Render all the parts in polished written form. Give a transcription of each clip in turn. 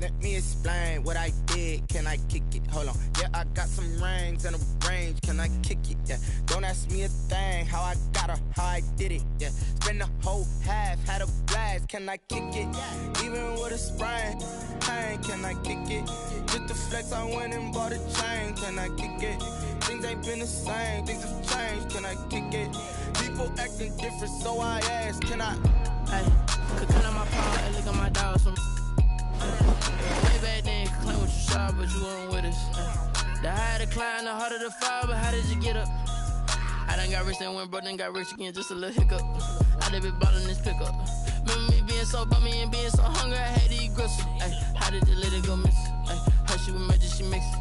Let me explain what I did. Can I kick it? Hold on. Yeah, I got some rings and a range. Can I kick it? Yeah. Don't ask me a thing. How I got her, how I did it. Yeah. Spend the whole half, had a blast. Can I kick it? Even with a sprain, pain. Can I kick it? Just to flex, I went and bought a chain. Can I kick it? Things ain't been the same. Things have changed. Can I kick it? People acting different, so I ask. Can I? Hey, could cut on my paw and look at my dog. Some way back then, could claim what you saw, but you weren't with us. The higher the climb, the harder the fall, but how did you get up? I done got rich and went broke, then got rich again, just a little hiccup. I done been ballin' this pickup. Remember me being so bummy and being so hungry, I had to eat gristle. Ay, how did you let it go miss? Ay, her she was magic, she mixed.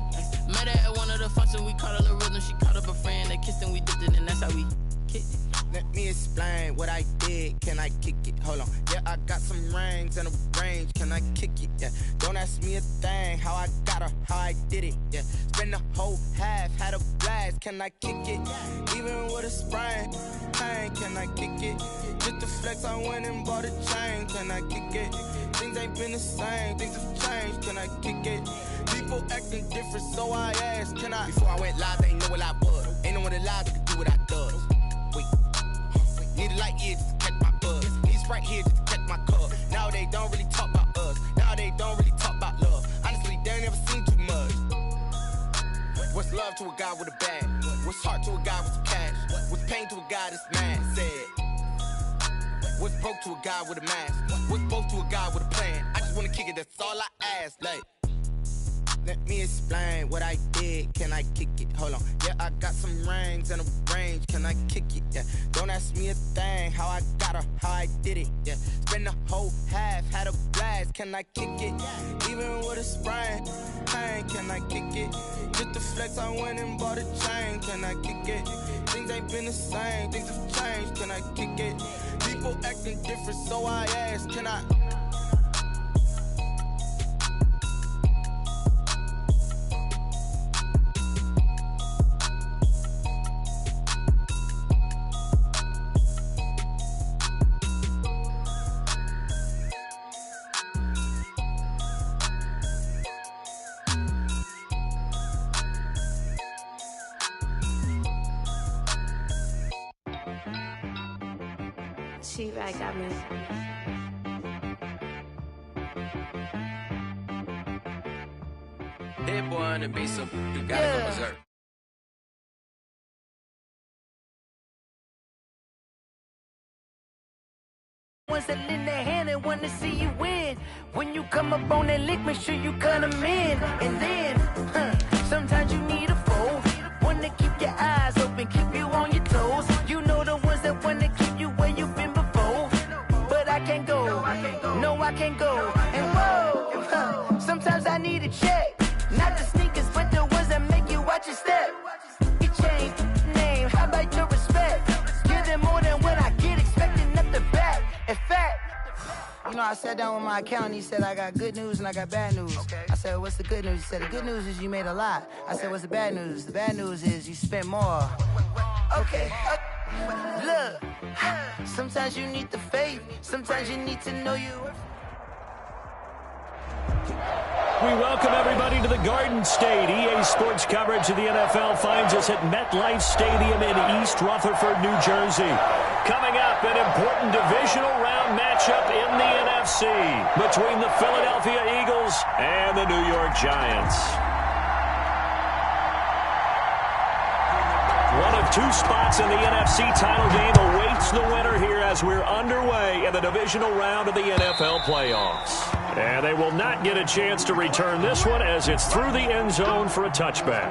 Met her at one of the functions, we caught a little rhythm. She caught up a friend, they kissed and we dipped it, and that's how we kicked it. Let me explain what I did. Can I kick it? Hold on. Yeah, I got some rings and a range. Can I kick it? Yeah. Don't ask me a thing. How I got her, how I did it. Yeah. Spend the whole half, had a blast. Can I kick it? Even with a sprain, pain. Can I kick it? Just to flex, I went and bought a chain. Can I kick it? Things ain't been the same. Things have changed. Can I kick it? People acting different, so I ask. Can I? Before I went live, they ain't know what I was. Ain't no one alive that could do what I does. Wait. Need a light here just to catch my buzz. Need Sprite here just to catch my cup. Now they don't really talk about us. Now they don't really talk about love. Honestly, they ain't never seen too much. What's love to a guy with a bag? What's heart to a guy with some cash? What's pain to a guy that's mad? Said. What's broke to a guy with a mask? What's both to a guy with a plan? I just wanna kick it, that's all I ask. Like, let me explain what I did. Can I kick it? Hold on. Yeah, I got some rings and a range. Can I kick it? Yeah. Don't ask me a thing. How I got her, how I did it. Yeah. Spend the whole half, had a blast. Can I kick it? Even with a sprain, pain. Can I kick it? Just to flex, I went and bought a chain. Can I kick it? Things ain't been the same. Things have changed. Can I kick it? People acting different, so I ask. Can I? She-Rag got me. Hit boy on the beat, so you gotta go berserk. Ones that lend their hand and want to see you win. When you come up on that lick, make sure you cut them in. And then, sometimes you need a foe. One to keep your eyes open, keep you on your toes. You know the ones that want to keep you where you've been before. But I can't go, no I can't go. And whoa, sometimes I need a check. Not the sneakers, but the ones that make you watch your step. You change name, how about your respect? Give them more than what I get, expecting nothing back. In fact, you know, I sat down with my accountant, he said, I got good news and I got bad news. Okay. I said, what's the good news? He said, the good news is you made a lot. I said, what's the bad news? The bad news is you spent more. Okay. Look, sometimes you need the faith, sometimes you need to know you. We welcome everybody to the Garden State. EA Sports coverage of the NFL finds us at MetLife Stadium in East Rutherford, New Jersey. Coming up, an important divisional round matchup in the NFC between the Philadelphia Eagles and the New York Giants. One of two spots in the NFC title game awaits the winner here as we're underway in the divisional round of the NFL playoffs. And they will not get a chance to return this one as it's through the end zone for a touchback.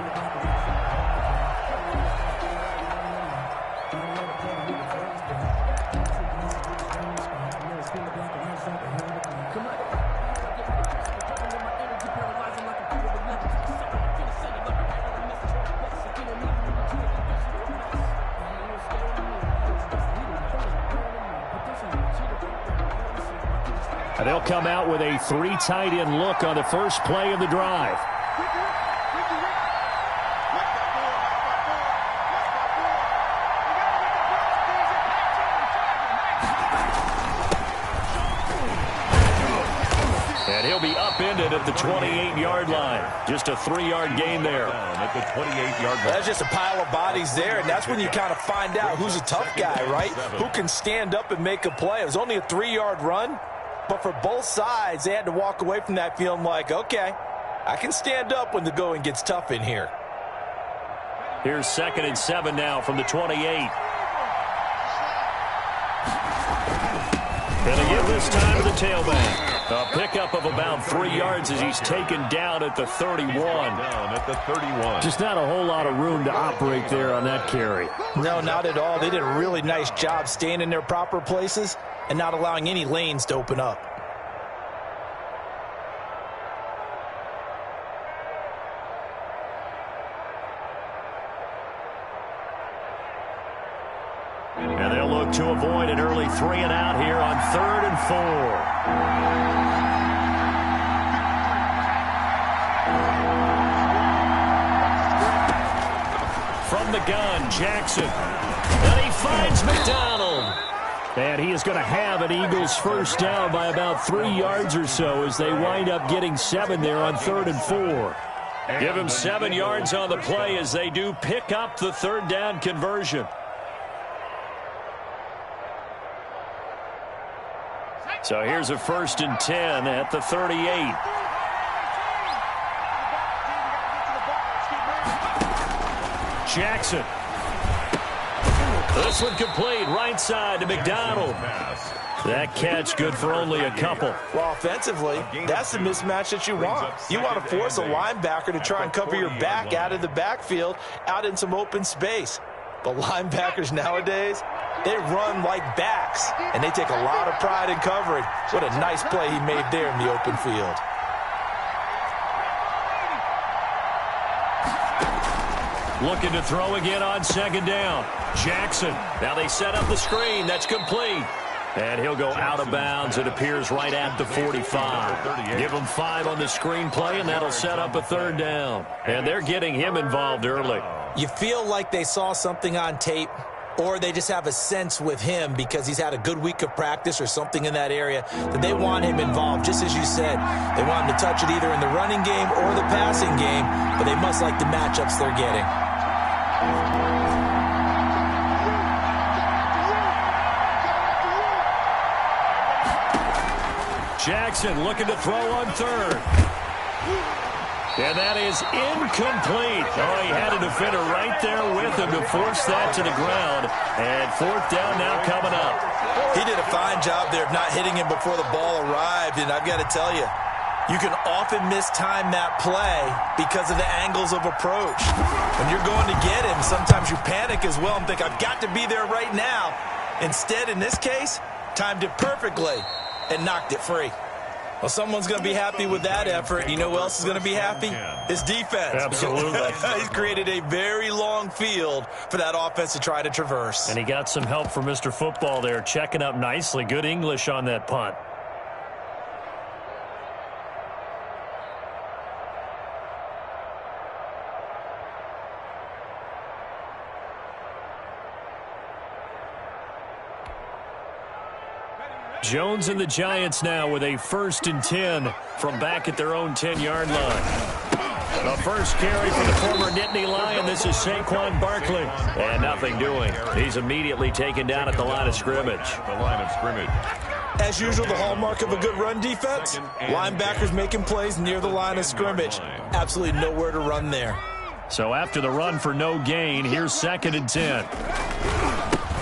They'll come out with a three tight end look on the first play of the drive. And he'll be upended at the 28-yard line. Just a 3-yard gain there. At the 28-yard line. That's just a pile of bodies there, and that's when you kind of find out who's a tough guy, right? Who can stand up and make a play. It was only a 3-yard run, but for both sides, they had to walk away from that feeling like, okay, I can stand up when the going gets tough in here. Here's 2nd and 7 now from the 28. And again this time to the tailback. A pickup of about 3 yards as he's taken down at the 31. Down at the 31. Just not a whole lot of room to operate there on that carry. No, not at all. They did a really nice job staying in their proper places and not allowing any lanes to open up. And they'll look to avoid an early 3-and-out here on 3rd and 4. From the gun, Jackson. And he finds McDonald. And he is going to have an Eagles first down by about 3 yards or so as they wind up getting 7 there on 3rd and 4. Give him 7 yards on the play as they do pick up the 3rd down conversion. So here's a 1st and 10 at the 38. Jackson. This one complete, right side to McDonald. That catch good for only a couple. Well, offensively, that's the mismatch that you want. You want to force a linebacker to try and cover your back out of the backfield, out in some open space. But linebackers nowadays, they run like backs, and they take a lot of pride in coverage. What a nice play he made there in the open field. Looking to throw again on 2nd down. Jackson. Now they set up the screen. That's complete. And he'll go out of bounds. It appears right at the 45. Give him 5 on the screen play, and that'll set up a 3rd down. And they're getting him involved early. You feel like they saw something on tape, or they just have a sense with him because he's had a good week of practice or something in that area that they want him involved. Just as you said, they want him to touch it either in the running game or the passing game, but they must like the matchups they're getting. Jackson looking to throw on 3rd. And that is incomplete. Oh, he had a defender right there with him to force that to the ground. And 4th down now coming up. He did a fine job there of not hitting him before the ball arrived. And I've got to tell you, you can often mistime that play because of the angles of approach. When you're going to get him, sometimes you panic as well and think, I've got to be there right now. Instead, in this case, timed it perfectly and knocked it free. Well, someone's going to be happy with that effort. You know who else is going to be happy? His defense. Absolutely. He's created a very long field for that offense to try to traverse. And he got some help from Mr. Football there, checking up nicely. Good English on that punt. Jones and the Giants now with a 1st and 10 from back at their own 10-yard line. The first carry for the former Nittany Lion. This is Saquon Barkley. And nothing doing. He's immediately taken down at the line of scrimmage. As usual, the hallmark of a good run defense, linebackers making plays near the line of scrimmage. Absolutely nowhere to run there. So after the run for no gain, here's 2nd and 10.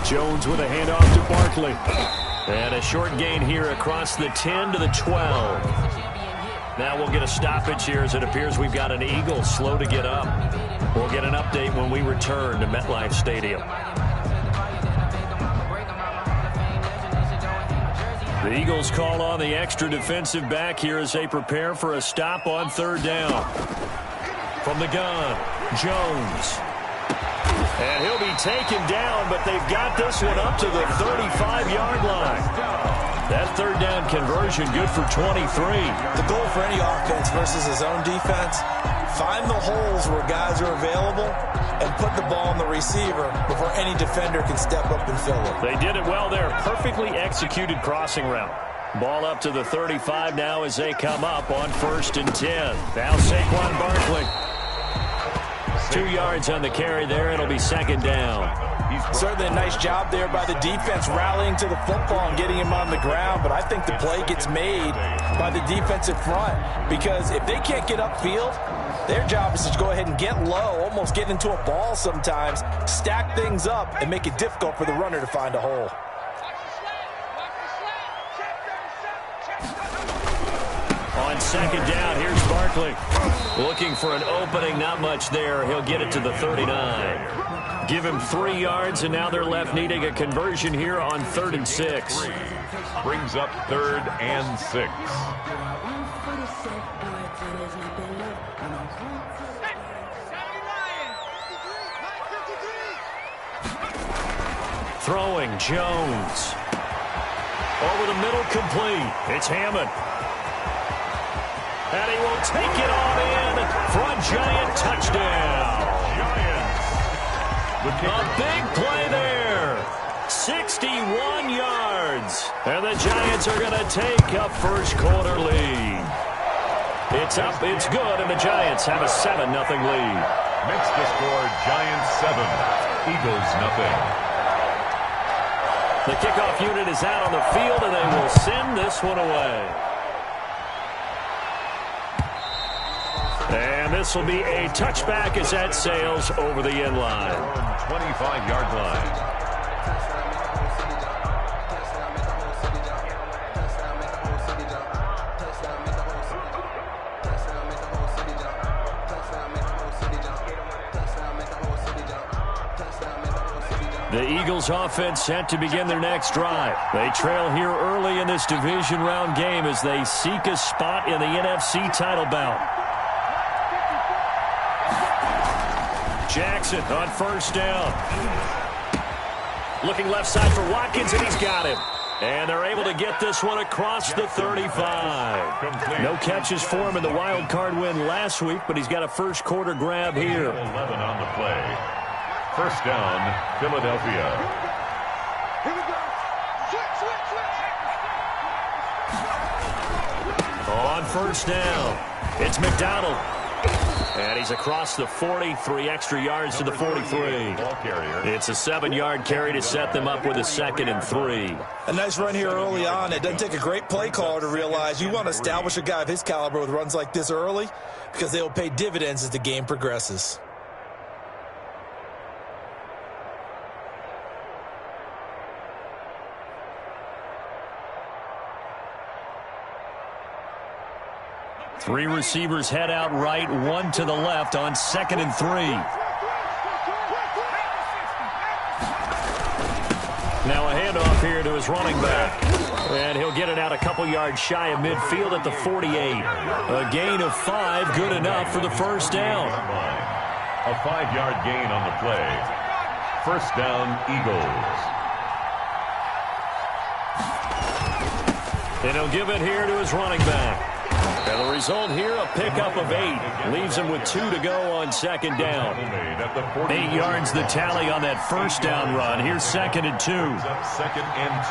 Jones with a handoff to Barkley. And a short gain here across the 10 to the 12. Now we'll get a stoppage here as it appears we've got an Eagle slow to get up. We'll get an update when we return to MetLife Stadium. The Eagles call on the extra defensive back here as they prepare for a stop on 3rd down. From the gun, Jones. And he'll be taken down, but they've got this one up to the 35-yard line. That 3rd down conversion good for 23. The goal for any offense versus his own defense, find the holes where guys are available and put the ball on the receiver before any defender can step up and fill it. They did it well there. Perfectly executed crossing route. Ball up to the 35 now as they come up on 1st and 10. Now Saquon Barkley. 2 yards on the carry there. It'll be 2nd down. Certainly a nice job there by the defense rallying to the football and getting him on the ground. But I think the play gets made by the defensive front because if they can't get upfield, their job is to go ahead and get low, almost get into a ball sometimes, stack things up, and make it difficult for the runner to find a hole. On 2nd down, here's Barkley. Looking for an opening, not much there. He'll get it to the 39. Give him 3 yards, and now they're left needing a conversion here on 3rd and 6. Brings up 3rd and 6. Throwing, Jones. Over the middle, complete. It's Hammond. And he will take it on in for a Giant touchdown. Giants. A big play there. 61 yards. And the Giants are going to take a first quarter lead. It's up, it's good, and the Giants have a 7-0 lead. Makes the score Giants 7, Eagles nothing. The kickoff unit is out on the field, and they will send this one away. And this will be a touchback as that sails over the end line. 25-yard line. The Eagles offense set to begin their next drive. They trail here early in this division round game as they seek a spot in the NFC title bout. Jackson on 1st down. Looking left side for Watkins, and he's got him. And they're able to get this one across the 35. No catches for him in the wild card win last week, but he's got a first quarter grab here. 11 on the play. 1st down, Philadelphia. On 1st down, it's McDonald. And he's across the 40, 3 extra yards to the 43. It's a 7-yard carry to set them up with a 2nd and 3. A nice run here early on. It doesn't take a great play caller to realize you want to establish a guy of his caliber with runs like this early because they will pay dividends as the game progresses. Three receivers head out right, 1 to the left on 2nd and 3. Now a handoff here to his running back. And he'll get it out a couple yards shy of midfield at the 48. A gain of 5, good enough for the 1st down. A 5-yard gain on the play. 1st down, Eagles. And he'll give it here to his running back. And the result here, a pickup of 8. Leaves him with 2 to go on 2nd down. 8 yards the tally on that 1st down run. Here's 2nd and 2. 2nd and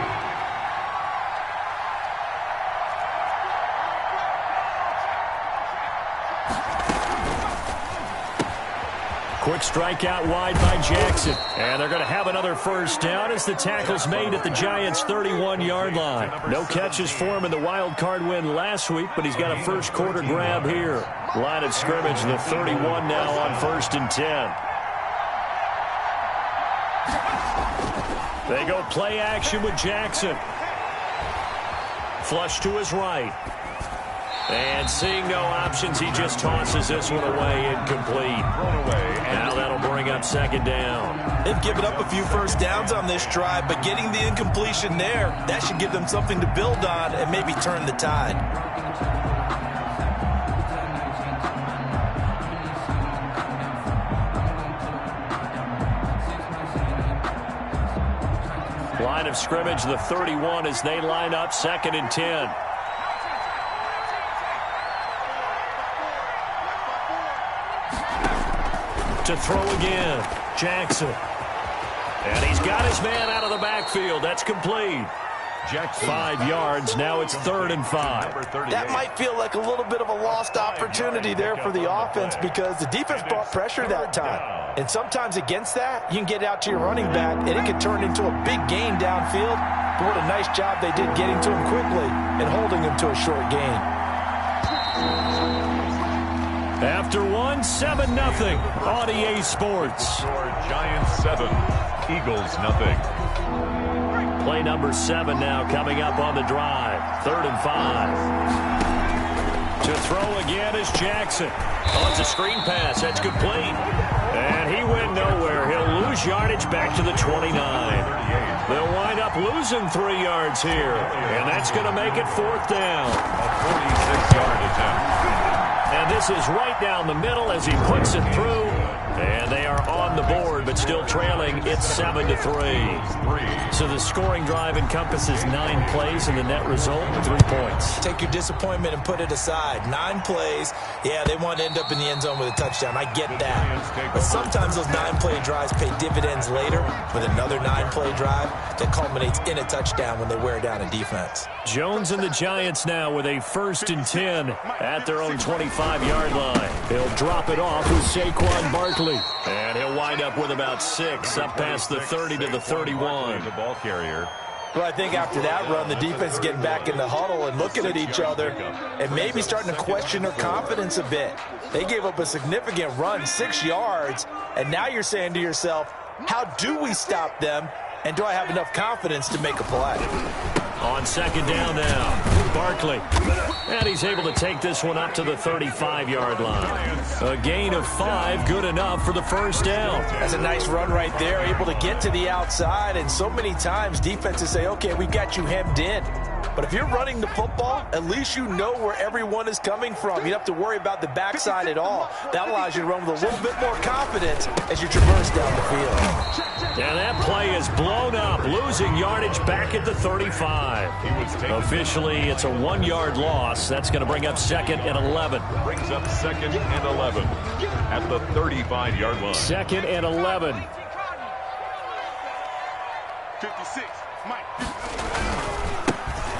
2. Quick strike out wide by Jackson. And they're going to have another 1st down as the tackle's made at the Giants' 31-yard line. No catches for him in the wild card win last week, but he's got a first quarter grab here. Line of scrimmage, the 31 now on 1st and 10. They go play action with Jackson. Flush to his right. And seeing no options, he just tosses this one away, incomplete. Now that'll bring up 2nd down. They've given up a few 1st downs on this drive, but getting the incompletion there, that should give them something to build on and maybe turn the tide. Line of scrimmage, the 31 as they line up 2nd and 10. To throw again, Jackson. And he's got his man out of the backfield. That's complete. Jackson. 5 yards. Now it's 3rd and 5. That might feel like a little bit of a lost opportunity there for the offense because the defense brought pressure that time. And sometimes against that, you can get out to your running back, and it can turn into a big gain downfield. But what a nice job they did getting to him quickly and holding him to a short gain. After 1, 7-0 on EA Sports. Giants 7, Eagles 0. Play number 7 now coming up on the drive. 3rd and 5. To throw again is Jackson. Oh, it's a screen pass. That's complete. And he went nowhere. He'll lose yardage back to the 29. They'll wind up losing 3 yards here. And that's going to make it 4th down. A 46-yard attempt. And this is right down the middle as he puts it through. And they are on the board, but still trailing. It's 7-3. So the scoring drive encompasses 9 plays, and the net result, 3 points. Take your disappointment and put it aside. 9 plays. Yeah, they want to end up in the end zone with a touchdown. I get that. But sometimes those 9-play drives pay dividends later with another 9-play drive that culminates in a touchdown when they wear down a defense. Jones and the Giants now with a 1st and 10 at their own 25-yard line. He'll drop it off with Saquon Barkley. And he'll wind up with about 6 up past the 30 to the 31. The ball carrier. Well, I think after that run, the defense is getting back in the huddle and looking at each other and maybe starting to question their confidence a bit. They gave up a significant run, 6 yards, and now you're saying to yourself, how do we stop them, and do I have enough confidence to make a play? On 2nd down now, Barkley. And he's able to take this one up to the 35-yard line. A gain of 5, good enough for the 1st down. That's a nice run right there, able to get to the outside. And so many times defenses say, okay, we've got you hemmed in. But if you're running the football, at least you know where everyone is coming from. You don't have to worry about the backside at all. That allows you to run with a little bit more confidence as you traverse down the field. And that play is blown up, losing yardage back at the 35. Officially, it's a 1-yard loss. That's going to bring up 2nd and 11. Brings up 2nd and 11 at the 35-yard line. 2nd and 11. 56, Mike.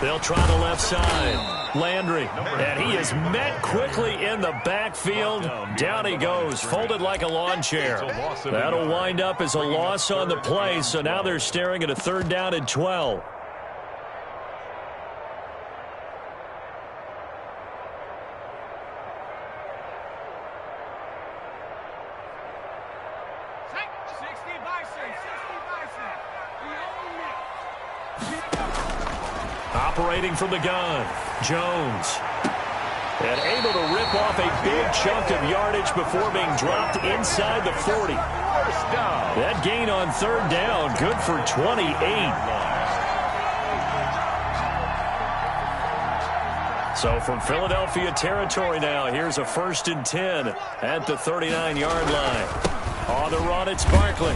They'll try the left side. Landry. And he is met quickly in the backfield. Down he goes, folded like a lawn chair. That'll wind up as a loss on the play, so now they're staring at a 3rd down and 12. Operating from the gun, Jones. And able to rip off a big chunk of yardage before being dropped inside the 40. That gain on 3rd down, good for 28. So from Philadelphia territory now, here's a 1st and 10 at the 39-yard line. On the run, it's Barkley.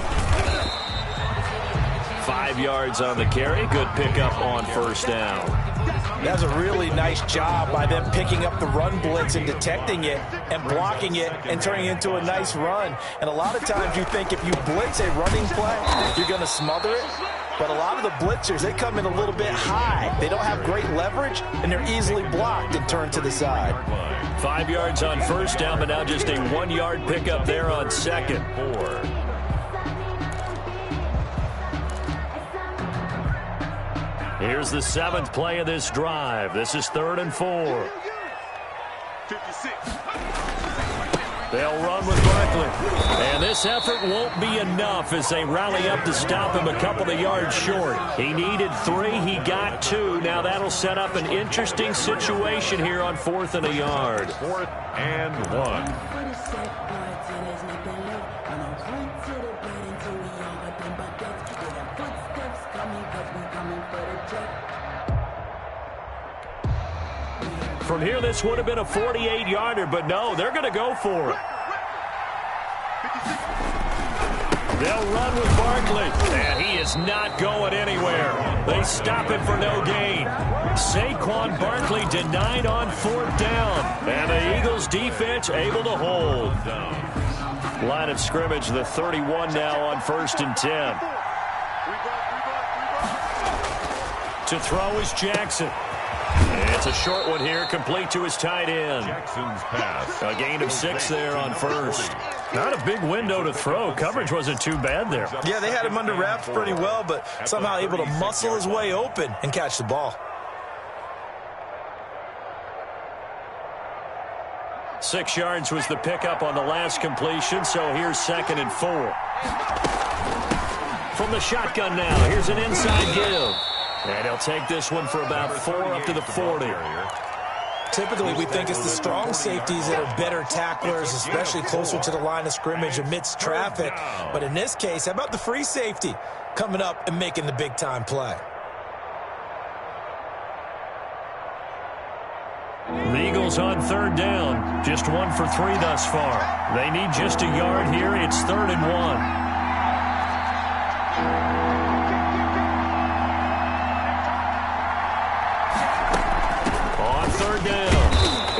5 yards on the carry. Good pickup on 1st down. That's a really nice job by them picking up the run blitz and detecting it and blocking it and turning it into a nice run. And a lot of times you think if you blitz a running play, you're going to smother it. But a lot of the blitzers, they come in a little bit high. They don't have great leverage, and they're easily blocked and turned to the side. 5 yards on 1st down, but now just a 1-yard pickup there on 2nd. Here's the 7th play of this drive. This is 3rd and 4. 56. They'll run with Barkley. And this effort won't be enough as they rally up to stop him a couple of yards short. He needed 3. He got 2. Now that'll set up an interesting situation here on 4th and a yard. 4th and 1. From here, this would have been a 48-yarder, but no, they're going to go for it. They'll run with Barkley, and he is not going anywhere. They stop him for no gain. Saquon Barkley denied on 4th down, and the Eagles defense able to hold. Line of scrimmage, the 31 now on 1st and 10. To throw is Jackson. It's a short one here, complete to his tight end. Jackson's pass. A gain of 6 there on first. Not a big window to throw. Coverage wasn't too bad there. Yeah, they had him under wraps pretty well, but somehow able to muscle his way open and catch the ball. 6 yards was the pickup on the last completion, so here's 2nd and 4. From the shotgun now, here's an inside give. And he'll take this one for about 4 up to the 40. Typically, we think it's the strong safeties that are better tacklers, especially closer to the line of scrimmage amidst traffic. But in this case, how about the free safety coming up and making the big-time play? The Eagles on 3rd down. Just 1 for 3 thus far. They need just a yard here. It's 3rd and 1.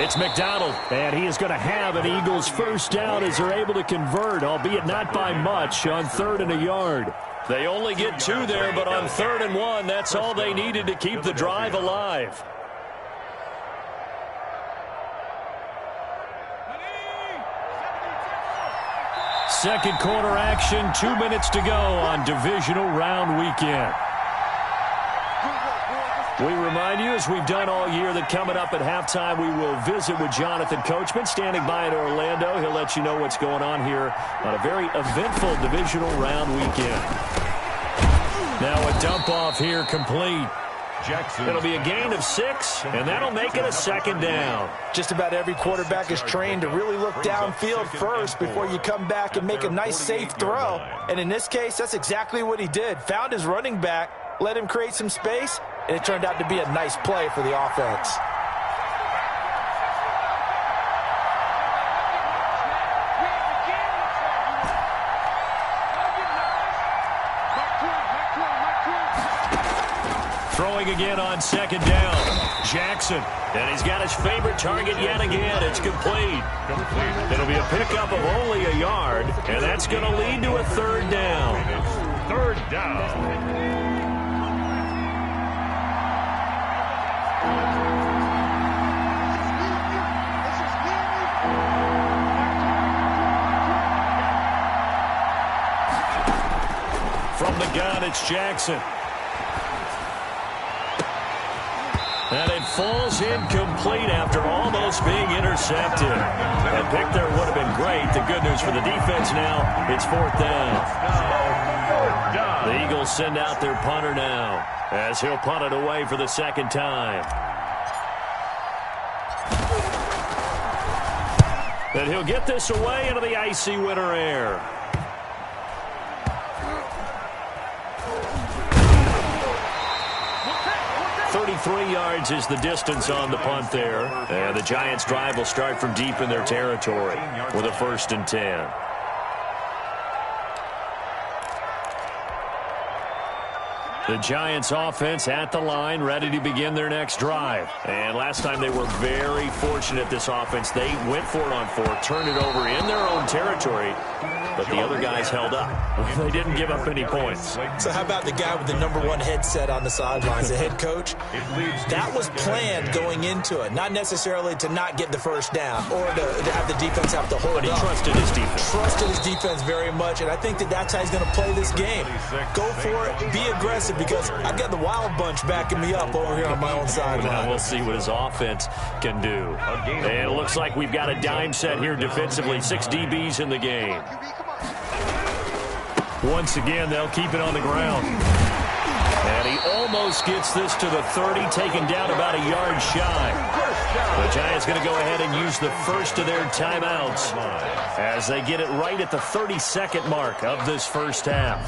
It's McDonald, and he is going to have an Eagles first down as they're able to convert, albeit not by much, on 3rd and a yard. They only get 2 there, but on 3rd and 1, that's all they needed to keep the drive alive. Second quarter action, 2 minutes to go on divisional round weekend. We remind you, as we've done all year, that coming up at halftime, we will visit with Jonathan Coachman, standing by in Orlando. He'll let you know what's going on here on a very eventful divisional round weekend. Now a dump-off here complete. Jackson. It'll be a gain of 6, and that'll make it a 2nd down. Just about every quarterback is trained to really look downfield first before you come back and make a nice, safe throw. And in this case, that's exactly what he did. Found his running back, let him create some space, and it turned out to be a nice play for the offense. Throwing again on 2nd down. Jackson, and he's got his favorite target yet again. It's complete. It'll be a pickup of only a yard, and that's going to lead to a 3rd down. 3rd down. From the gun, it's Jackson. And it falls incomplete after almost being intercepted. A pick there would have been great. The good news for the defense now, it's 4th down. The Eagles send out their punter now, as he'll punt it away for the 2nd time. And he'll get this away into the icy winter air. 33 yards is the distance on the punt there. And the Giants' drive will start from deep in their territory with a 1st and 10. The Giants offense at the line, ready to begin their next drive. And last time they were very fortunate, this offense. They went for it on 4th, turned it over in their own territory, but the other guys held up. They didn't give up any points. So how about the guy with the #1 headset on the sidelines, the head coach? That was planned going into it, not necessarily to not get the first down or to have the defense have to hold But he up. trusted his defense. Trusted his defense very much, and I think that's how he's going to play this game. Go for it, be aggressive, because I've got the Wild Bunch backing me up over here on my own sideline. We'll see what his offense can do. And it looks like we've got a dime set here defensively. 6 DBs in the game. Once again, they'll keep it on the ground. And he almost gets this to the 30, taken down about a yard shy. The Giants going to go ahead and use the first of their timeouts as they get it right at the 32nd mark of this first half.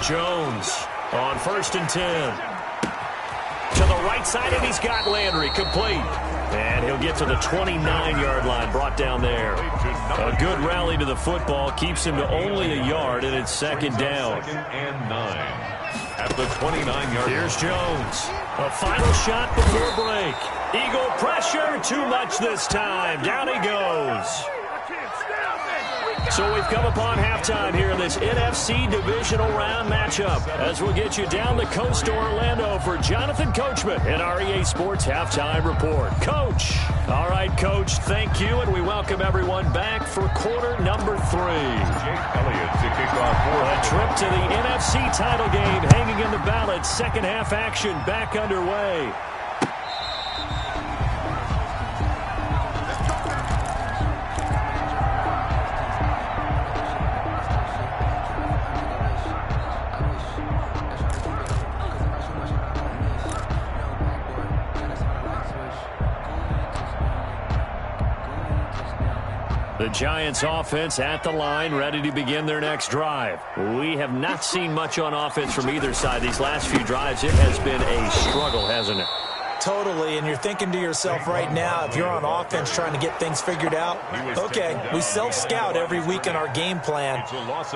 Jones on 1st and 10. To the right side, and he's got Landry complete. And he'll get to the 29-yard line, brought down there. A good rally to the football, keeps him to only a yard, and it's 2nd down. 2nd and 9. at the 29-yard line. Here's Jones. A final shot before break. Eagle pressure, too much this time. Down he goes. So we've come upon halftime here in this NFC divisional round matchup as we'll get you down the coast to Orlando for Jonathan Coachman in our EA Sports Halftime Report. Coach. All right, Coach, thank you, and we welcome everyone back for quarter number 3. Jake Elliott to kick off. A trip to the NFC title game hanging in the balance. Second half action back underway. The Giants offense at the line, ready to begin their next drive. We have not seen much on offense from either side these last few drives. It has been a struggle, hasn't it? Totally, and you're thinking to yourself right now, if you're on offense trying to get things figured out, okay, we self-scout every week in our game plan.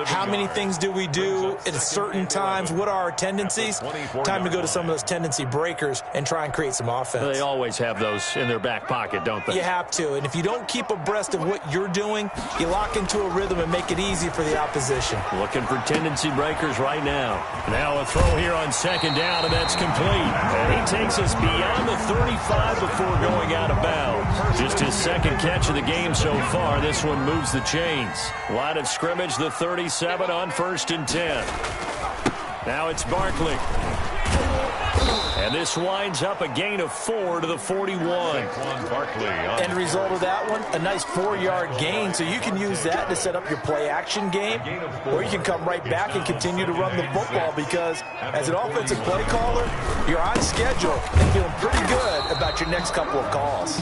How many things do we do at certain times? What are our tendencies? Time to go to some of those tendency breakers and try and create some offense. They always have those in their back pocket, don't they? You have to, and if you don't keep abreast of what you're doing, you lock into a rhythm and make it easy for the opposition. Looking for tendency breakers right now. Now a throw here on second down, and that's complete. And he takes us beyond the 35 before going out of bounds. Just his second catch of the game so far. This one moves the chains. Line of scrimmage, the 37 on 1st and 10. Now it's Barkley. And this winds up a gain of 4 to the 41. End result of that one, a nice 4-yard gain, so you can use that to set up your play-action game, or you can come right back and continue to run the football because as an offensive play caller, you're on schedule and feeling pretty good about your next couple of calls.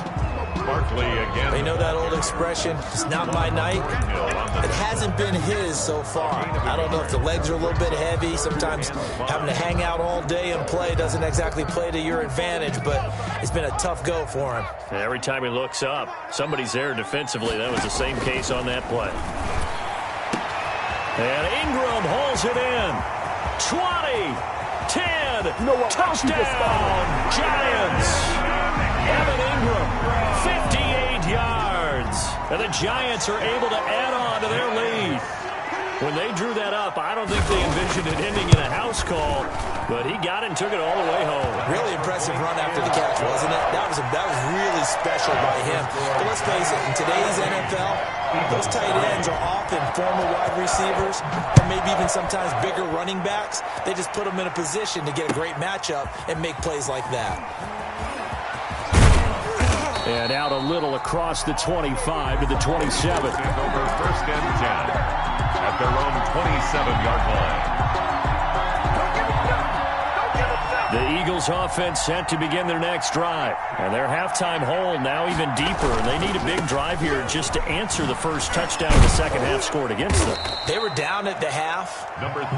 Barkley again. They know that old expression, it's not my night. It hasn't been his so far. I don't know if the legs are a little bit heavy. Sometimes having to hang out all day and play doesn't exactly play to your advantage, but it's been a tough go for him. Every time he looks up, somebody's there defensively. That was the same case on that play. And Ingram hauls it in. 20, 10, touchdown, Giants. Evan Ingram, 58 yards. And the Giants are able to add on to their lead. When they drew that up, I don't think they envisioned it ending in a house call, but he got it and took it all the way home. Really impressive run after the catch, wasn't it? That was really special by him. But let's face it, in today's NFL, those tight ends are often former wide receivers or maybe even sometimes bigger running backs. They just put them in a position to get a great matchup and make plays like that. And out a little across the 25 to the 27. Over 1st and 10 at their own 27-yard line. The Eagles offense set to begin their next drive. And their halftime hole now even deeper. And they need a big drive here just to answer the first touchdown the second half scored against them. They were down at the half.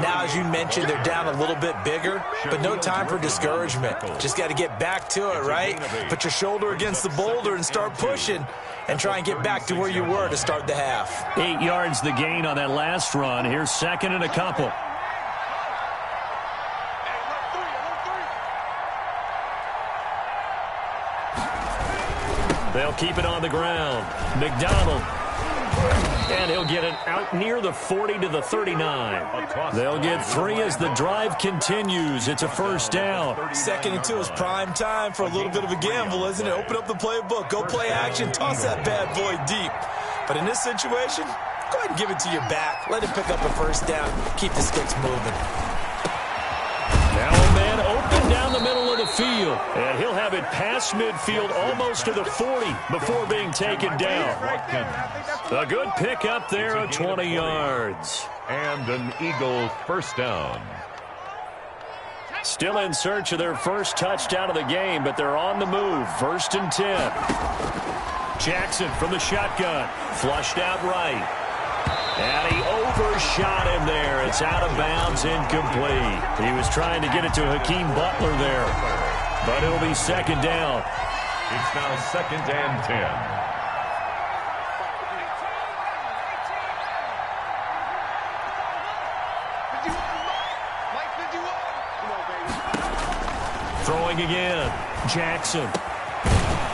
Now, as you mentioned, they're down a little bit bigger, but no time for discouragement. Just got to get back to it, right? Put your shoulder against the boulder and start pushing and try and get back to where you were to start the half. 8 yards the gain on that last run. Here's second and a couple. They'll keep it on the ground. McDonald. And he'll get it out near the 40 to the 39. They'll get 3 as the drive continues. It's a first down. 2nd and 2 is prime time for a little bit of a gamble, isn't it? Open up the playbook. Go play action. Toss that bad boy deep. But in this situation, go ahead and give it to your back. Let him pick up a first down. Keep the sticks moving. Now a man open down the middle of the field. And he'll have it past midfield almost to the 40 before being taken down. A good pick up there of 20 yards. And an Eagle first down. Still in search of their first touchdown of the game, but they're on the move. 1st and 10. Jackson from the shotgun. Flushed out right. And he overshot him there. It's out of bounds, incomplete. He was trying to get it to Hakeem Butler there. But it'll be second down. It's now 2nd and 10. throwing again. Jackson.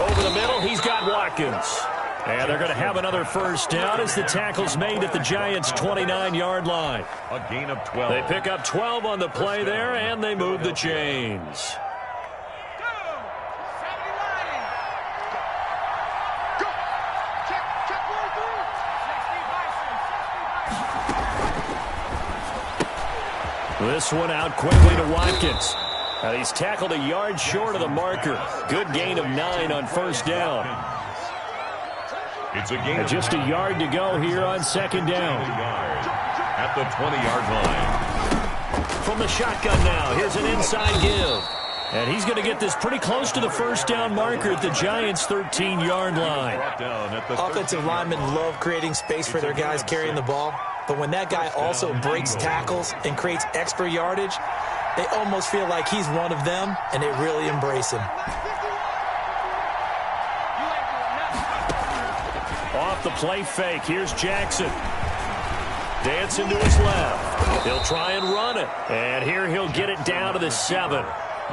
Over the middle, he's got Watkins. And they're going to have another first down as the tackle's made at the Giants' 29-yard line. A gain of 12. They pick up 12 on the play there, and they move the chains. This one out quickly to Watkins. He's tackled a yard short of the marker. Good gain of 9 on first down. It's a gain and just a yard to go here on second down. At the 20-yard line. From the shotgun now, here's an inside give. And he's going to get this pretty close to the first down marker at the Giants' 13-yard line. Offensive linemen love creating space for their guys carrying the ball. But when that guy also breaks tackles and creates extra yardage, they almost feel like he's one of them, and they really embrace him. Off the play fake, here's Jackson. Dancing to his left. He'll try and run it. And here he'll get it down to the 7.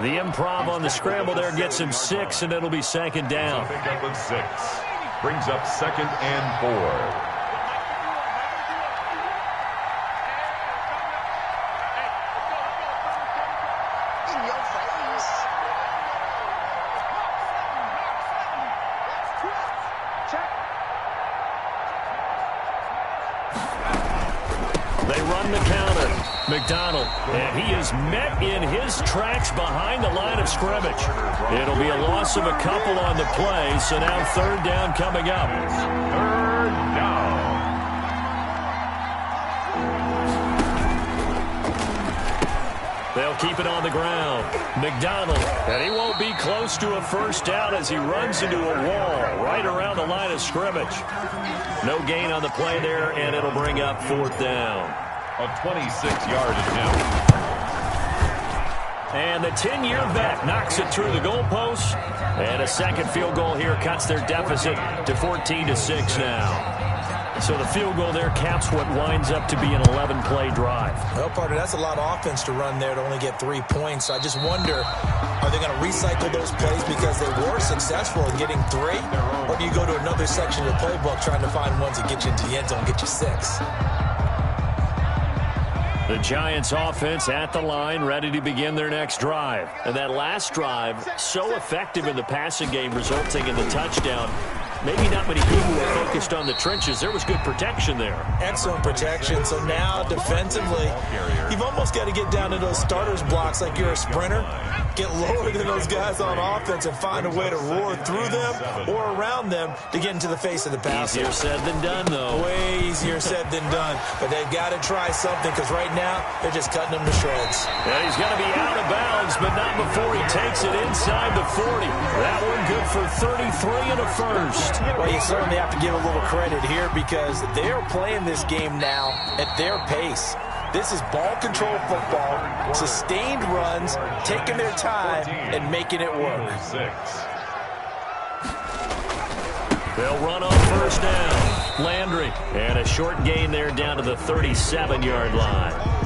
The improv on the scramble there gets him 6, and it'll be second down. Pick up with 6. Brings up 2nd and 4. McDonald, and he is met in his tracks behind the line of scrimmage. It'll be a loss of a couple on the play, so now third down coming up. Third down. They'll keep it on the ground. McDonald, and he won't be close to a first down as he runs into a wall right around the line of scrimmage. No gain on the play there, and it'll bring up 4th down. A 26-yard attempt. And the 10-year vet knocks it through the goalpost. And a second field goal here cuts their deficit to 14-6 now. So the field goal there caps what winds up to be an 11-play drive. Well, partner, that's a lot of offense to run there to only get 3 points. So I just wonder, are they going to recycle those plays because they were successful in getting 3? Or do you go to another section of the playbook trying to find ones that get you into the end zone and get you 6? The Giants offense at the line, ready to begin their next drive. And that last drive, so effective in the passing game, resulting in the touchdown. Maybe not many people were focused on the trenches. There was good protection there. Excellent protection. So now defensively, you've almost got to get down to those starters blocks like you're a sprinter. Get lower than those guys on offense and find a way to roar through them or around them to get into the face of the passer. Easier said than done, though. Way easier said than done. But they've got to try something because right now they're just cutting them to shreds. And he's going to be out of bounds, but not before he takes it inside the 40. That one good for 33 and a first. Well, you certainly have to give a little credit here because they're playing this game now at their pace. This is ball control football, sustained runs, taking their time, and making it work. They'll run on first down. Landry, and a short gain there down to the 37-yard line.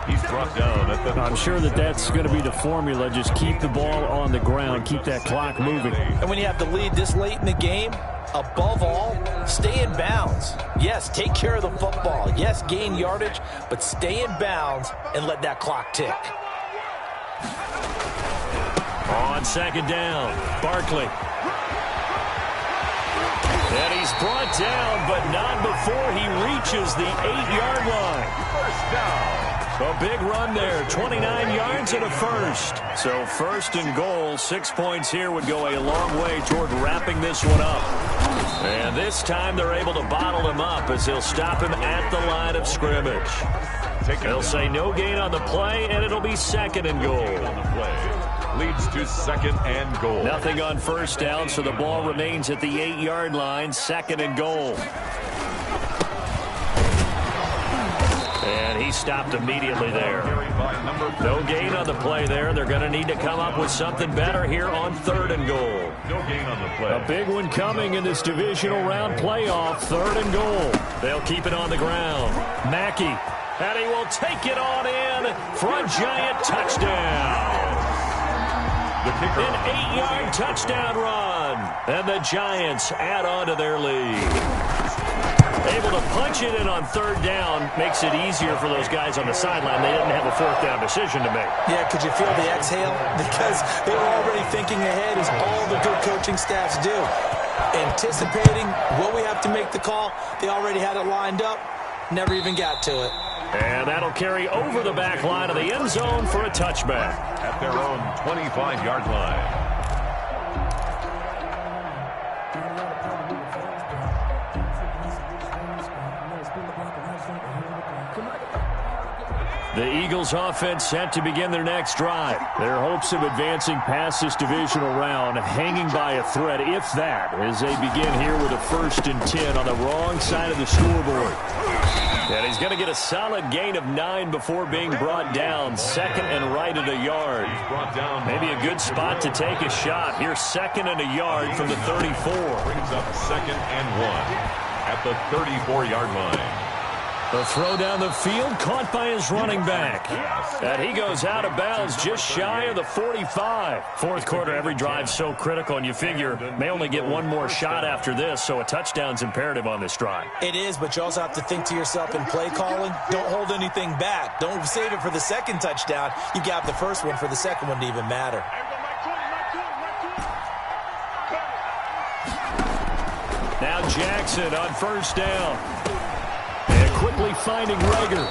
He's brought down at the... I'm sure that's going to be the formula. Just keep the ball on the ground, keep that clock moving. And when you have to lead this late in the game, above all, stay in bounds. Yes, take care of the football. Yes, gain yardage, but stay in bounds and let that clock tick. On second down, Barkley. And he's brought down, but not before he reaches the 8-yard line. First down. A big run there, 29 yards and a first. So first and goal, 6 points here would go a long way toward wrapping this one up. And this time they're able to bottle him up as they'll stop him at the line of scrimmage. They'll say no gain on the play, and it'll be second and goal. Leads to 2nd and goal. Nothing on first down, so the ball remains at the 8-yard line, 2nd and goal. And he stopped immediately there. No gain on the play there. They're going to need to come up with something better here on 3rd and goal. No gain on the play. A big one coming in this divisional round playoff, 3rd and goal. They'll keep it on the ground. Mackey, and he will take it on in for a Giant touchdown. the kicker. An 8-yard touchdown run. And the Giants add on to their lead. Able to punch it in on third down makes it easier for those guys on the sideline. They didn't have a fourth down decision to make. Yeah, could you feel the exhale? Because they were already thinking ahead, as all the good coaching staffs do. Anticipating what we have to make the call. They already had it lined up. Never even got to it. And that'll carry over the back line of the end zone for a touchback. At their own 25-yard line. The Eagles offense set to begin their next drive. Their hopes of advancing past this divisional round hanging by a thread, if that, as they begin here with a 1st and 10 on the wrong side of the scoreboard. And he's going to get a solid gain of 9 before being brought down. 2nd and right at a yard. Maybe a good spot to take a shot. Here's 2nd and a yard from the 34. Brings up 2nd and 1 at the 34-yard line. The throw down the field, caught by his running back. And he goes out of bounds just shy of the 45. Fourth quarter, every drive's so critical, and you figure may only get one more shot after this, so a touchdown's imperative on this drive. It is, but you also have to think to yourself in play calling, don't hold anything back. Don't save it for the second touchdown. You got the first one for the second one to even matter. Now Jackson on 1st down. Quickly finding Rager.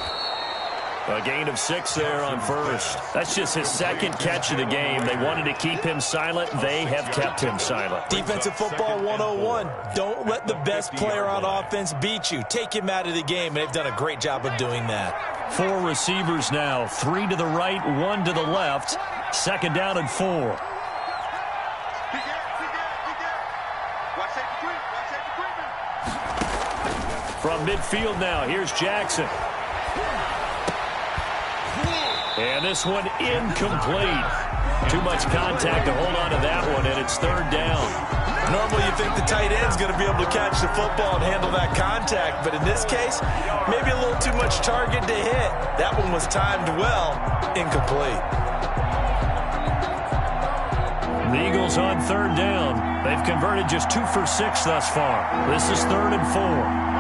A gain of 6 there on 1st. That's just his 2nd catch of the game. They wanted to keep him silent. They have kept him silent. Defensive football 101. Don't let the best player on offense beat you. Take him out of the game, and they've done a great job of doing that. 4 receivers now. 3 to the right, 1 to the left. 2nd down and 4. From midfield now, here's Jackson. And this one incomplete. Too much contact to hold on to that one, and it's 3rd down. Normally you think the tight end's going to be able to catch the football and handle that contact, but in this case, maybe a little too much target to hit. That one was timed well, incomplete. The Eagles on 3rd down. They've converted just 2 for 6 thus far. This is 3rd and 4.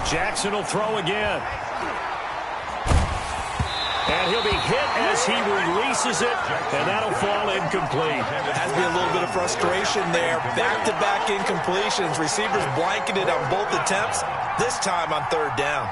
Jackson will throw again. And he'll be hit as he releases it, and that'll fall incomplete. Has to be a little bit of frustration there. Back-to-back incompletions. Receivers blanketed on both attempts, this time on 3rd down.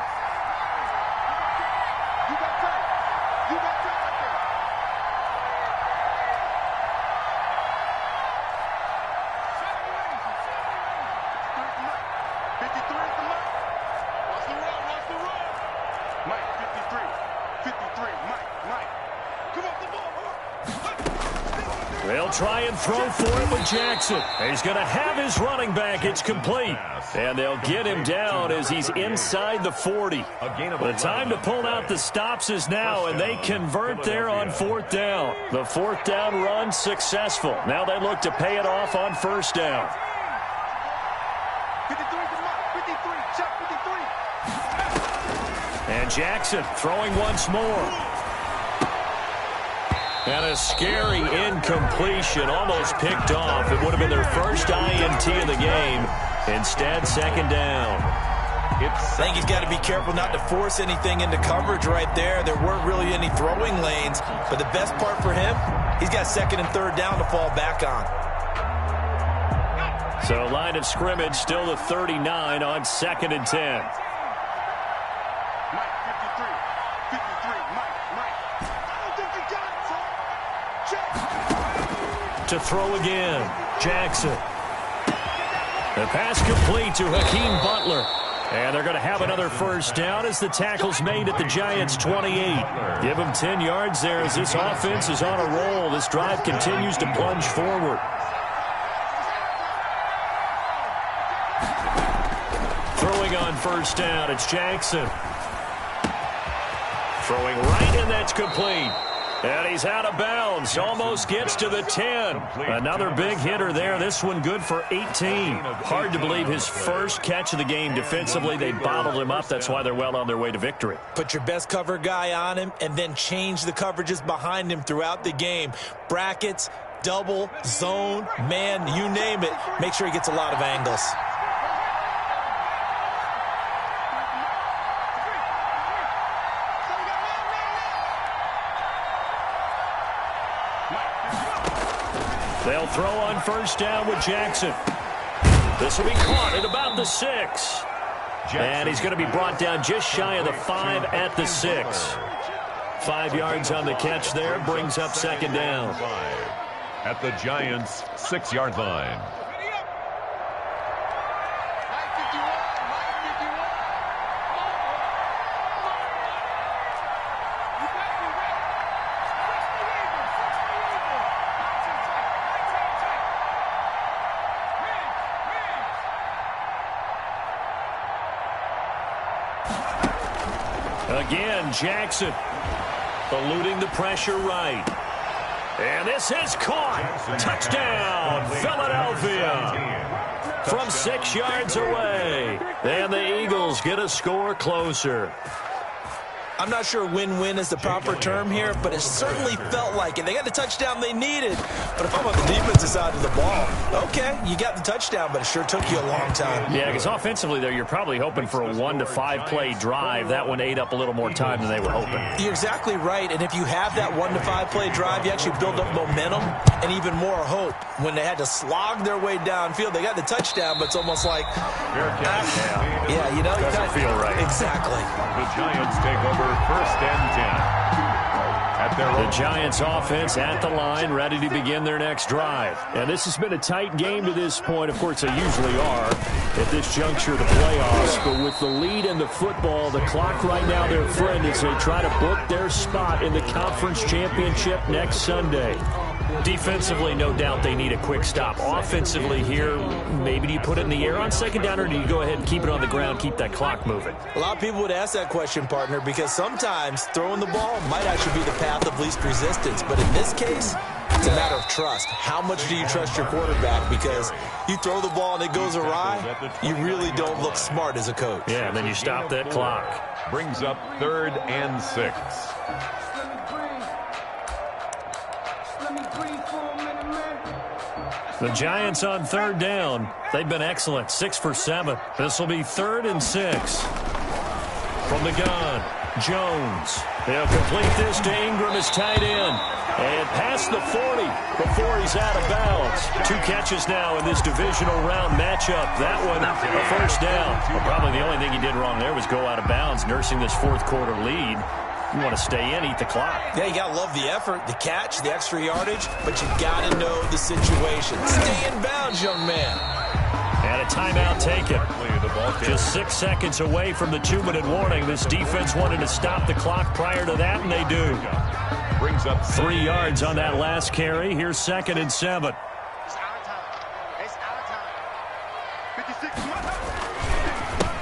They'll try and throw for it with Jackson. He's going to have his running back. It's complete. And they'll get him down as he's inside the 40. The time to pull out the stops is now, and they convert there on 4th down. The 4th down run successful. Now they look to pay it off on 1st down. 53, check 53. And Jackson throwing once more. And a scary incompletion, almost picked off. It would have been their first INT of the game. Instead, 2nd down. I think he's got to be careful not to force anything into coverage right there. There weren't really any throwing lanes. But the best part for him, he's got 2nd and 3rd down to fall back on. So line of scrimmage still the 39 on 2nd and 10. To throw again, Jackson. The pass complete to Hakeem Butler. And they're going to have another 1st down as the tackle's made at the Giants' 28. Give them 10 yards there as this offense is on a roll. This drive continues to plunge forward. Throwing on 1st down, it's Jackson. Throwing right, and that's complete. And he's out of bounds. Almost gets to the 10. Another big hitter there. This one good for 18. Hard to believe his first catch of the game defensively. They bottled him up. That's why they're well on their way to victory. Put your best cover guy on him and then change the coverages behind him throughout the game. Brackets, double, zone, man, you name it. Make sure he gets a lot of angles. They'll throw on first down with Jackson. This will be caught at about the 6. And he's going to be brought down just shy of the 5 at the 6. 5 yards on the catch there, brings up second down. At the Giants' 6-yard line. Again, Jackson eluding the pressure right. And this is caught. Touchdown, Philadelphia. From 6 yards away. And the Eagles get a score closer. I'm not sure win-win is the proper term here, but it certainly felt like it. They got the touchdown they needed. But if I'm on the defensive side of the ball, okay, you got the touchdown, but it sure took you a long time. Yeah, because offensively, though, you're probably hoping for a 1 to 5 play drive. That one ate up a little more time than they were hoping. You're exactly right, and if you have that 1 to 5 play drive, you actually build up momentum and even more hope. When they had to slog their way downfield, they got the touchdown, but it's almost like, yeah, you know, doesn't feel right. Exactly. The Giants take over first and 10. The Giants offense at the line, ready to begin their next drive. And this has been a tight game to this point. Of course, they usually are at this juncture of the playoffs. But with the lead in the football, the clock right now their friend as they try to book their spot in the conference championship next Sunday. Defensively, no doubt they need a quick stop. Offensively here, maybe do you put it in the air on second down, or do you go ahead and keep it on the ground, keep that clock moving? A lot of people would ask that question, partner, because sometimes throwing the ball might actually be the path of least resistance. But in this case, it's a matter of trust. How much do you trust your quarterback? Because you throw the ball and it goes awry, you really don't look smart as a coach. Yeah, and then you stop that clock. Brings up 3rd and 6. The Giants on 3rd down. They've been excellent, 6 for 7. This will be 3rd and 6. From the gun, Jones. They'll complete this to Ingram as tight end. And past the 40 before he's out of bounds. 2 catches now in this divisional round matchup. That one, a first down. Well, probably the only thing he did wrong there was go out of bounds, nursing this 4th quarter lead. You want to stay in, eat the clock. Yeah, you got to love the effort, the catch, the extra yardage, but you got to know the situation. Stay in bounds, young man. And a timeout taken. Just 6 seconds away from the 2-minute warning. This defense wanted to stop the clock prior to that, and they do. Brings up 3 yards on that last carry. Here's 2nd and 7.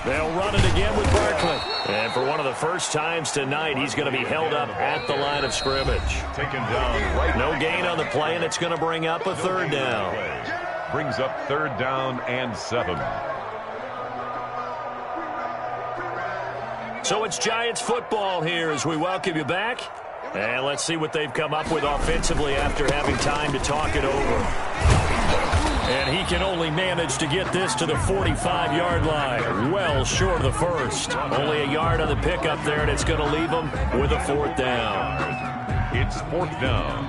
They'll run it again with Barkley. And for one of the first times tonight, he's going to be held up at the line of scrimmage. Taken down right. No gain on the play, and it's going to bring up a 3rd down. Brings up 3rd down and 7. So it's Giants football here as we welcome you back. And let's see what they've come up with offensively after having time to talk it over. And he can only manage to get this to the 45-yard line. Well short of the first. Only a yard on the pickup there, and it's going to leave him with a 4th down. It's 4th down.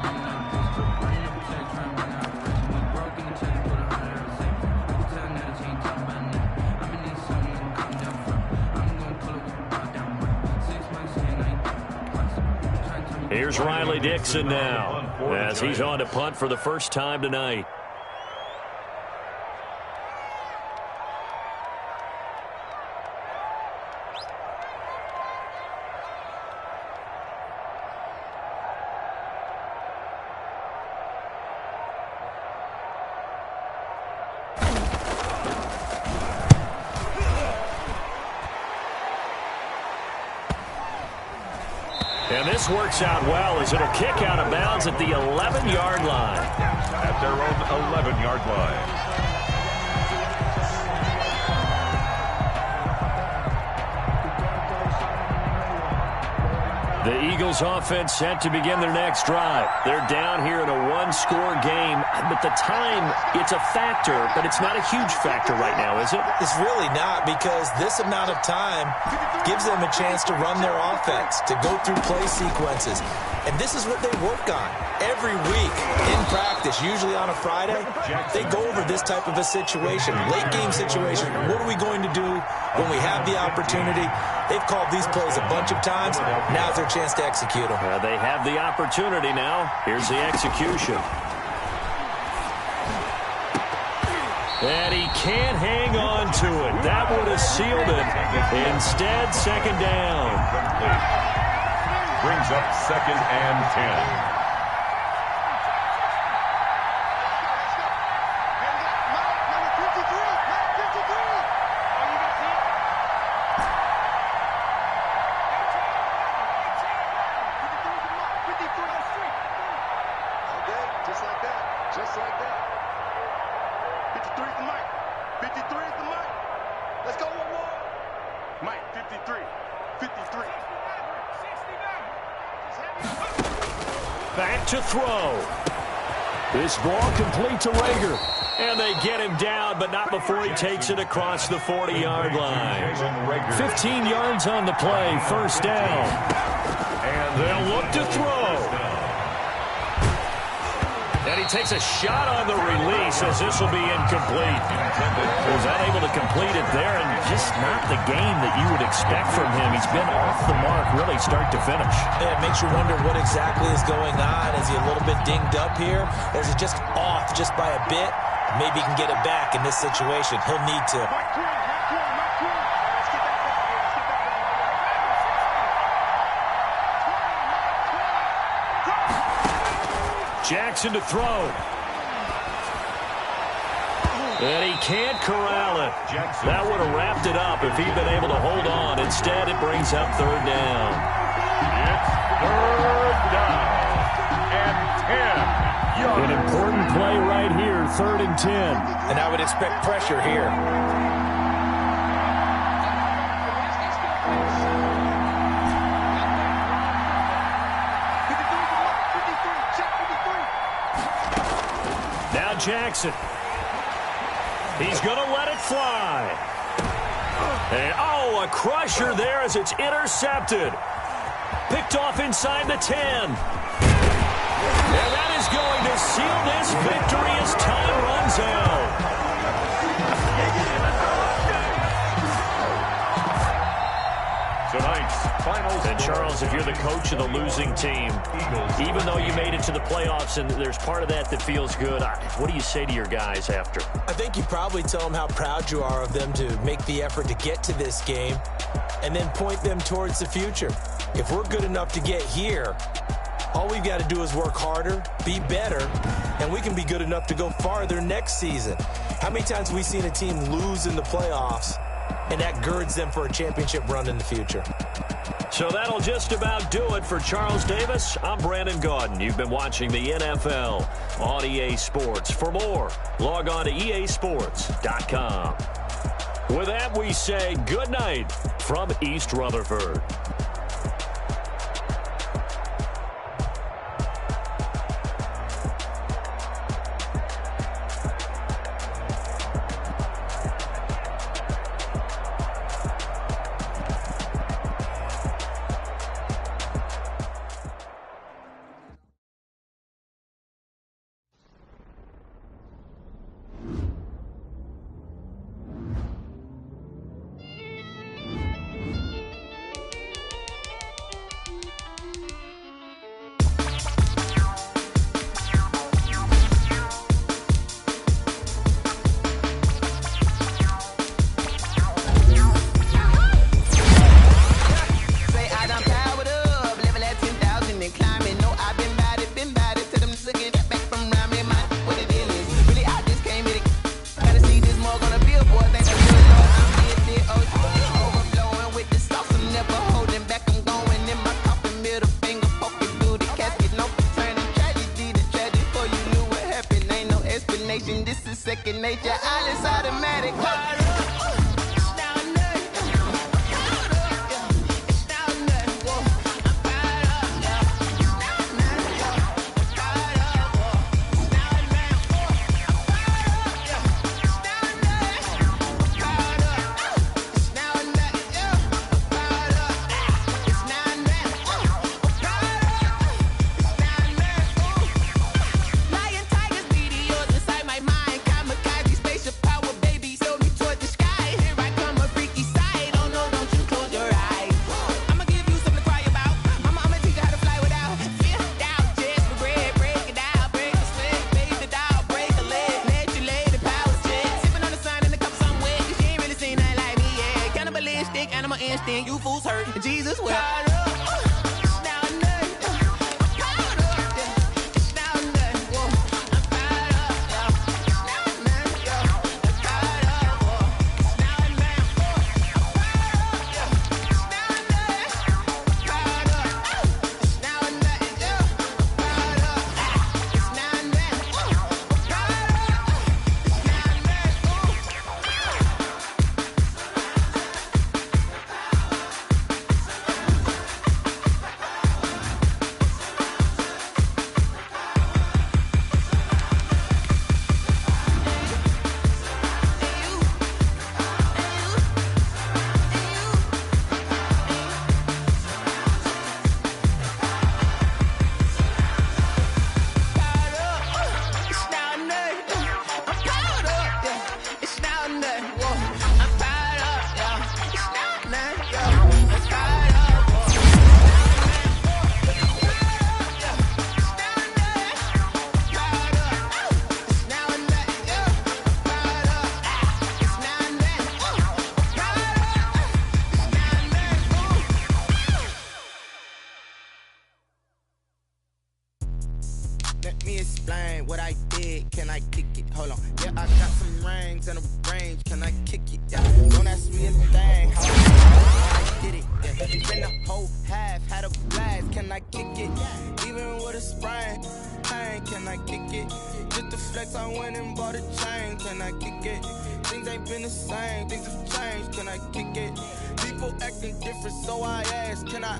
Here's Riley Dixon now as he's on to punt for the first time tonight. And this works out well as it'll kick out of bounds at the 11-yard line. At their own 11-yard line. The Eagles offense set to begin their next drive. They're down here in a one-score game, but the time, it's a factor, but it's not a huge factor right now, is it? It's really not, because this amount of time gives them a chance to run their offense, to go through play sequences. And this is what they work on every week in practice, usually on a Friday. They go over this type of a situation, late game situation. What are we going to do when we have the opportunity? They've called these plays a bunch of times. Now's their chance to execute them. They have the opportunity now. Here's the execution. And he can't hang on to it. That would have sealed it. Instead, second down. Brings up 2nd and 10. Just like that. 53 is the Mike. 53 is the Mike. Let's go one more. Mike, 53. 53. Back to throw. This ball complete to Rager. And they get him down, but not before he takes it across the 40-yard line. 15 yards on the play, first down. And they'll look to throw. And he takes a shot on the release as this will be incomplete. Was unable to complete it there, and just not the game that you would expect from him. He's been off the mark really start to finish. Yeah, it makes you wonder what exactly is going on. Is he a little bit dinged up here? Or is it just off just by a bit? Maybe he can get it back in this situation. He'll need to. Jackson to throw. And he can't corral it. That would have wrapped it up if he'd been able to hold on. Instead, it brings up third down. It's third down and 10. An important play right here, 3rd and 10. And I would expect pressure here. Now Jackson. He's going to let it fly. And, oh, a crusher there as it's intercepted. Picked off inside the 10. And that is going to seal this victory as time runs out. Tonight's final. And Charles, if you're the coach of the losing team, even though you made it to the playoffs and there's part of that that feels good, what do you say to your guys after? I think you probably tell them how proud you are of them to make the effort to get to this game and then point them towards the future. If we're good enough to get here, all we've got to do is work harder, be better, and we can be good enough to go farther next season. How many times have we seen a team lose in the playoffs, and that girds them for a championship run in the future? So that'll just about do it for Charles Davis. I'm Brandon Gaudin. You've been watching the NFL on EA Sports. For more, log on to easports.com. With that, we say good night from East Rutherford. second nature. I just automatic. You fools hurt. Jesus will. Let me explain what I did. Can I kick it? Hold on. Yeah, I got some rings and a range. Can I kick it? Yeah. Don't ask me a thing. How I did it? Yeah. Spend the whole half, had a blast. Can I kick it? Even with a sprain, pain. Can I kick it? Just to flex, I went and bought a chain. Can I kick it? Things ain't been the same. Things have changed. Can I kick it? People acting different, so I ask. Can I?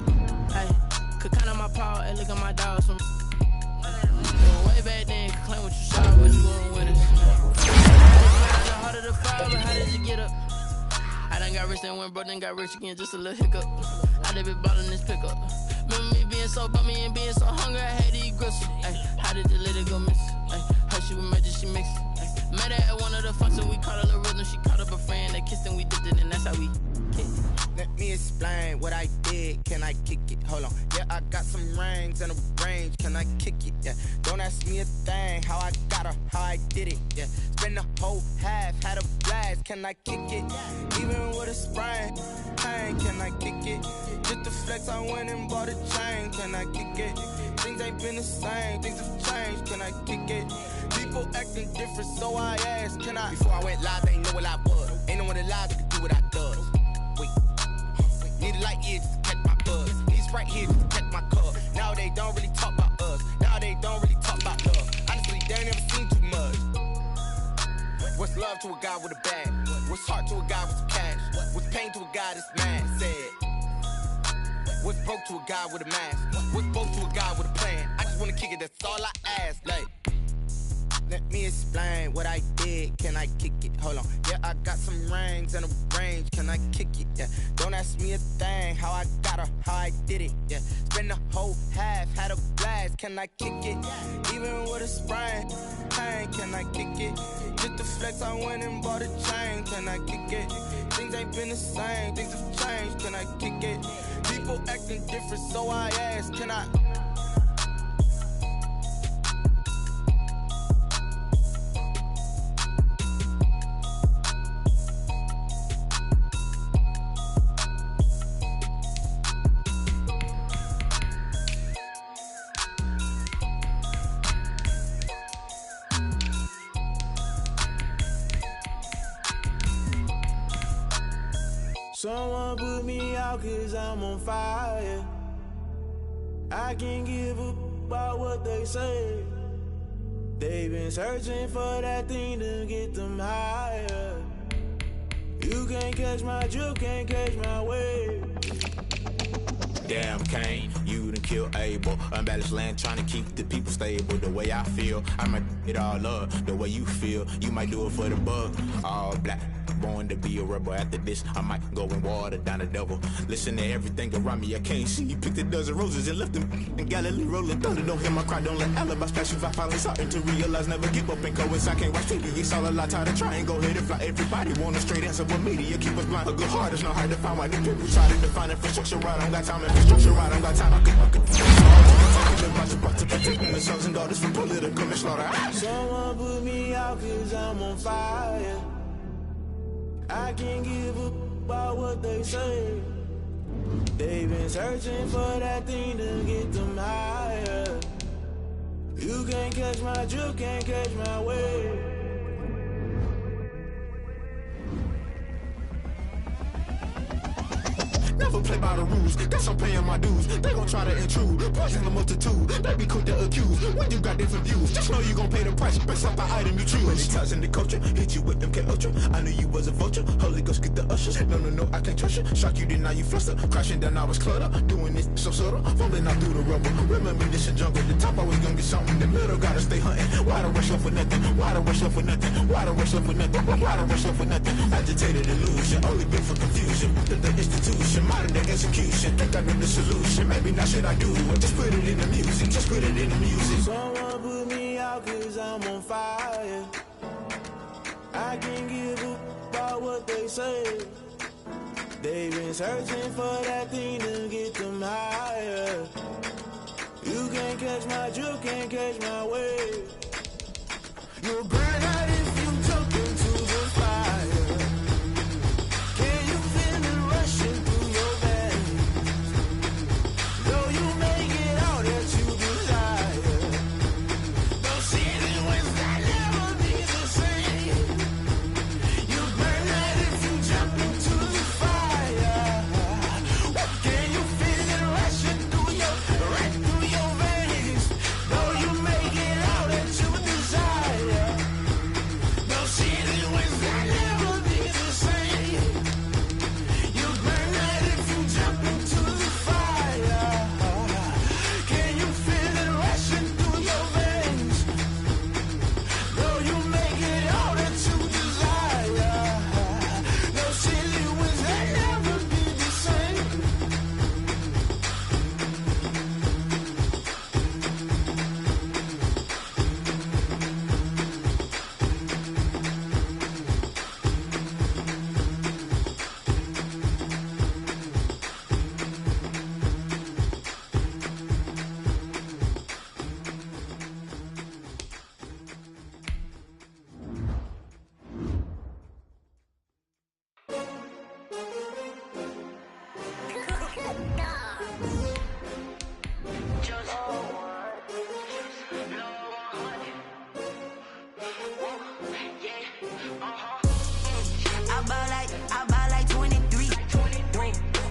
Hey, could count on my paw and look at my dogs from. Way back then, could claim what you saw, but you weren't with us. The heart of the fire, but how did you get up? I done got rich, then went broke, then got rich again, just a little hiccup. I done been ballin' this pickup. Remember me being so bummy and being so hungry, I had to eat gristle. Ay, how did the lady go miss? Ay, how she was magic, she mixed. Ay, met her at one of the functions, we caught a little rhythm, she caught up a friend, they kissed and we dipped it, and that's how we kicked. Let me explain what I did. Can I kick it? Hold on. Yeah, I got some rings and a range. Can I kick it? Yeah. Don't ask me a thing. How I got her, how I did it. Yeah. Spend the whole half, had a blast. Can I kick it? Even with a sprain, pain. Can I kick it? Just to flex, I went and bought a chain. Can I kick it? Things ain't been the same. Things have changed. Can I kick it? People acting different, so I asked. Can I? Before I went live, they ain't know what I was. Ain't no one alive that could do what I does. Wait. Need a light here just to catch my buzz. Need Sprite here just to catch my cup. Now they don't really talk about us. Now they don't really talk about love. Honestly, they ain't never seen too much. What's love to a guy with a bag? What's heart to a guy with some cash? What's pain to a guy that's mad? Said. What's broke to a guy with a mask? What's broke to a guy with a plan? I just wanna kick it, that's all I ask. Like, let me explain what I did. Can I kick it? Hold on. Yeah, I got some rings and a range. Can I kick it? Yeah. Don't ask me a thing. How I got her, how I did it. Yeah. Spend the whole half, had a blast. Can I kick it? Even with a sprain, pain. Can I kick it? Just to flex, I went and bought a chain. Can I kick it? Things ain't been the same. Things have changed. Can I kick it? People acting different, so I ask. Can I? Someone put me out 'cause I'm on fire. I can't give up about what they say. They been searching for that thing to get them higher. You can't catch my drift, can't catch my wave. Damn, Kane, you done killed Abel. Unbalanced land, trying to keep the people stable. The way I feel, I might it all up. The way you feel, you might do it for the bug. All black, born to be a rebel. After this, I might go and water down the devil. Listen to everything around me, I can't see. Picked a dozen roses and left them in Galilee rolling thunder. Don't hear my cry, don't let alibis pass you. I finally starting to realize, never give up and coincide. Can't watch TV, it's all a lot. Tired of trying, go ahead and fly. Everybody want a straight answer, but media keep us blind. A good heart is not hard to find. Why the people try to define infrastructure right? I don't got time, infrastructure right, I don't got time. I could about to protecting the sons and daughters from political slaughter. Someone put me out cause I'm on fire. I can't give up about what they say. They've been searching for that thing to get them higher. You can't catch my drift, can't catch my wave. Never play by the rules, guess I'm paying my dues. They gon' try to intrude, poison the multitude. They be quick to accuse, when you got different views. Just know you gon' pay the price, based off the item you choose. Many times in the culture, hit you with them K-Ultra. I knew you was a vulture, Holy Ghost get the ushers. No, I can't trust you. Shock you, then now you fluster. Crashing down, I was cluttered. Doing this so subtle, falling out through the rubble. Remember this in jungle, the top always gonna get something. The middle gotta stay hunting. Why the rush love for nothing? Why the rush love for nothing? Why the rush love for nothing? Why the rush love for nothing? Agitated illusion, only been for confusion. The institution, modern day execution. Think I know the solution. Maybe not should I do it? Just put it in the music. Just put it in the music. Someone put me out cause I'm on fire. I can't give up about what they say. They've been searching for that thing to get them higher. You can't catch my drift, can't catch my wave. You'll burn out if you jump into the fire. Can you feel it rushing through your veins? Though you may get all that you desire, those city winds that never be the same. You burn out if you jump into the fire. Can you feel it rushing through your veins? Though you may get all that you desire, those city winds that never be the same. You burn out if you jump into the fire. Can you feel it rushing through your veins? Though you may get all that you desire, those silly winds that never be the same. I buy like 23.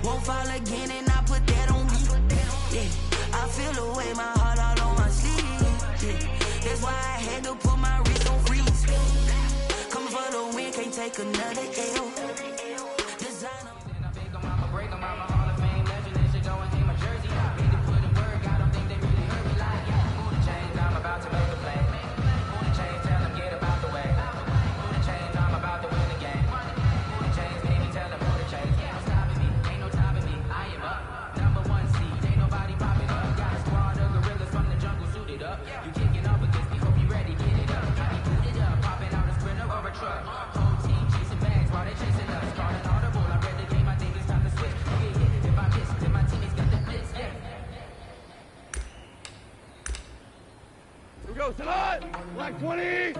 Won't fall again and I put that on me. Yeah, I feel the way, my heart all on my sleeve. Yeah, that's why I had to put my wrist on freeze. Coming for the win, can't take another L. Designer. Go, Salat! Black 20!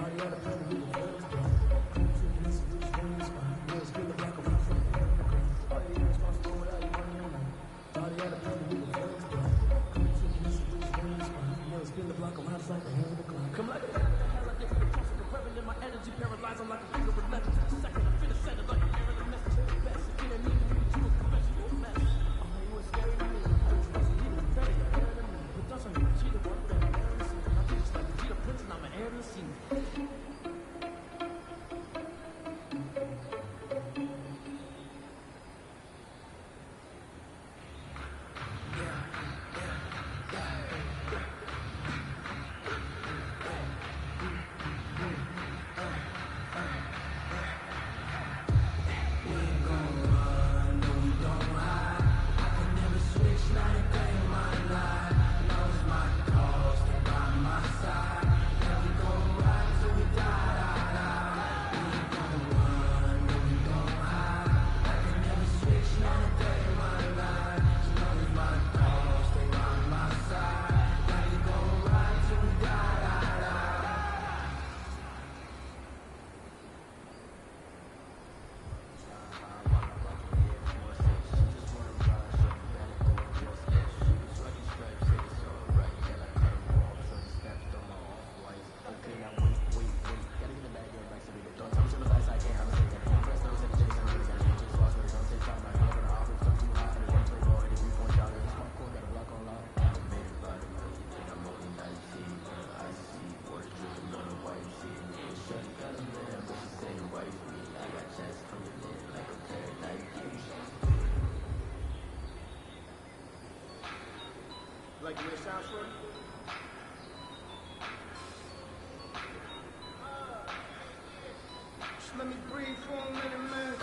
Just let me breathe for a minute, man.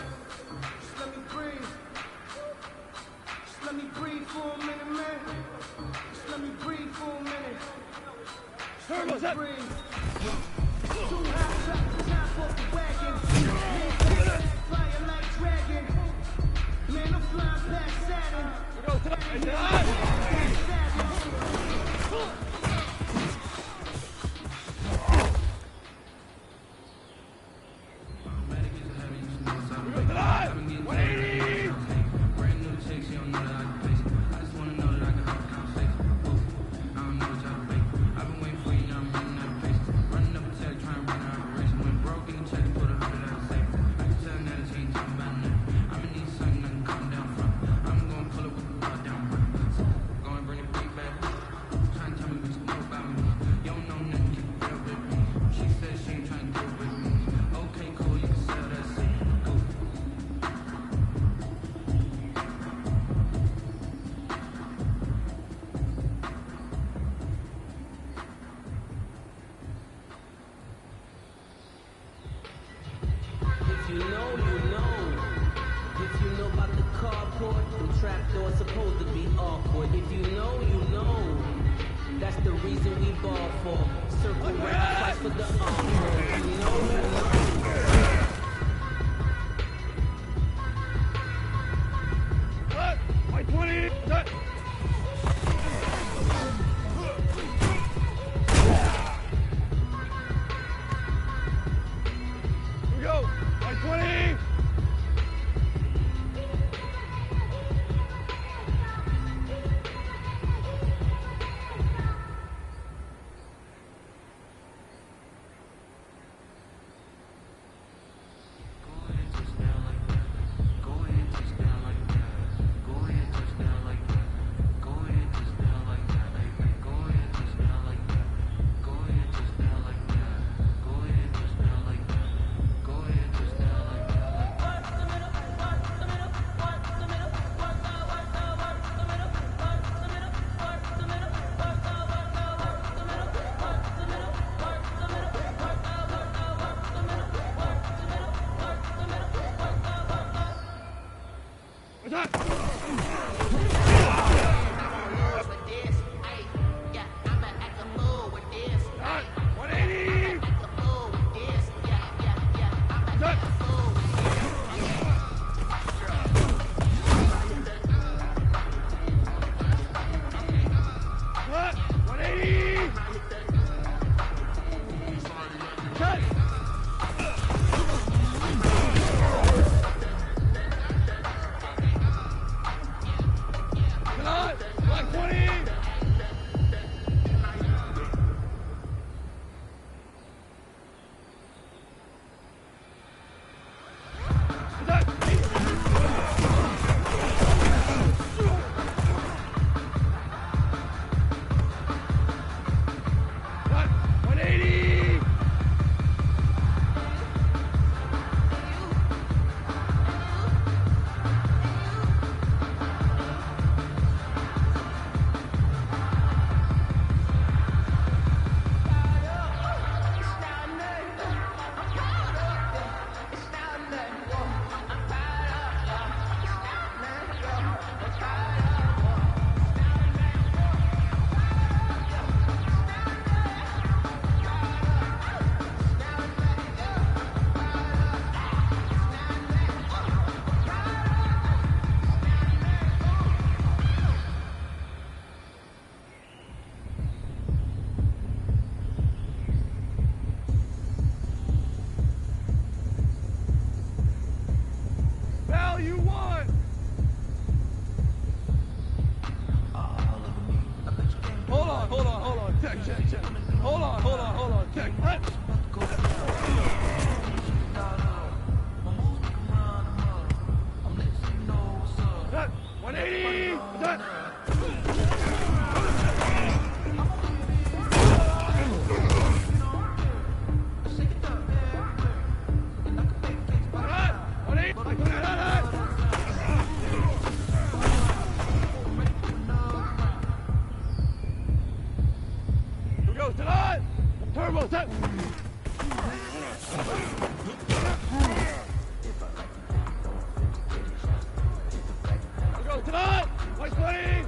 Just let me breathe. Just let me breathe for a minute, man. Just let me breathe for a minute. Just let me breathe. Too high, drop the top off the wagon. Flying like dragon. Man, I'm flying past Saturn. Turbo, set. Go tonight. White 20.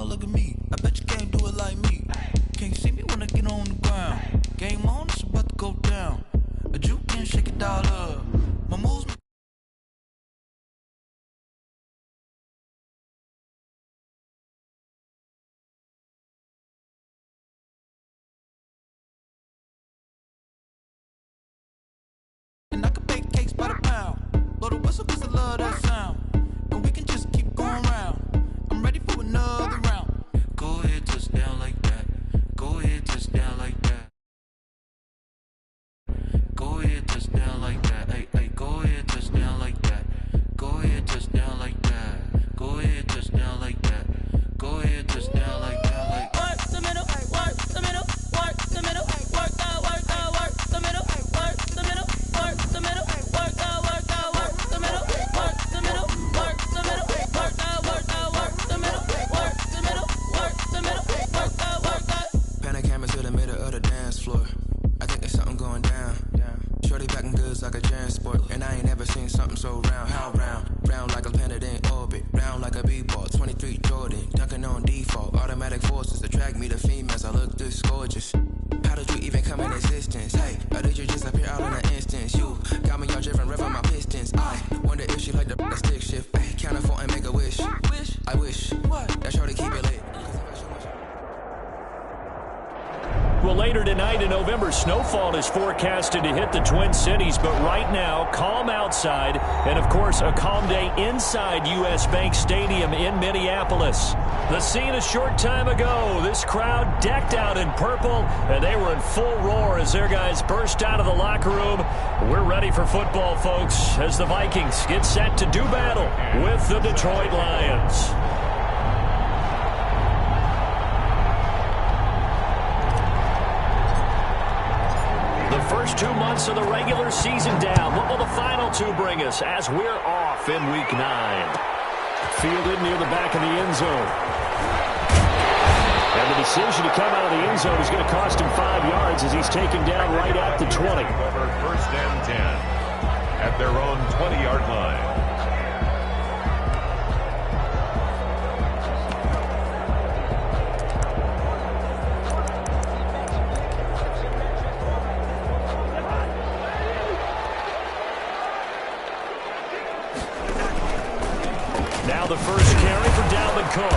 Look at me, I bet you can't do it like me. Can't see me when I get on the ground. Game on, it's about to go down. A juke and shake it all up. My moves. And I can bake cakes by the pound. Blow the whistle 'cause I love that sound. And we can just keep going round. I'm ready for another round. Go ahead, touch down like that. Go ahead, touch down like that. Go ahead, touch down like that. Hey, hey, go ahead, touch down like that. Go ahead, touch down like that. Go ahead, touch down like that. Go ahead, touch down like that. Like work the middle, work the middle, work the middle, work out, work the middle, work the middle, work the middle, work out, work the middle, work the middle, work the middle, work out, work the middle, work the middle, work the middle, work out. Pan the camera to the middle of the dance floor. I think there's something going down. Shorty backing goods like a transport, and I ain't never seen something so round. How round? Round like a planet in orbit, round like a b-ball. 23 Jordan, dunking on default. Automatic forces attract me to females. I look this gorgeous. How did you even come in existence? Hey, or did you just appear out in an instance? You got me all driven, revving my pistons. I wonder if she like the stick shift. Ay, count a four and make a wish. I wish that shorty keep it lit. Well, later tonight in November, snowfall is forecasted to hit the Twin Cities, but right now, calm outside, and of course, a calm day inside U.S. Bank Stadium in Minneapolis. The scene a short time ago, this crowd decked out in purple, and they were in full roar as their guys burst out of the locker room. We're ready for football, folks, as the Vikings get set to do battle with the Detroit Lions. First 2 months of the regular season down. What will the final two bring us as we're off in Week 9? Fielded near the back of the end zone. And the decision to come out of the end zone is going to cost him 5 yards as he's taken down right at the 20. First and 10 at their own 20-yard line. The first carry for Dalvin Cook.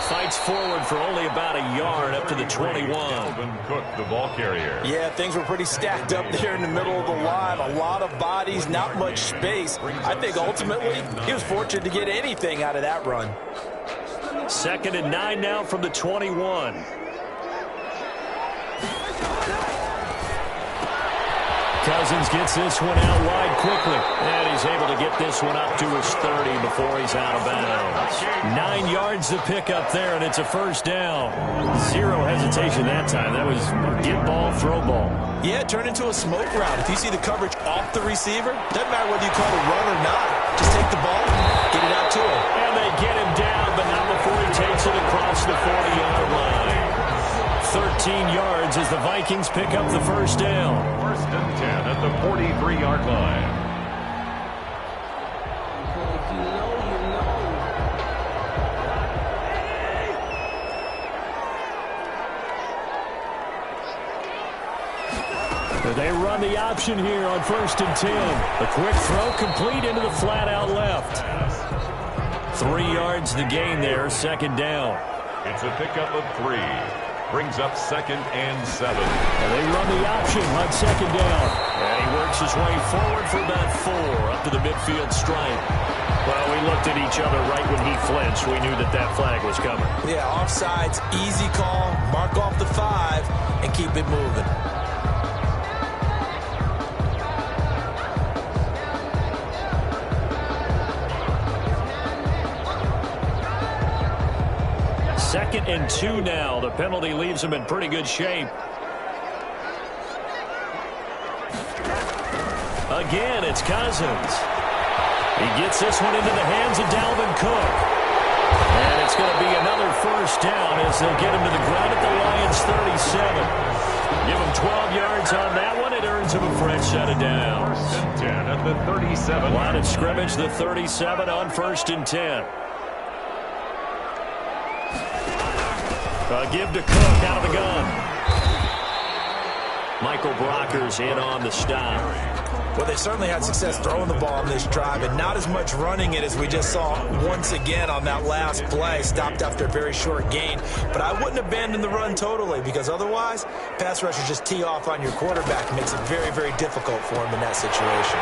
Fights forward for only about a yard up to the 21. Dalvin Cook, the ball carrier. Yeah, things were pretty stacked up there in the middle of the line. A lot of bodies, not much space. I think ultimately he was fortunate to get anything out of that run. 2nd and 9 now from the 21. Cousins gets this one out wide quickly, and he's able to get this one up to his 30 before he's out of bounds. 9 yards to pick up there, and it's a first down. Zero hesitation that time. That was get ball, throw ball. Yeah, it turned into a smoke route. If you see the coverage off the receiver, doesn't matter whether you call it a run or not. Just take the ball, get it out to him. And they get him down, but not before he takes it across the 40-yard line. 13 yards as the Vikings pick up the first down. First and 10 at the 43-yard line. They run the option here on 1st and 10. A quick throw complete into the flat out left. 3 yards the gain there, 2nd down. It's a pickup of 3. Brings up 2nd and 7. And they run the option on 2nd down. And he works his way forward for about 4 up to the midfield stripe. Well, we looked at each other right when he flinched. We knew that flag was coming. Yeah, offsides, easy call. Mark off the 5 and keep it moving. Second and 2 now. The penalty leaves him in pretty good shape. Again, it's Cousins. He gets this one into the hands of Dalvin Cook. And it's going to be another first down as they'll get him to the ground at the Lions' 37. Give him 12 yards on that one. It earns him a fresh set of downs. First and 10 at the 37. Line of scrimmage, the 37 on 1st and 10. Give to Cook out of the gun. Michael Brocker's in on the stop. Well, they certainly had success throwing the ball on this drive, and not as much running it as we just saw once again on that last play. Stopped after a very short gain. But I wouldn't abandon the run totally, because otherwise, pass rushers just tee off on your quarterback. Makes it very, very difficult for him in that situation.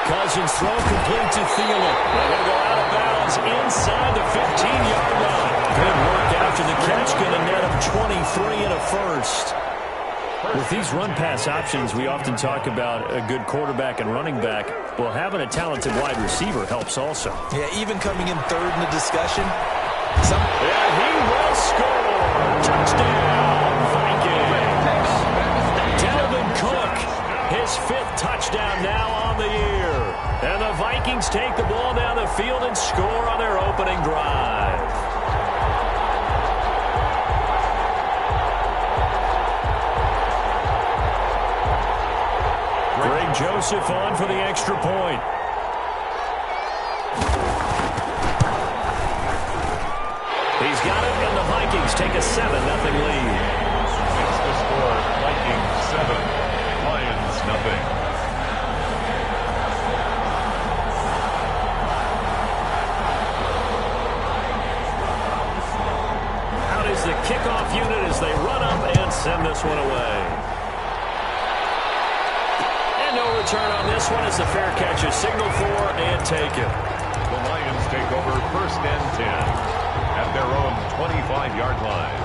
Cousins throw complete to Thielen. They're going to go out of bounds inside the 15-yard line. Good work after the catch. Going to net him 23 and a first. With these run-pass options, we often talk about a good quarterback and running back. Well, having a talented wide receiver helps also. Yeah, even coming in third in the discussion. And he will score. Touchdown, Vikings. Dalvin Cook, his 5th touchdown now on the year. And the Vikings take the ball down the field and score on their opening drive. Greg Joseph on for the extra point. He's got it, and the Vikings take a 7-0 lead. It's the score, Vikings 7, Lions nothing. Out is the kickoff unit as they run up and send this one away. No return on this one as the fair catch is signaled for and taken. The Lions take over 1st and 10 at their own 25-yard line.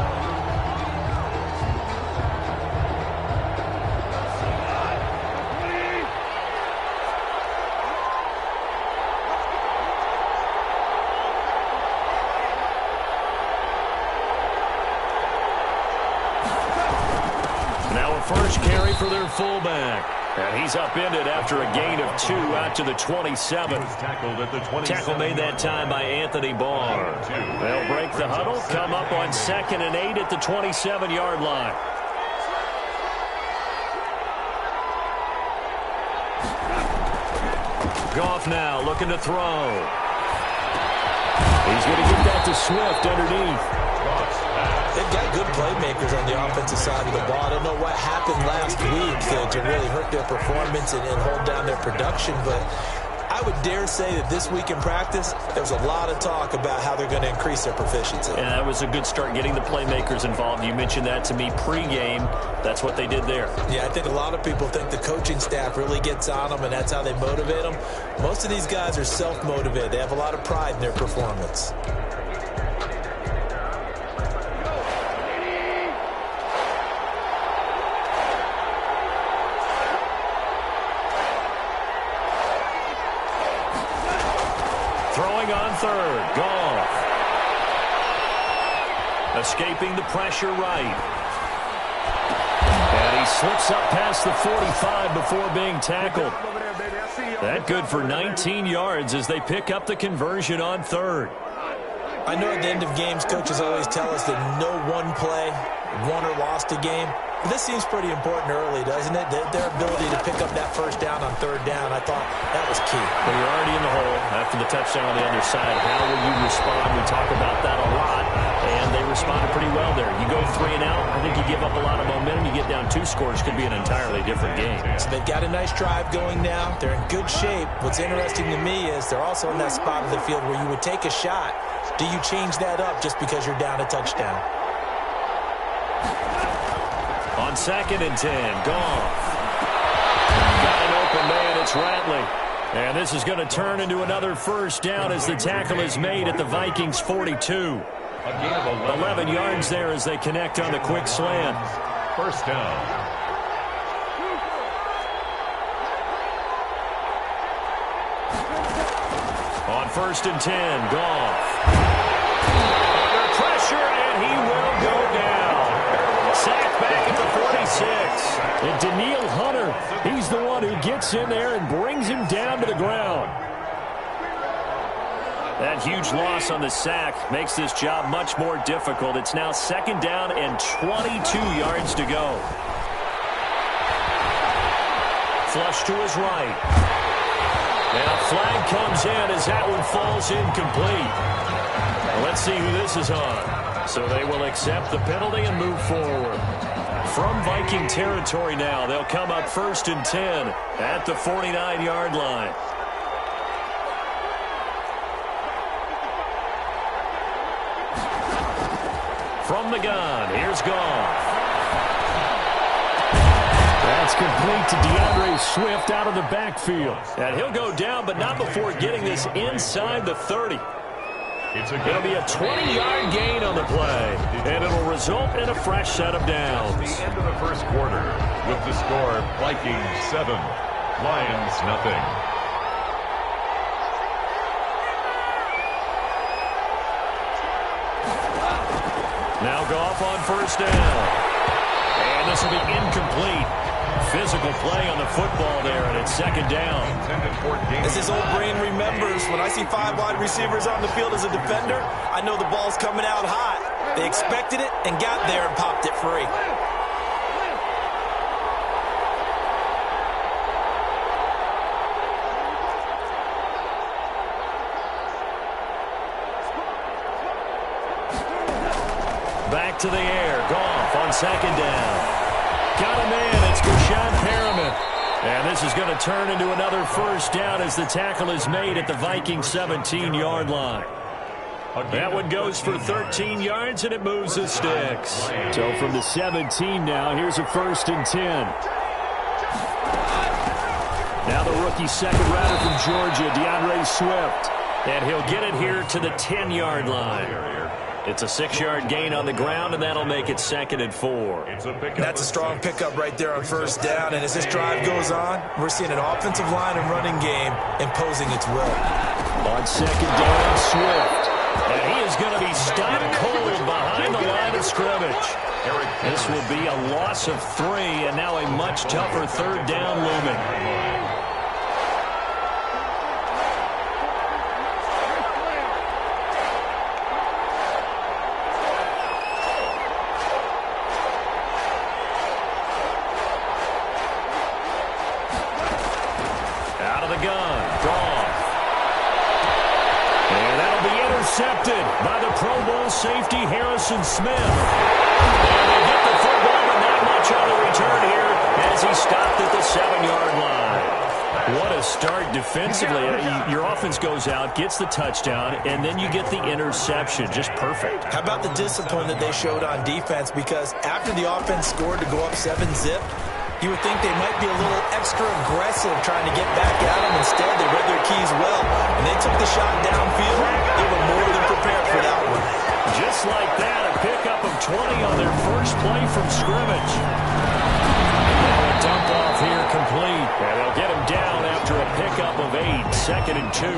Now a first carry for their fullback. And he's upended after a gain of 2 out to the 27. Tackle made that time by Anthony Barr. They'll break the huddle, come up on 2nd and 8 at the 27-yard line. Goff now looking to throw. He's going to get that to Swift underneath. They've got good playmakers on the offensive side of the ball. I don't know what happened last week to really hurt their performance and hold down their production, but I would dare say that this week in practice, there was a lot of talk about how they're going to increase their proficiency. And that was a good start getting the playmakers involved. You mentioned that to me pregame. That's what they did there. Yeah, I think a lot of people think the coaching staff really gets on them, and that's how they motivate them. Most of these guys are self-motivated. They have a lot of pride in their performance. Throwing on 3rd, Goff. Escaping the pressure right. And he slips up past the 45 before being tackled. That good for 19 yards as they pick up the conversion on 3rd. I know at the end of games, coaches always tell us that no one play won or lost a game. But this seems pretty important early, doesn't it? Their ability to pick up that first down on 3rd down, I thought that was key. Well, you're already in the hole after the touchdown on the other side. How will you respond? We talk about that a lot, and they responded pretty well there. You go 3 and out, I think you give up a lot of momentum. You get down 2 scores, could be an entirely different game. So they've got a nice drive going now. They're in good shape. What's interesting to me is they're also in that spot of the field where you would take a shot. Do you change that up just because you're down a touchdown? On 2nd and 10, Goff. Got an open man, it's Ratley. And this is going to turn into another first down as the tackle is made at the Vikings 42. 11 yards there as they connect on the quick slant. First down. On 1st and 10, Goff. Under pressure, and he will go down. Sacked back at the 46. And Daniil Hunter, he's the one who gets in there and brings him down to the ground. That huge loss on the sack makes this job much more difficult. It's now 2nd down and 22 yards to go. Flush to his right. Now flag comes in as that one falls incomplete. Let's see who this is on. So they will accept the penalty and move forward. From Viking territory now, they'll come up 1st and 10 at the 49-yard line. From the gun, here's Goff. That's complete to DeAndre Swift out of the backfield. And he'll go down, but not before getting this inside the 30. It'll be a 20-yard gain on the play, and it'll result in a fresh set of downs. The end of the first quarter with the score Vikings 7, Lions nothing. Now Goff on 1st down. And this will be incomplete. Physical play on the football there, and it's 2nd down. As his old brain remembers, when I see 5 wide receivers on the field as a defender, I know the ball's coming out hot. They expected it and got there and popped it free. Back to the air. Goff on 2nd down. Got him in. It's Brashad Perriman. And this is going to turn into another first down as the tackle is made at the Viking 17-yard line. That one goes for 13 yards, and it moves the sticks. So from the 17 now, here's a 1st and 10. Now the rookie second rounder from Georgia, DeAndre Swift. And he'll get it here to the 10-yard line. It's a 6-yard gain on the ground, and that'll make it 2nd and 4. That's a strong pickup right there on 1st down, and as this drive goes on, we're seeing an offensive line and running game imposing its will. On 2nd down, Swift. And he is going to be stopped cold behind the line of scrimmage. This will be a loss of 3, and now a much tougher 3rd down looming. Intercepted by the Pro Bowl safety Harrison Smith. And they get the football, but not much on the return here as he stopped at the 7-yard line. What a start defensively. Your offense goes out, gets the touchdown, and then you get the interception. Just perfect. How about the discipline that they showed on defense? Because after the offense scored to go up 7-zip, you would think they might be a little extra aggressive trying to get back at them. Instead, they read their keys well, and they took the shot downfield. They were more than prepared for that one. Just like that, a pickup of 20 on their first play from scrimmage. A dump off here complete, and they'll get him down after a pickup of 8, 2nd and 2.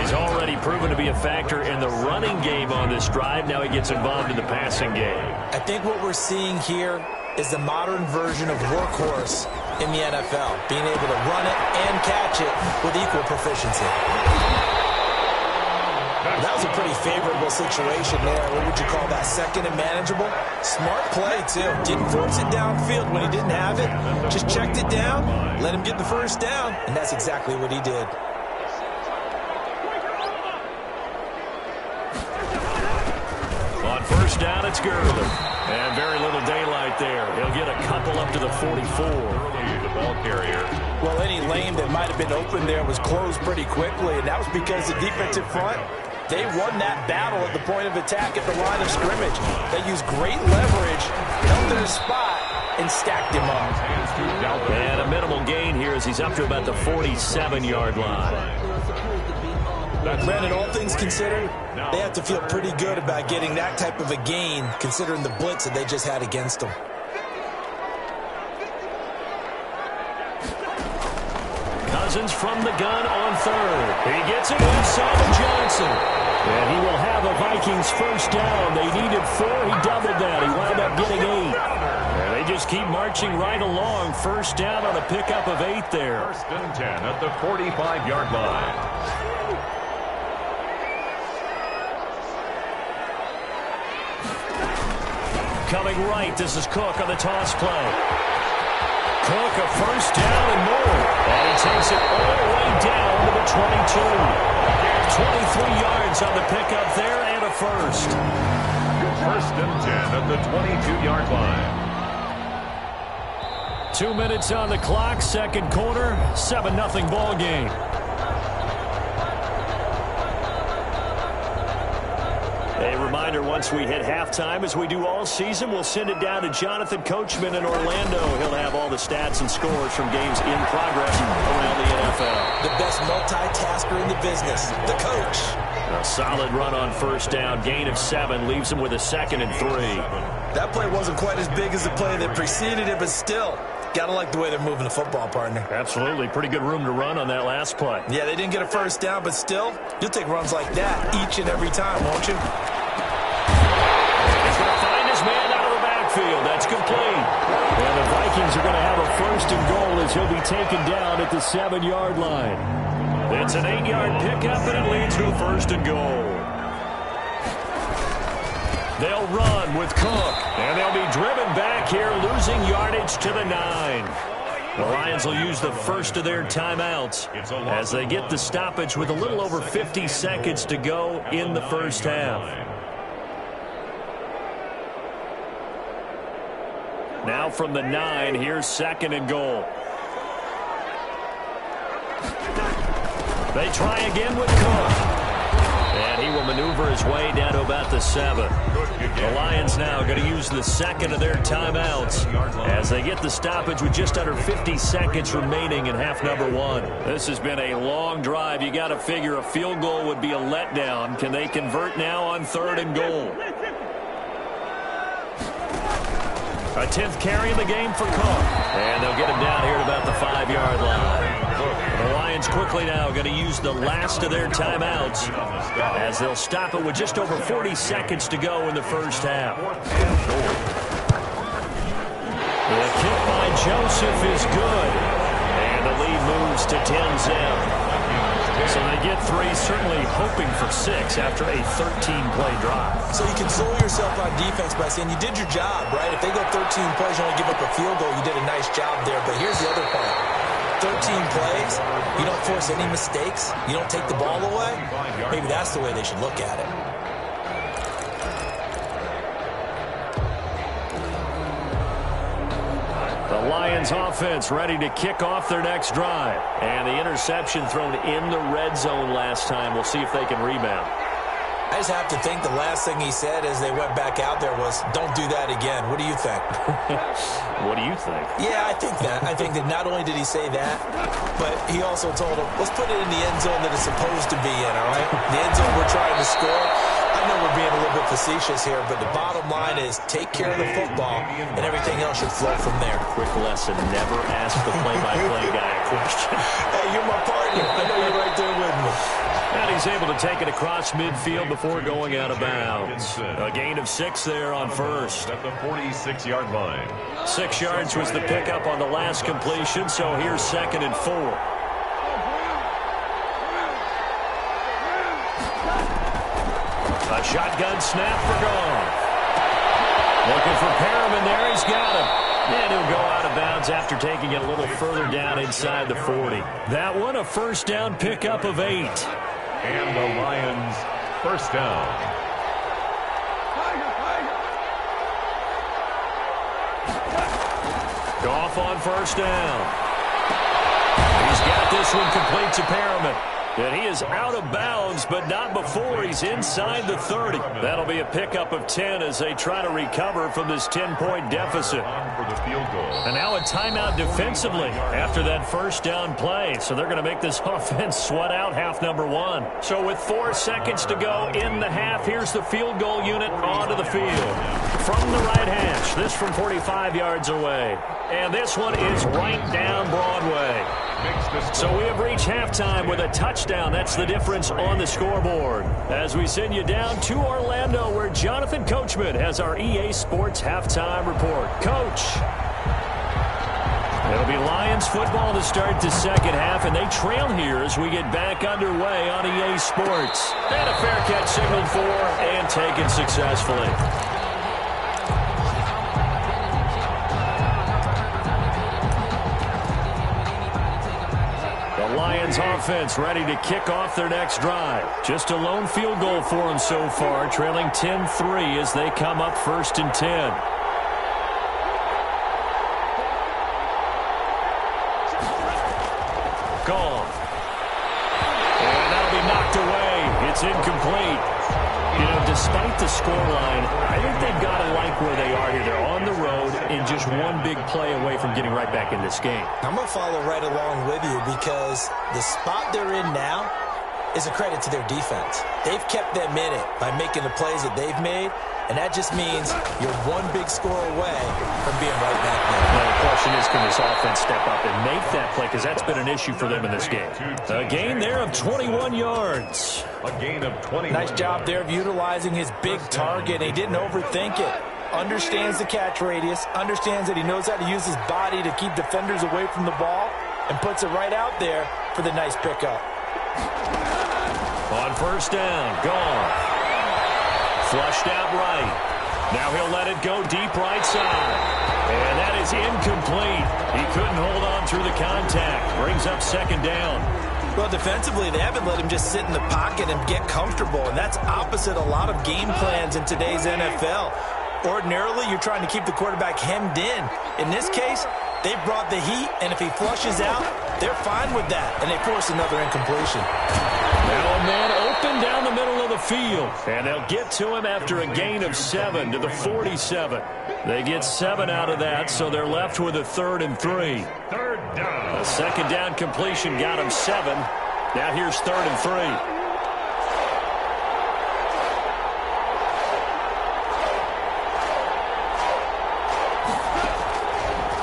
He's already proven to be a factor in the running game on this drive. Now he gets involved in the passing game. I think what we're seeing here is the modern version of workhorse in the NFL, being able to run it and catch it with equal proficiency. That was a pretty favorable situation there. What would you call that? 2nd and manageable? Smart play, too. Didn't force it downfield when he didn't have it. Just checked it down, let him get the first down, and that's exactly what he did. On 1st down, it's Gurley. And very little daylight there. He'll get a couple up to the 44. Early, the ball carrier. Well, any lane that might have been open there was closed pretty quickly, and that was because the defensive front, they won that battle at the point of attack at the line of scrimmage. They used great leverage, held their spot, and stacked him up. And a minimal gain here as he's up to about the 47-yard line. Brandon, all things considered, they have to feel pretty good about getting that type of a gain considering the blitz that they just had against them. Cousins from the gun on third. He gets it inside of Johnson. And he will have a Vikings first down. They needed 4. He doubled that. He wound up getting 8. And they just keep marching right along. First down on a pickup of 8 there. First and 10 at the 45-yard line. Coming right, this is Cook on the toss play. Cook, a first down and more. And he takes it all the way down to the 22. 23 yards on the pickup there and a first. First and 10 at the 22-yard line. 2 minutes on the clock, second quarter, 7-0 ball game. A reminder, once we hit halftime, as we do all season, we'll send it down to Jonathan Coachman in Orlando. He'll have all the stats and scores from games in progress around the NFL. The best multitasker in the business, the coach. A solid run on first down, gain of 7, leaves him with a 2nd and 3. That play wasn't quite as big as the play that preceded it, but still, got to like the way they're moving the football, partner. Absolutely. Pretty good room to run on that last play. Yeah, they didn't get a first down, but still, you'll take runs like that each and every time, won't you? He's going to find his man out of the backfield. That's complete. And the Vikings are going to have a first and goal as he'll be taken down at the 7-yard line. It's an 8-yard pickup, and it leads to a first and goal. They'll run with Cook, and they'll be driven back here, losing yardage to the 9. The Lions will use the first of their timeouts as they get the stoppage with a little over 50 seconds to go in the first half. Now from the 9, here's 2nd and goal. They try again with Cook. And he will maneuver his way down to about the 7. The Lions now going to use the 2nd of their timeouts as they get the stoppage with just under 50 seconds remaining in half number 1. This has been a long drive. You got to figure a field goal would be a letdown. Can they convert now on 3rd and goal? A 10th carry in the game for Cook. And they'll get him down here at about the 5-yard line. The Lions quickly now going to use the last of their timeouts as they'll stop it with just over 40 seconds to go in the first half. The kick by Joseph is good. And the lead moves to 10-0. So they get 3, certainly hoping for 6 after a 13-play drive. So you console yourself on defense by saying you did your job, right? If they go 13 plays, you only give up a field goal, you did a nice job there. But here's the other part. 13 plays, you don't force any mistakes, you don't take the ball away. Maybe that's the way they should look at it. The Lions offense ready to kick off their next drive. And the interception thrown in the red zone last time. We'll see if they can rebound. I just have to think the last thing he said as they went back out there was, don't do that again. What do you think? What do you think? Yeah, I think that. I think that not only did he say that, but he also told him, let's put it in the end zone that it's supposed to be in, all right? The end zone we're trying to score. I know we're being a little bit facetious here, but the bottom line is take care of the football, and everything else should flow from there. Quick lesson, never ask the play-by-play guy a question. Hey, you're my partner. I know you're right there with me. And he's able to take it across midfield before going out of bounds. A gain of 6 there on first. At the 46-yard line. 6 yards was the pickup on the last completion, so here's 2nd and 4. A shotgun snap for Goff. Looking for Perriman there. He's got him. And he'll go out of bounds after taking it a little further down inside the 40. That one, a first down pickup of 8. And the Lions first down. Goff on first down. He's got this one complete to Perriman. And he is out of bounds, but not before he's inside the 30. That'll be a pickup of 10 as they try to recover from this 10-point deficit. And now a timeout defensively after that first down play. So they're going to make this offense sweat out half number one. So with 4 seconds to go in the half, here's the field goal unit onto the field. From the right hash, this from 45 yards away. And this one is right down Broadway. So we have reached halftime with a touchdown. That's the difference on the scoreboard. As we send you down to Orlando, where Jonathan Coachman has our EA Sports halftime report. Coach. It'll be Lions football to start the second half, and they trail here as we get back underway on EA Sports. And a fair catch signaled for and taken successfully. Lions offense ready to kick off their next drive. Just a lone field goal for them so far, trailing 10-3 as they come up 1st and 10. Gone. And that'll be knocked away. It's incomplete. You know, despite the scoreline, I think they've got to like where they are here. They're on the road and just one big play away from getting right back in this game. I'm going to follow right along with you because the spot they're in now is a credit to their defense. They've kept them in it by making the plays that they've made, and that just means you're one big score away from being right back there. Now the question is, can this offense step up and make that play? Because that's been an issue for them in this game. A gain there of 21 yards. A gain of 20. Nice job there of utilizing his big target. He didn't overthink it. Understands the catch radius, understands that he knows how to use his body to keep defenders away from the ball, and puts it right out there for the nice pickup. On first down, gone. Flushed out right. Now he'll let it go deep right side. And that is incomplete. He couldn't hold on through the contact. Brings up second down. Well, defensively, they haven't let him just sit in the pocket and get comfortable, and that's opposite a lot of game plans in today's NFL. Ordinarily, you're trying to keep the quarterback hemmed in. In this case, they brought the heat, and if he flushes out, they're fine with that, and they force another incompletion. Now a man open down the middle of the field, and they'll get to him after a gain of 7 to the 47. They get 7 out of that, so they're left with a 3rd and 3. Third down. A second down completion got him 7. Now here's 3rd and 3.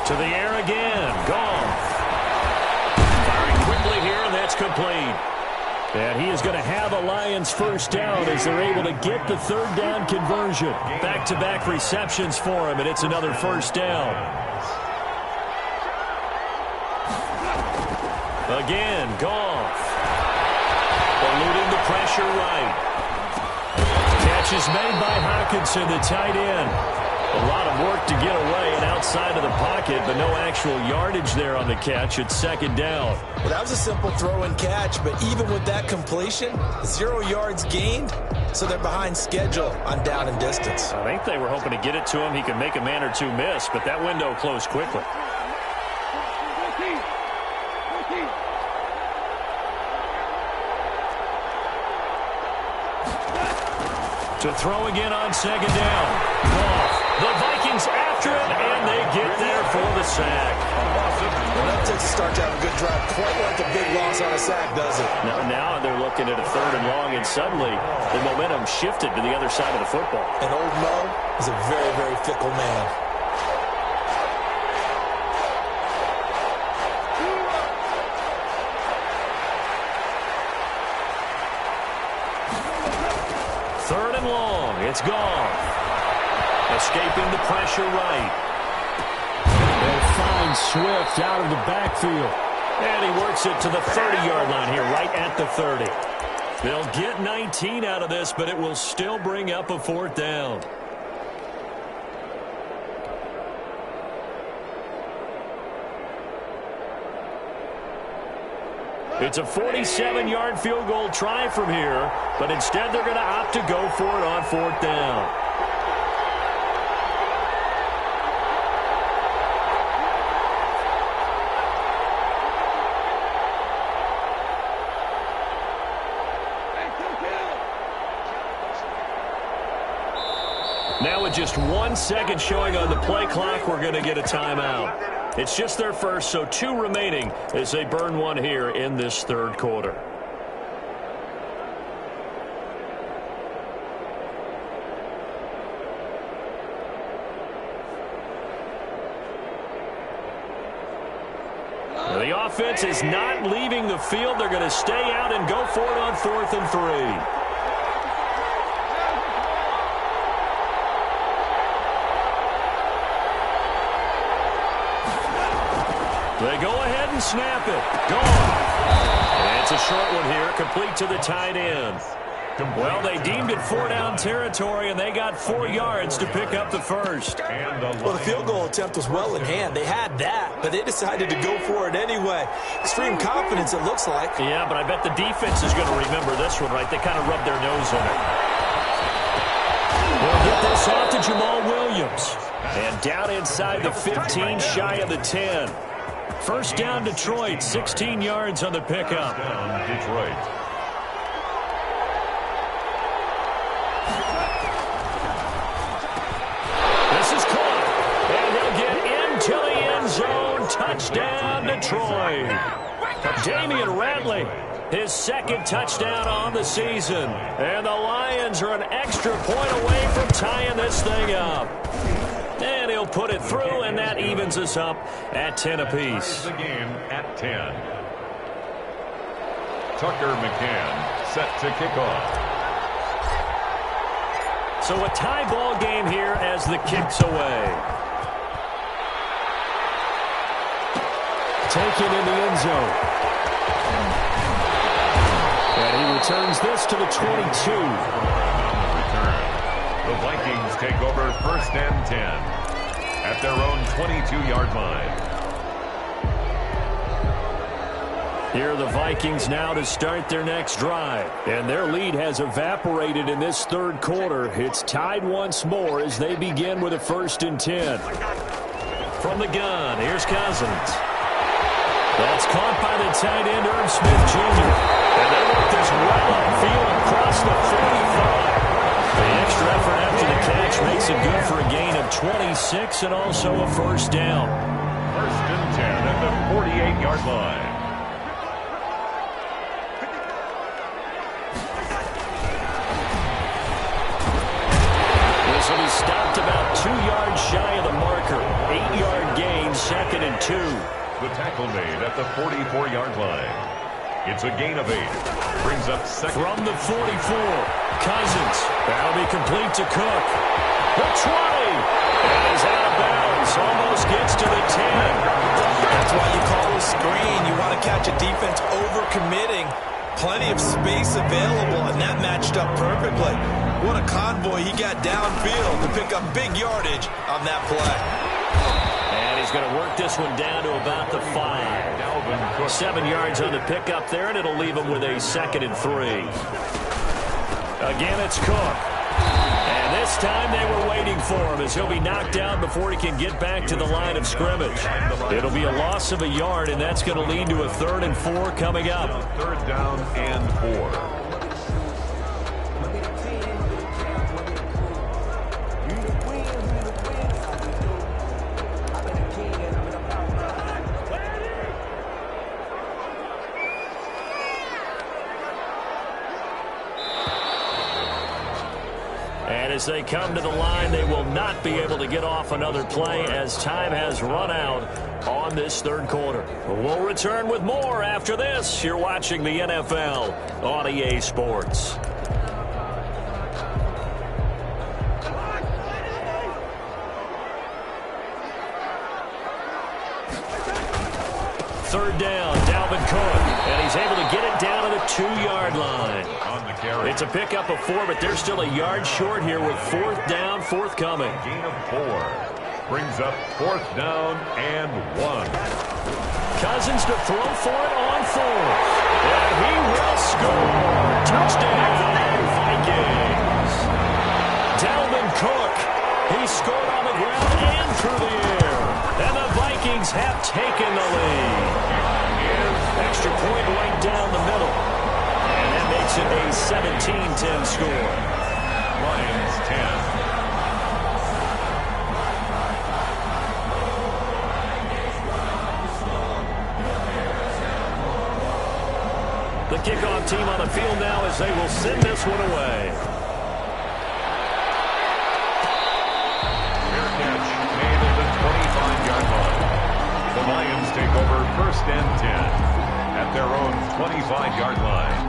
To the air again. Gone. Firing quickly here, and that's complete. And he is going to have a Lions first down as they're able to get the 3rd down conversion. Back-to-back receptions for him, and it's another first down. Again, Goff. Eluding the pressure right. Catch is made by Hockenson, the tight end. A lot of work to get away and outside of the pocket, but no actual yardage there on the catch. It's second down. Well, that was a simple throw and catch, but even with that completion, 0 yards gained, so they're behind schedule on down and distance. I think they were hoping to get it to him. He could make a man or two miss, but that window closed quickly. To throw again on second down. Off. The Vikings after him, and they get there for the sack. Well, that takes a start to have a good drive. Quite like a big loss on a sack, does it? Now they're looking at a 3rd and long, and suddenly the momentum shifted to the other side of the football. And old Mo is a very, very fickle man. Third and long. It's gone. Escaping the pressure right. They find Swift out of the backfield. And he works it to the 30-yard line here, right at the 30. They'll get 19 out of this, but it will still bring up a 4th down. It's a 47-yard field goal try from here, but instead they're going to opt to go for it on 4th down. Now with just 1 second showing on the play clock, we're going to get a timeout. It's just their first, so 2 remaining as they burn one here in this third quarter. The offense is not leaving the field. They're going to stay out and go for it on 4th and 3. They go ahead and snap it. Gone. And it's a short one here, complete to the tight end. Well, they deemed it 4-down territory, and they got 4 yards to pick up the first. Well, the field goal attempt was well in hand. They had that, but they decided to go for it anyway. Extreme confidence, it looks like. Yeah, but I bet the defense is going to remember this one, right? They kind of rubbed their nose in it. They'll get this off to Jamal Williams. And down inside the 15, shy of the 10. First down, Detroit, 16 yards on the pickup. Down, Detroit. To the end zone, touchdown Detroit. Damian Ratley, his 2nd touchdown on the season. And the Lions are an extra point away from tying this thing up. And he'll put it through, and that evens us up at 10 apiece. The game at 10. Tucker McCann set to kick off. So a tie ball game here as the kick's away. Taken in the end zone. And he returns this to the 22. The Vikings take over 1st and 10 at their own 22-yard line. Here are the Vikings now to start their next drive. And their lead has evaporated in this third quarter. It's tied once more as they begin with a 1st and 10. From the gun, here's Cousins. That's caught by the tight end, Irv Smith Jr. And they work this well upfield across the 45. The extra effort after the catch makes it good for a gain of 26 and also a 1st down. 1st and 10 at the 48-yard line. This will be stopped about 2 yards shy of the marker. 8-yard gain, 2nd and 2. The tackle made at the 44-yard line. It's a gain of 8. Brings up 2nd. From the 44, Cousins. That'll be complete to Cook. The 20. And he's out of bounds. Almost gets to the 10. That's why you call a screen. You want to catch a defense over-committing. Plenty of space available, and that matched up perfectly. What a convoy he got downfield to pick up big yardage on that play. And he's going to work this one down to about the 5. 7 yards on the pickup there, and it'll leave him with a 2nd and 3. Again, it's Cook. And this time they were waiting for him as he'll be knocked down before he can get back to the line of scrimmage. It'll be a loss of a yard, and that's going to lead to a 3rd and 4 coming up. 3rd down and 4. As they come to the line, they will not be able to get off another play as time has run out on this third quarter. We'll return with more after this. You're watching the NFL on EA Sports. Third down, Dalvin Cook, and he's able to get it down to the 2-yard line. On the carry. It's a pickup of 4, but they're still a yard short here with 4th down forthcoming. Gain of 4. Brings up 4th down and 1. Cousins to throw for it on 4th. And he will score. Touchdown, Vikings. Dalvin Cook, he scored on the ground and through the air. And the Vikings have taken the lead. Extra point right down the middle. And that makes it a 17-10 score. Lions 10. kickoff team on the field now as they will send this one away. Fair catch made at the 25-yard line. The Lions take over 1st and 10 at their own 25-yard line.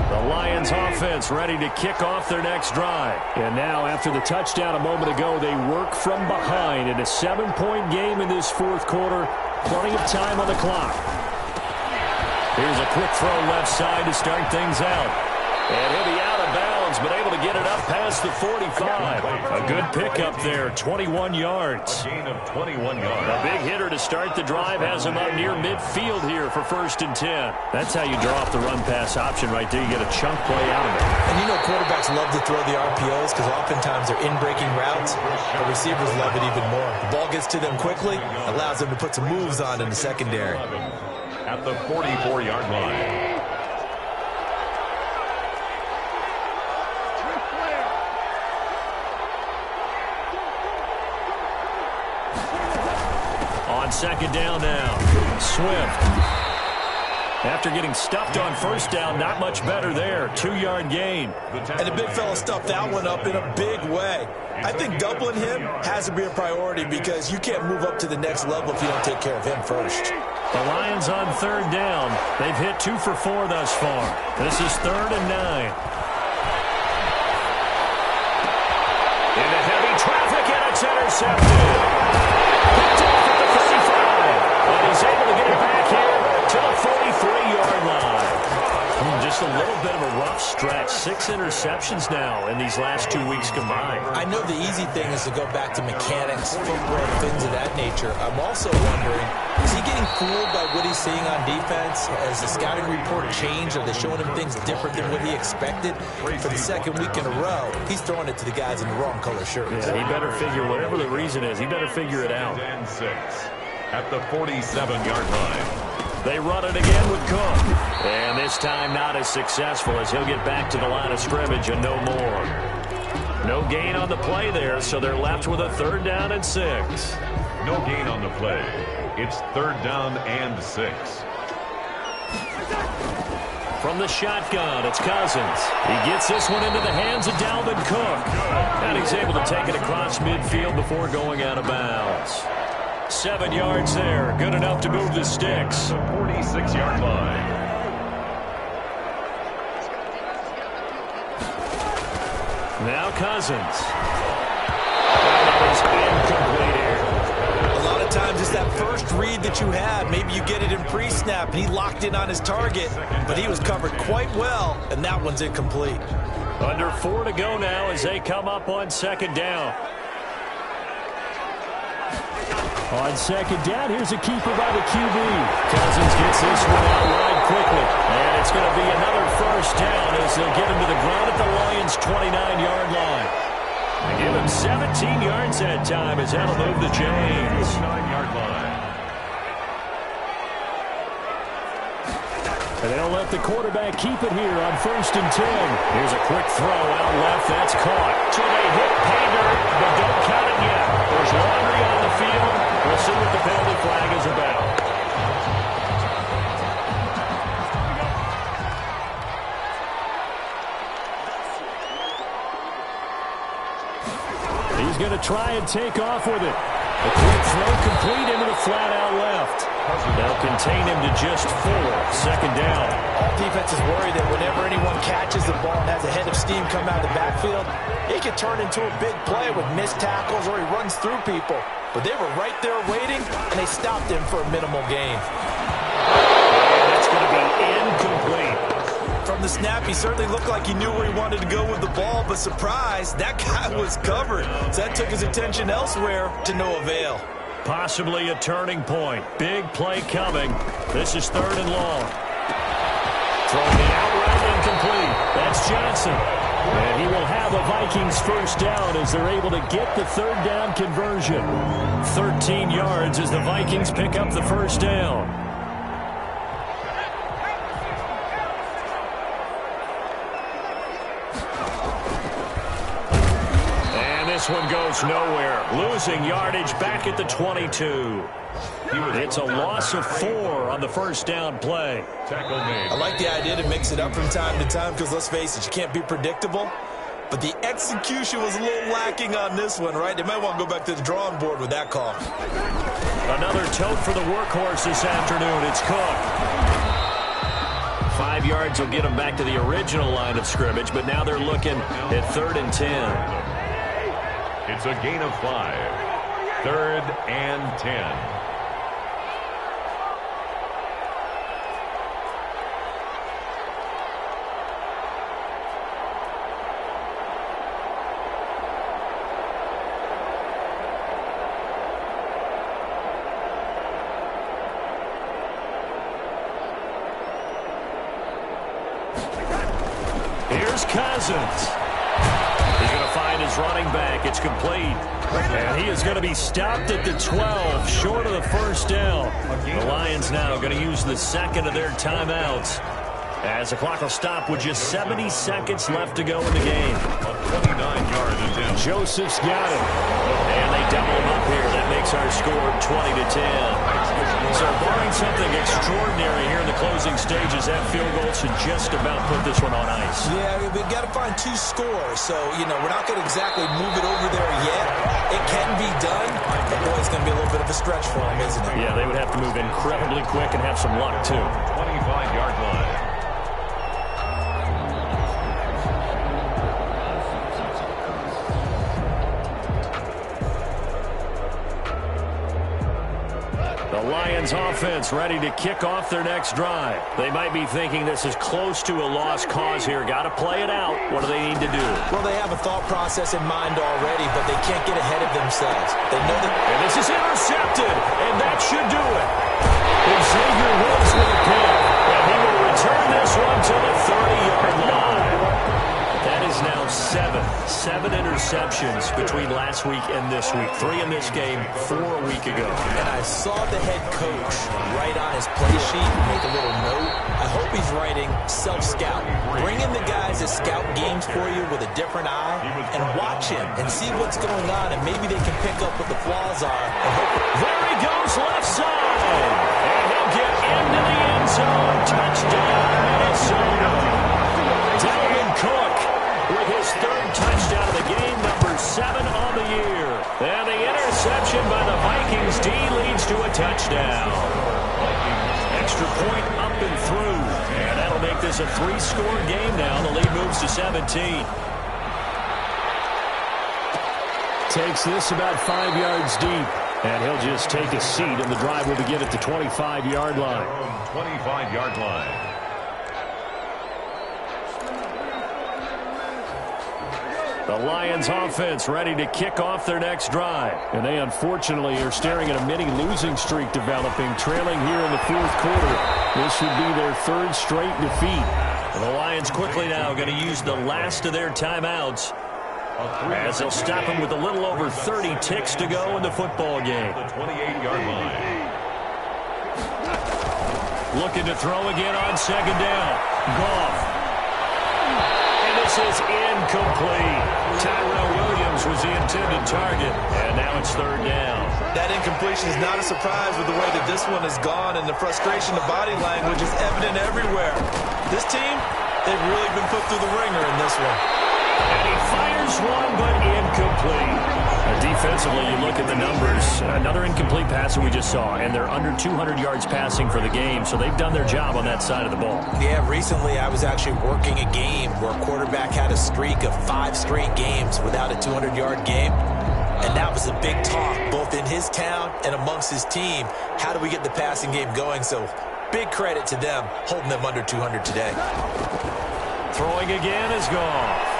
The Lions offense ready to kick off their next drive. And now after the touchdown a moment ago, they work from behind in a 7-point game in this fourth quarter. Plenty of time on the clock. Here's a quick throw left side to start things out. And he'll be out of bounds, but able to get it up past the 45. A good pickup there, 21 yards. A gain of 21 yards. A big hitter to start the drive has him up near midfield here for 1st and 10. That's how you draw up the run-pass option right there. You get a chunk play out of it. And you know quarterbacks love to throw the RPOs because oftentimes they're in-breaking routes. The receivers love it even more. The ball gets to them quickly, allows them to put some moves on in the secondary. At the 44-yard line. On 2nd down now, Swift. After getting stuffed on 1st down, not much better there. 2-yard gain. And the big fella stuffed that one up in a big way. I think doubling him has to be a priority because you can't move up to the next level if you don't take care of him first. The Lions on 3rd down. They've hit 2 for 4 thus far. This is 3rd and 9. Into heavy traffic, and it's intercepted. Picked off at the 35. And he's able to get it back here to the 43-yard line. Just a little bit of a rough stretch. 6 interceptions now in these last 2 weeks combined. I know the easy thing is to go back to mechanics, footwork, things of that nature. I'm also wondering, is he getting fooled by what he's seeing on defense? Has the scouting report changed? Are they showing him things different than what he expected? For the 2nd week in a row, he's throwing it to the guys in the wrong color shirts. Yeah, he better figure, whatever the reason is, he better figure it out. And 6 at the 47-yard line. They run it again with Cook. And this time not as successful as he'll get back to the line of scrimmage and no more. No gain on the play there, so they're left with a 3rd down and 6. No gain on the play. It's 3rd down and 6. From the shotgun, it's Cousins. He gets this one into the hands of Dalvin Cook. And he's able to take it across midfield before going out of bounds. 7 yards there. Good enough to move the sticks. The 46-yard line. Now Cousins. That is incomplete here. A lot of times it's that first read that you had. Maybe you get it in pre-snap, and he locked in on his target, but he was covered quite well, and that one's incomplete. Under 4 to go now as they come up on 2nd down. On 2nd down, here's a keeper by the QB. Cousins gets this one out wide quickly. And it's going to be another 1st down as they'll get him to the ground at the Lions' 29-yard line. They give him 17 yards that time as that'll move the chains. 9-yard line. And they'll let the quarterback keep it here on 1st and 10. Here's a quick throw out left. That's caught. So they hit pay dirt, but don't count it yet. There's laundry on the field. We'll see what the penalty flag is about. He's going to try and take off with it. A quick throw complete into the flat out left. They'll contain him to just 4. 2nd down. All defenses worry that whenever anyone catches the ball and has a head of steam come out of the backfield, it can turn into a big play with missed tackles or he runs through people. But they were right there waiting, and they stopped him for a minimal gain. And that's going to be incomplete. From the snap, he certainly looked like he knew where he wanted to go with the ball, but surprise, that guy was covered. So that took his attention elsewhere to no avail. Possibly a turning point. Big play coming. This is 3rd and long. Throwing the out route incomplete. That's Johnson. And he will have a Vikings 1st down as they're able to get the 3rd down conversion. 13 yards as the Vikings pick up the 1st down. This one goes nowhere. Losing yardage back at the 22. It's a loss of 4 on the first down play. Tackle made. I like the idea to mix it up from time to time because, let's face it, you can't be predictable. But the execution was a little lacking on this one, right? They might want to go back to the drawing board with that call. Another tote for the workhorse this afternoon. It's Cook. 5 yards will get them back to the original line of scrimmage, but now they're looking at 3rd and 10. It's a gain of 5. 3rd and 10. Cousins. He's going to find his running back. It's complete. And he is going to be stopped at the 12, short of the first down. The Lions now going to use the second of their timeouts, as the clock will stop with just 70 seconds left to go in the game. 29-yard attempt. Joseph's got it. And they double him up here. That makes our score 20-10. So barring something extraordinary here in the closing stages, that field goal should just about put this one on ice. Yeah, we've got to find 2 scores. So, we're not going to exactly move it over there yet. It can be done, but boy, it's going to be a little bit of a stretch for them, isn't it? Yeah, they would have to move incredibly quick and have some luck, too. 25-yard line. The Lions offense ready to kick off their next drive. They might be thinking this is close to a lost cause here. Got to play it out. What do they need to do? Well, they have a thought process in mind already, but they can't get ahead of themselves. They know that. And this is intercepted, and that should do it. And Xavier Woods with a pick, and he will return this one to the 30-yard line. That is now 7 interceptions between last week and this week. 3 in this game, 4 a week ago. And I saw the head coach write on his play sheet, make a little note. I hope he's writing self-scout. Bring in the guys that scout games for you with a different eye and watch him and see what's going on, and maybe they can pick up what the flaws are. And hope there he goes, left side. And he'll get into the end zone. Touchdown, Minnesota. Dalvin Cook with his 3rd touchdown of the game, number 7 on the year. And the interception by the Vikings D leads to a touchdown. Extra point up and through. And that'll make this a 3-score game now. The lead moves to 17. Takes this about 5 yards deep. And he'll just take a seat, and the drive will begin at the 25-yard line. 25-yard line. The Lions offense ready to kick off their next drive. And they unfortunately are staring at a mini losing streak developing, trailing here in the 4th quarter. This should be their 3rd straight defeat. And the Lions quickly now going to use the last of their timeouts, as they'll stop them with a little over 30 ticks to go in the football game. The 28-yard line. Looking to throw again on 2nd down. Goff. This is incomplete. Tyrell Williams was the intended target, and now it's 3rd down. That incompletion is not a surprise with the way that this one has gone, and the frustration of body language is evident everywhere. This team, they've really been put through the ringer in this one. And he fires one, but incomplete. Defensively, you look at the numbers. Another incomplete pass that we just saw, and they're under 200 yards passing for the game, so they've done their job on that side of the ball. Yeah, recently I was actually working a game where a quarterback had a streak of 5 straight games without a 200-yard game, and that was a big talk, both in his town and amongst his team. How do we get the passing game going? So big credit to them, holding them under 200 today. Throwing again is gone.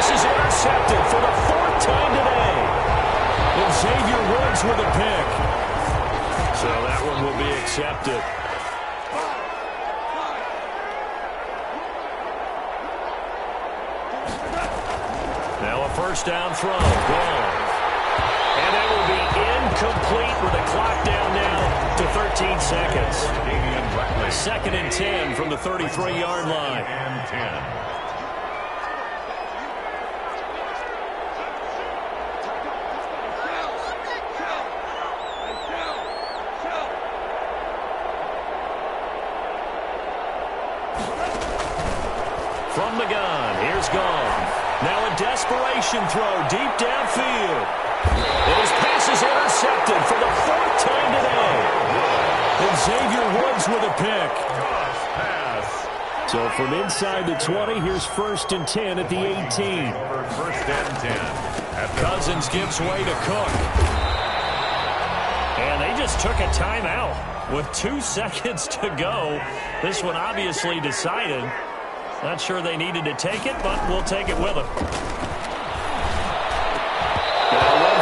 Is intercepted for the 4th time today. And Xavier Woods with a pick. So that one will be accepted. Now a 1st down throw. Gone. And that will be incomplete with the clock down now to 13 seconds. 2nd and 10 from the 33-yard line. And 10. From the gun, here's Goff. Now a desperation throw deep downfield. And his pass is intercepted for the 4th time today. And Xavier Woods with a pick. So from inside the 20, here's 1st and 10 at the 18. First and 10. Cousins gives way to Cook. And they just took a timeout with 2 seconds to go. This one obviously decided. Not sure they needed to take it, but we'll take it with them. One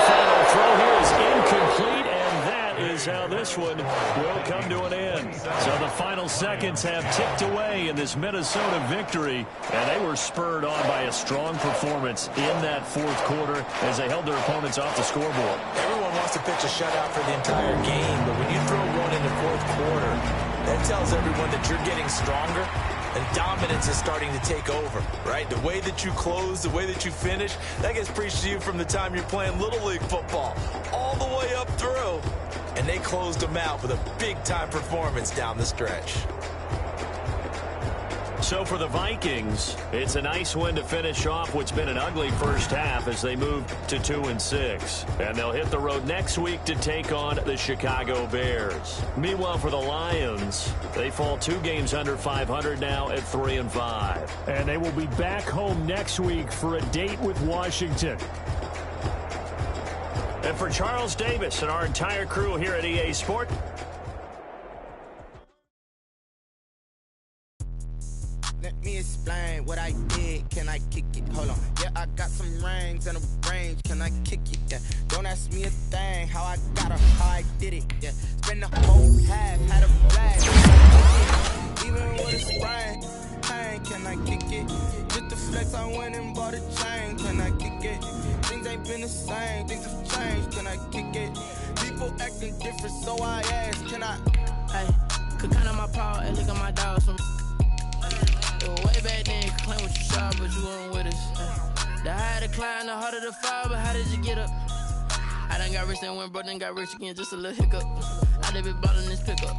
final throw here is incomplete, and that is how this one will come to an end. So the final seconds have ticked away in this Minnesota victory, and they were spurred on by a strong performance in that 4th quarter as they held their opponents off the scoreboard. Everyone wants to pitch a shutout for the entire game, but when you throw one in the 4th quarter, that tells everyone that you're getting stronger. And dominance is starting to take over, right? The way that you close, the way that you finish, that gets preached to you from the time you're playing Little League football all the way up through. And they closed them out with a big-time performance down the stretch. So for the Vikings, it's a nice win to finish off what's been an ugly first half as they move to 2-6. And they'll hit the road next week to take on the Chicago Bears. Meanwhile, for the Lions, they fall 2 games under 500 now at 3-5. And they will be back home next week for a date with Washington. And for Charles Davis and our entire crew here at EA Sport, let me explain what I did. Can I kick it? Hold on. Yeah, I got some rings and a range. Can I kick it? Yeah. Don't ask me a thing. How I got her, how I did it. Yeah. Spend the whole half, had a blast. Even with a sprain. Hey, can I kick it? Just the flex, I went and bought a chain. Can I kick it? Things ain't been the same. Things have changed. Can I kick it? People acting different, so I asked. Can I? Hey, could count on my power and look at my dogs from. Way back then, you could claim what you saw, but you weren't with us. The higher the climb, the harder the fall, but how did you get up? I done got rich and went broke, then got rich again, just a little hiccup. I done been ballin' this pickup.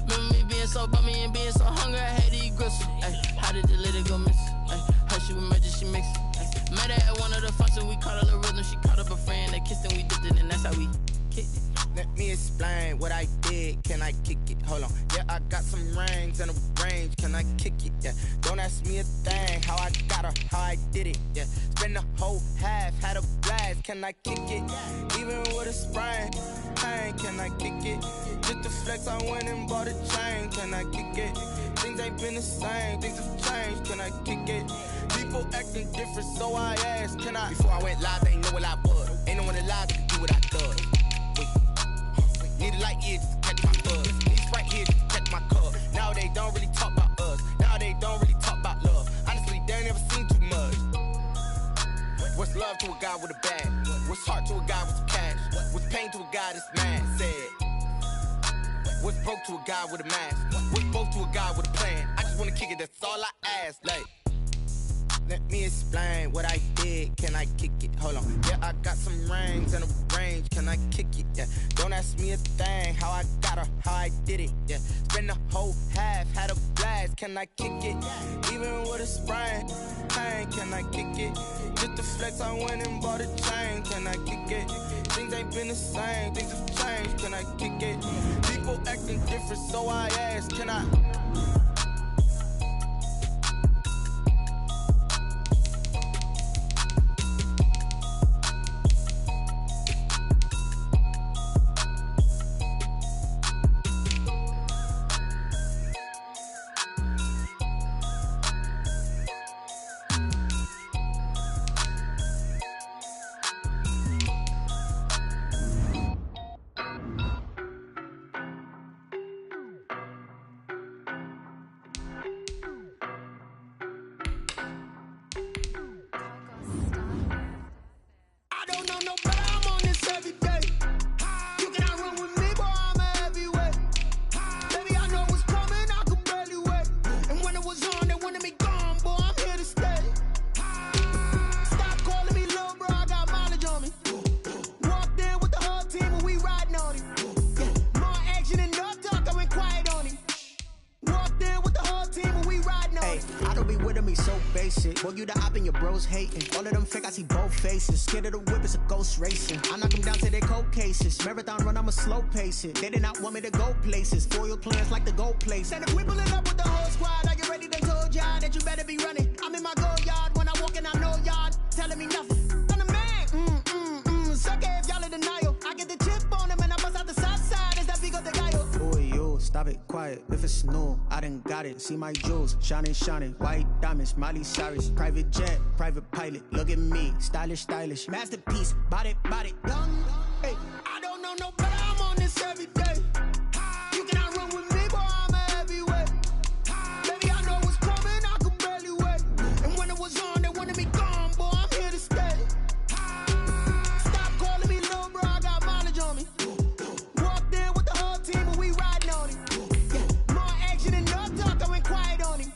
Remember me being so bummy and being so hungry, I had to eat gristle. How did you let it go miss? How she with magic, she mix. Met her at one of the functions, we caught a little rhythm, she caught up a friend, they kissed and we dipped it, and that's how we kicked it. Let me explain what I did. Can I kick it? Hold on. Yeah, I got some rings and a range. Can I kick it? Yeah. Don't ask me a thing. How I got her, how I did it. Yeah. Spend the whole half, had a blast. Can I kick it? Even with a sprain. Hey, can I kick it? Just the flex, I went and bought a chain. Can I kick it? Things ain't been the same. Things have changed. Can I kick it? People acting different, so I asked. Can I? Before I went live, they ain't know what I was. Ain't no one alive that could do what I could. Need a light here just to catch my buzz. Need Sprite here just to catch my cup. Now they don't really talk about us. Now they don't really talk about love. Honestly, they ain't never seen too much. What's love to a guy with a bag? What's heart to a guy with some cash? What's pain to a guy that's mad? Said. What's broke to a guy with a mask? What's both to a guy with a plan? I just wanna kick it, that's all I ask. Like, let me explain what I did. Can I kick it? Hold on. Yeah, I got some rings and a range. Can I kick it? Yeah. Don't ask me a thing. How I got her, how I did it. Yeah. Spend the whole half, had a blast. Can I kick it? Even with a sprain. Hey, can I kick it? Just the flex, I went and bought a chain. Can I kick it? Things ain't been the same. Things have changed. Can I kick it? People acting different, so I asked. Can I? I don't be with me so basic. Boy, you the op and your bros hating. All of them fake, I see both faces. Scared of the whip, it's a ghost racing. I knock them down to their cold cases. Marathon run, I'ma slow pace it. They did not want me to go places. Foil plans like the gold place. And if we pulling up with the whole squad, are you ready? They told y'all that you better be running. I'm in my go yard. When I walk in, I know y'all telling me nothing. I'm the man. Suck it if y'all in denial. I get the chip on them and I bust out the south side. Is that big of the guy? Boy, yo, stop it, quiet. If it's new, I done got it. See my jewels, shining, shining. White diamonds, Miley Cyrus. Private jet, private pilot. Look at me, stylish, stylish. Masterpiece, body, young. Hey, I don't know no better. I'm on this every day. You cannot run with me, boy. I'm a heavyweight. Baby, I know what's coming. I could barely wait. And when it was on, they wanted me gone, boy. I'm here to stay. Stop calling me little bro. I got mileage on me. Walked in with the whole team and we riding on him. More action and no talk. I went quiet on him.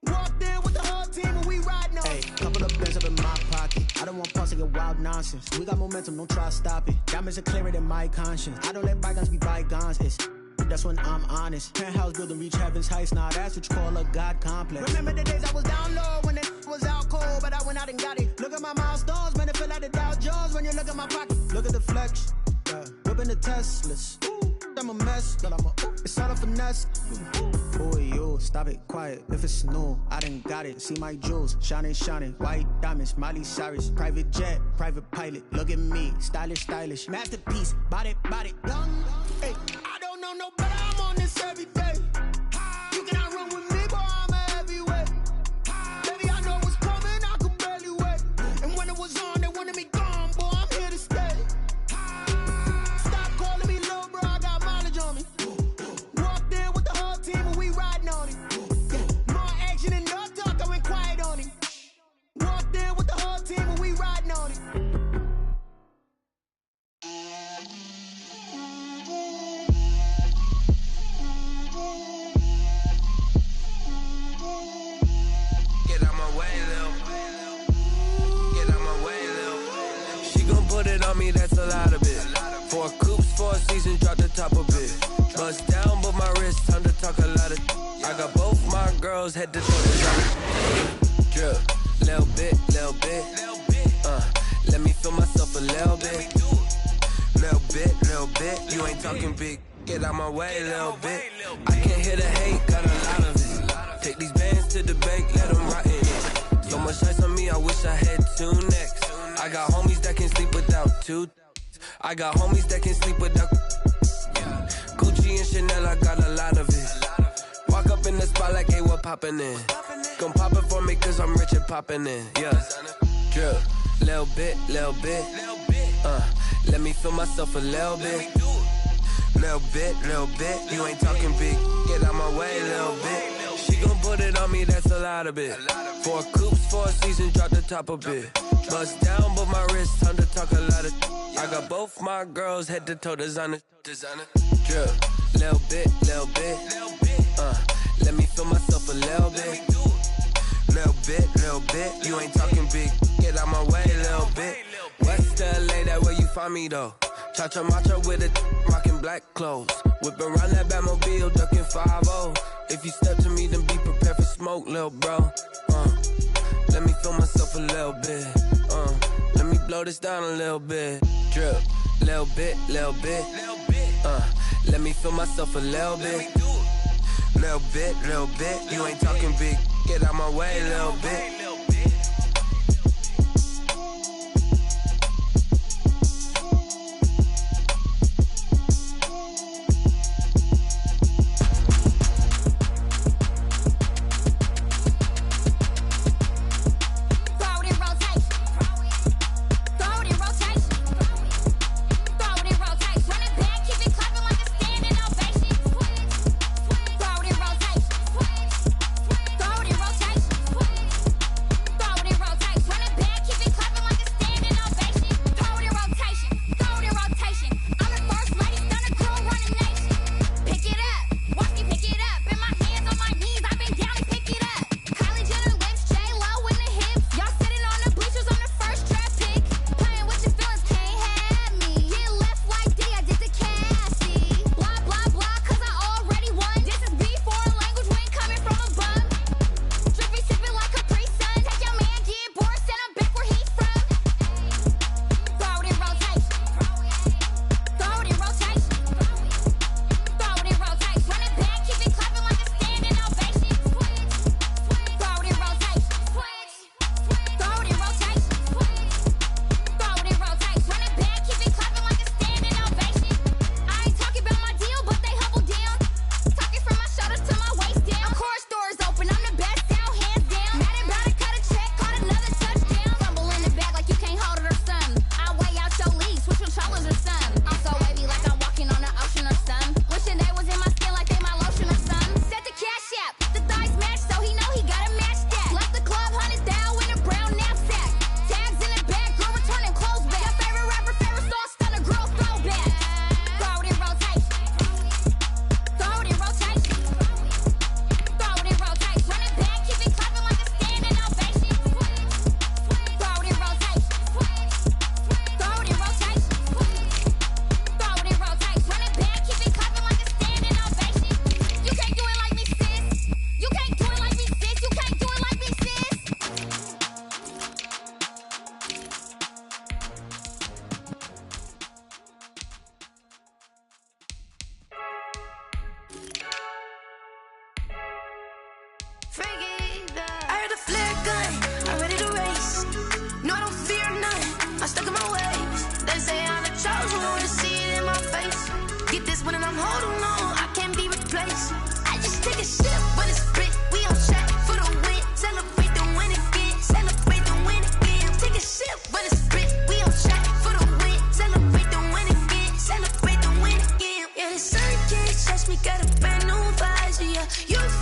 Walked in with the whole team and we riding on him. Hey, couple of pens up in my pocket. I don't want parts of your wild nonsense. We got momentum, don't try to stop it. Diamonds are clearer than my conscience. I don't let bygones be bygones. That's when I'm honest. Penthouse building, reach heaven's heights. Nah, that's what you call a God complex. Remember the days I was down low when it was out cold, but I went out and got it. Look at my milestones, man, it feel like the Dow Jones when you look at my pocket. Look at the flex, whipping the Teslas. I'm a mess, but it's all a finesse. Boy, yo, stop it, quiet. If it's new, I done got it. See my jewels, shining, shining. White diamonds, Miley Cyrus. Private jet, private pilot. Look at me, stylish, stylish. Masterpiece, body, young. Hey, I don't know no better. I'm on this every day. You cannot run with me, boy. I'm a heavyweight. Baby, I know what's coming. I could barely wait. And when it was on, they wanted me gone, boy. I'm here to stay. Stop calling me little bro. I got mileage on me. Walked in with the whole team and we riding on him. More action and no talk. I went quiet on him. Walked in with the whole team and we riding on him. Put it on me, that's a lot of it. 4 coops, 4 seasons, drop the top of it. Bust down, but my wrist, time to talk a lot of. I got both my girls, head to toe. Drip, little bit. Let me feel myself a little bit. Little bit. You ain't talking big. Get out my way, little bit. I can't hear the hate, got a lot of it. Take these bands to the bank, let them rot in it. So much ice on me, I wish I had 2 necks. I got homies that can sleep without 2. I got homies that can sleep without. Gucci and Chanel, I got a lot of it. Walk up in the spot like, hey, what poppin' in? Gon' pop it for me cause I'm rich and poppin' in. Yeah, drip, little bit. Let me feel myself a little bit. Little bit. You ain't talking big. Get out my way, little bit. She gon' put it on me, that's a lot of it. 4 coops, 4 seasons, drop the top of it. Bust down, but my wrist, time to talk a lot of. I got both my girls, head to toe, designer. Drip, little bit. Let me feel myself a little bit. Little bit. You ain't talking big. Get out my way, little bit. West LA, that where you find me though. Cha-cha matcha with it, rocking black clothes. Whipping around that Batmobile, ducking 5-0. If you step to me, then be prepared for smoke, little bro. Let me feel myself a little bit. Let me blow this down a little bit. Drip, little bit. Let me feel myself a little bit. Little bit. You ain't talking big. Get out my way, little bit.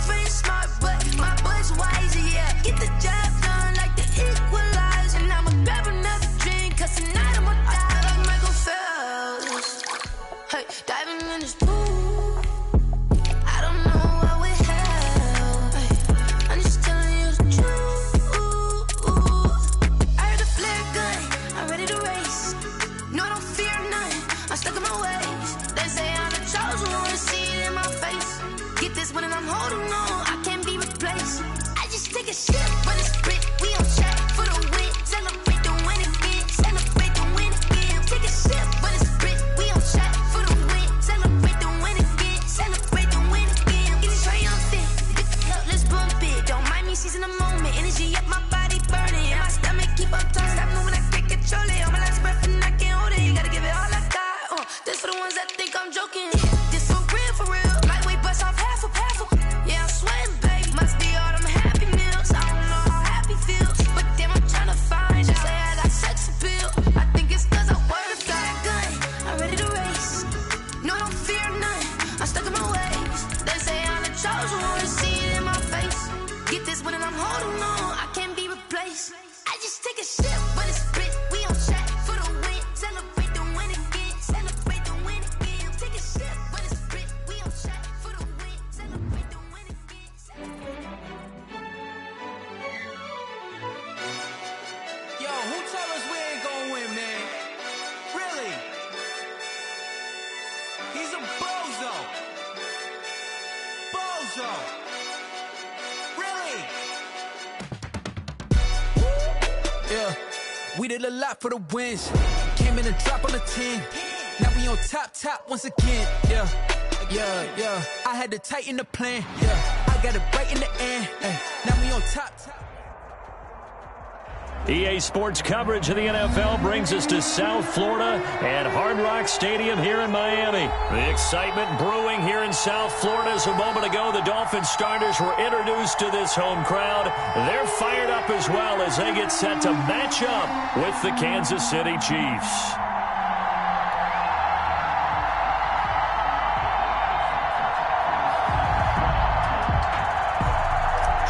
friend smart, but my boy's wise, yeah. Get the job done like the equalizer. And I'ma grab another drink, cause tonight I'ma die like Michael Phelps. Hey, diving in this pool, I don't know what we have. Hey, I'm just telling you the truth. I heard the flare gun, I'm ready to race. No, I don't fear nothing, I'm stuck in my ways. They say I'm the chosen one, see it in my face. Get this one and I'm holding on, I can't be replaced. I just take a sip, but it's Brit, we on track for the win. Celebrate the win again, celebrate the win again. Take a sip, but it's Brit, we on track for the win. Celebrate the win again, celebrate the win again. Get it triumphant, look, let's bump it. Don't mind me seizing the moment, energy up my body burning. And my stomach keep up tossed, I know when I can't control it. On my last breath and I can't hold it, you gotta give it all I got. This for the ones that think I'm joking. This for real, lightweight bust off half a. Yeah, I'm sweating, babe, must be all them happy meals. I don't know how happy feels, but damn, I'm tryna find you. Say I got sex appeal, I think it's cause I work that gun. I'm ready to race, no, I don't fear nothing, I'm stuck in my ways. They say I'm the chosen one, see it in my face. Get this one and I'm holding on, I can't be replaced. I just take a sip, but it's Brit, we on track for the win. Celebrate the win again, celebrate the win again. Take a sip, but it's Brit, we on track for the win. Celebrate the win again. Yo, who told us we ain't gonna win, man? Really? He's a bozo. Bozo. Really? Yeah, we did a lot for the wins. Came in and dropped on the 10. Now we on top once again. Yeah. I had to tighten the plan. Yeah, I got it right in the end. Now we on top. EA Sports coverage of the NFL brings us to South Florida and Hard Rock Stadium here in Miami. The excitement brewing here in South Florida as a moment ago the Dolphins starters were introduced to this home crowd. They're fired up as well as they get set to match up with the Kansas City Chiefs.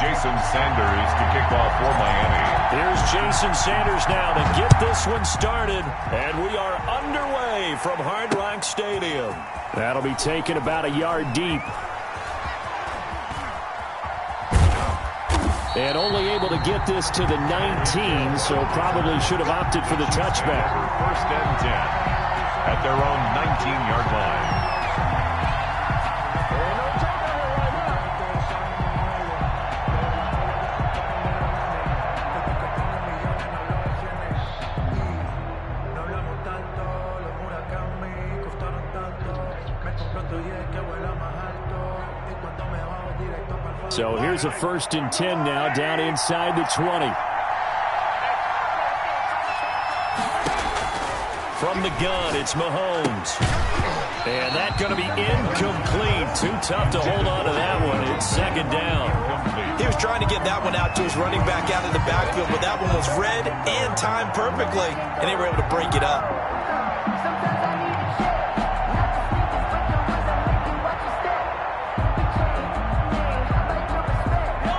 Jason Sanders to kick off for Miami. Here's Jason Sanders now to get this one started, and we are underway from Hard Rock Stadium. That'll be taken about a yard deep. And only able to get this to the 19, so probably should have opted for the touchback. First and 10 at their own 19-yard line. So here's a 1st and 10 now, down inside the 20. From the gun, it's Mahomes. And that's going to be incomplete. Too tough to hold on to that one. It's 2nd down. He was trying to get that one out to his running back out of the backfield, but that one was read and timed perfectly, and they were able to break it up.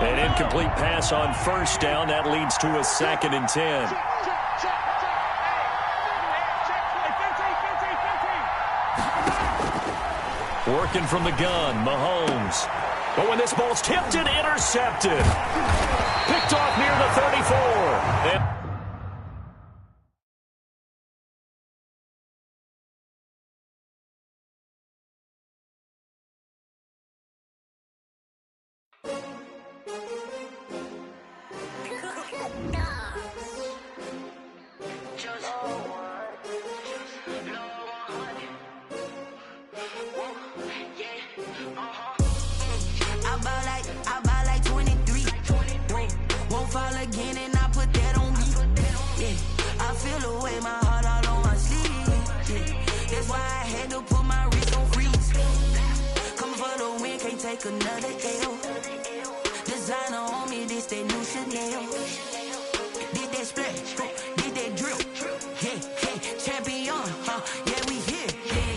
An incomplete pass on 1st down. That leads to a 2nd and 10. Working from the gun, Mahomes. But when this ball's tipped and intercepted. Picked off near the 34. Another L. Designer on me, this that new Chanel. Did that splash, did that drill. Hey, champion, yeah, we here.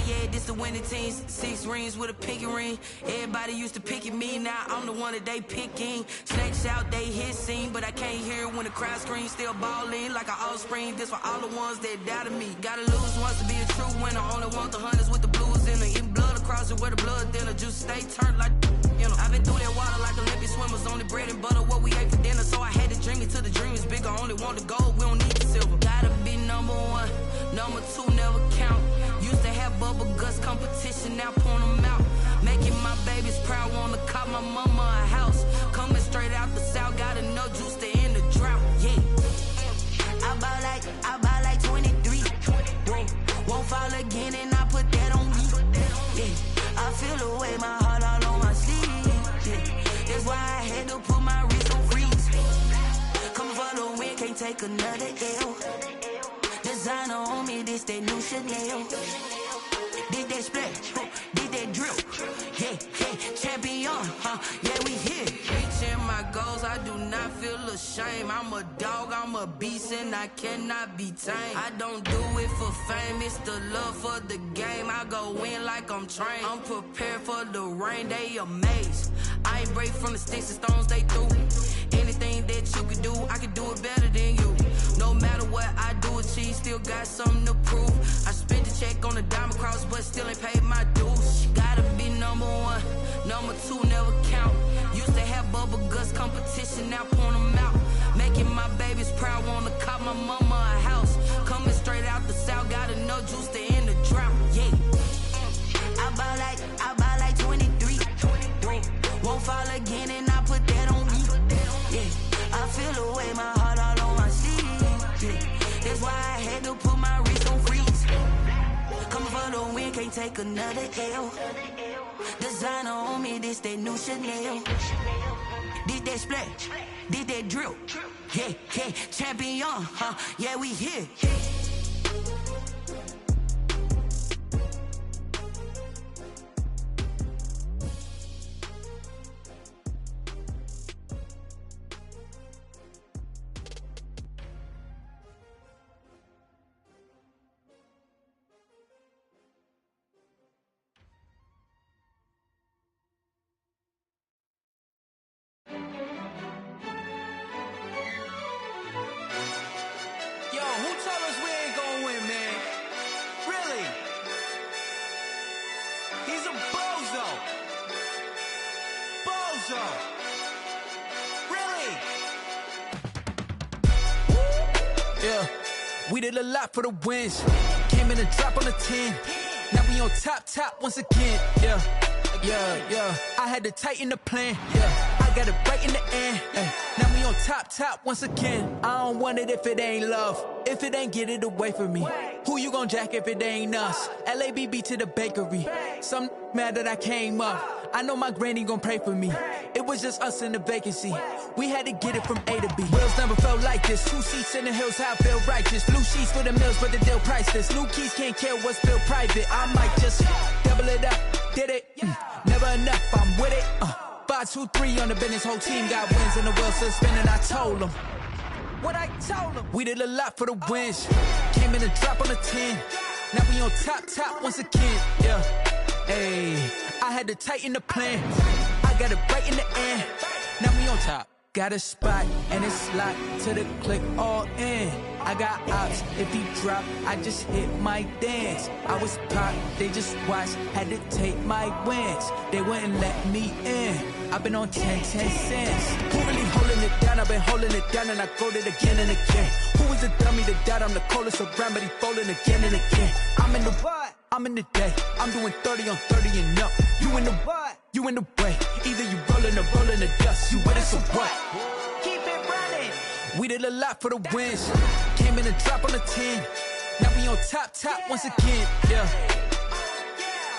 Yeah, this the winning teams, 6 rings with a pinky ring. Everybody used to pick at me, now I'm the one that they picking. Snatch out, they hit scene, but I can't hear when the crowd screams. Still ballin' like an offspring, this for all the ones that doubted me. Gotta lose once to be a true winner, only want the hunters with the blues in it. Eating blood across it where the blood thinner, juice stay turned like you know. I've been through that water like Olympic swimmers, only bread and butter what we ate for dinner. So I had to dream it till the dream is bigger, only want the gold, we don't need the silver. Gotta be number 1, number 2 never count. Used to have bubble guts competition, now point them out. Making my babies proud, wanna cop my mama a house. Coming straight out the south, got enough juice to end the drought, yeah. I bought like 23, whoa. Won't fall again and I put that on me, yeah. I feel the way, my heart all on my sleeve, yeah. That's why I had to put my wrist on freeze. Coming for the win, can't take another L. Designer on me, this that new Chanel. Did that splash, did that drill, yeah, champion, yeah, we here. Reaching my goals, I do not feel ashamed. I'm a dog, I'm a beast, and I cannot be tamed. I don't do it for fame, it's the love for the game. I go in like I'm trained. I'm prepared for the rain, they amazed. I ain't break from the sticks and stones they threw. Anything that you could do, I could do it better than you. No matter what I do, achieve, still got something to prove. I spent the check on the diamond cross, but still ain't paid my dues. Gotta be number 1, number 2 never count. Used to have bubble guts competition, now point them out. Making my babies proud, wanna cop my mama a house. Coming straight out the south, got enough juice to end the drought, yeah. I bought like 23, whoa. Won't fall again and I put that on me, yeah. I feel the way, my heart all on my sleeve, yeah. That's why I had to put my wrist on freeze. Coming for the win, can't take another L. Designer on me, this that new Chanel. Did that splash, did that drill, yeah, champion, yeah, we here. We did a lot for the wins. Came in a drop on the 10. Now we on top once again. Yeah. I had to tighten the plan. Yeah. I got it right in the end. Now we on top once again. I don't want it if it ain't love. If it ain't, get it away from me. Who you gon' jack if it ain't us? LABB to the bakery. Some mad that I came up. I know my granny gon' pray for me. It was just us in the vacancy. We had to get it from A to B. Wheels never felt like this. 2 seats in the hills, how I feel righteous. Blue sheets for the mills, but the deal priceless. New keys can't care what's built private. I might just double it up. Did it? Never enough, I'm with it. 5, 2, 3 on the business. Whole team got wins and the wheels still spinning. I told them what I told them. We did a lot for the wins. Came in a drop on the 10. Now we on top once again. Yeah. Hey, I had to tighten the plan. I got it right in the end. Now we on top. Got a spot and it's locked to the click all in. I got ops, if he drop, I just hit my dance. I was pop, they just watched, had to take my wins. They wouldn't let me in. I've been on 10 cents. Who really holding it down? I've been holding it down and I quote it again and again. Who is the dummy that doubt? I'm the coldest around, but he folding again and again. I'm in the what? I'm in the day. I'm doing 30 on 30 and up. You in the what? You in the way. Either you rolling or rolling the dust. You with us or what? Keep it running. We did a lot for the wins. Came in a drop on the 10. Now we on top once again. Yeah.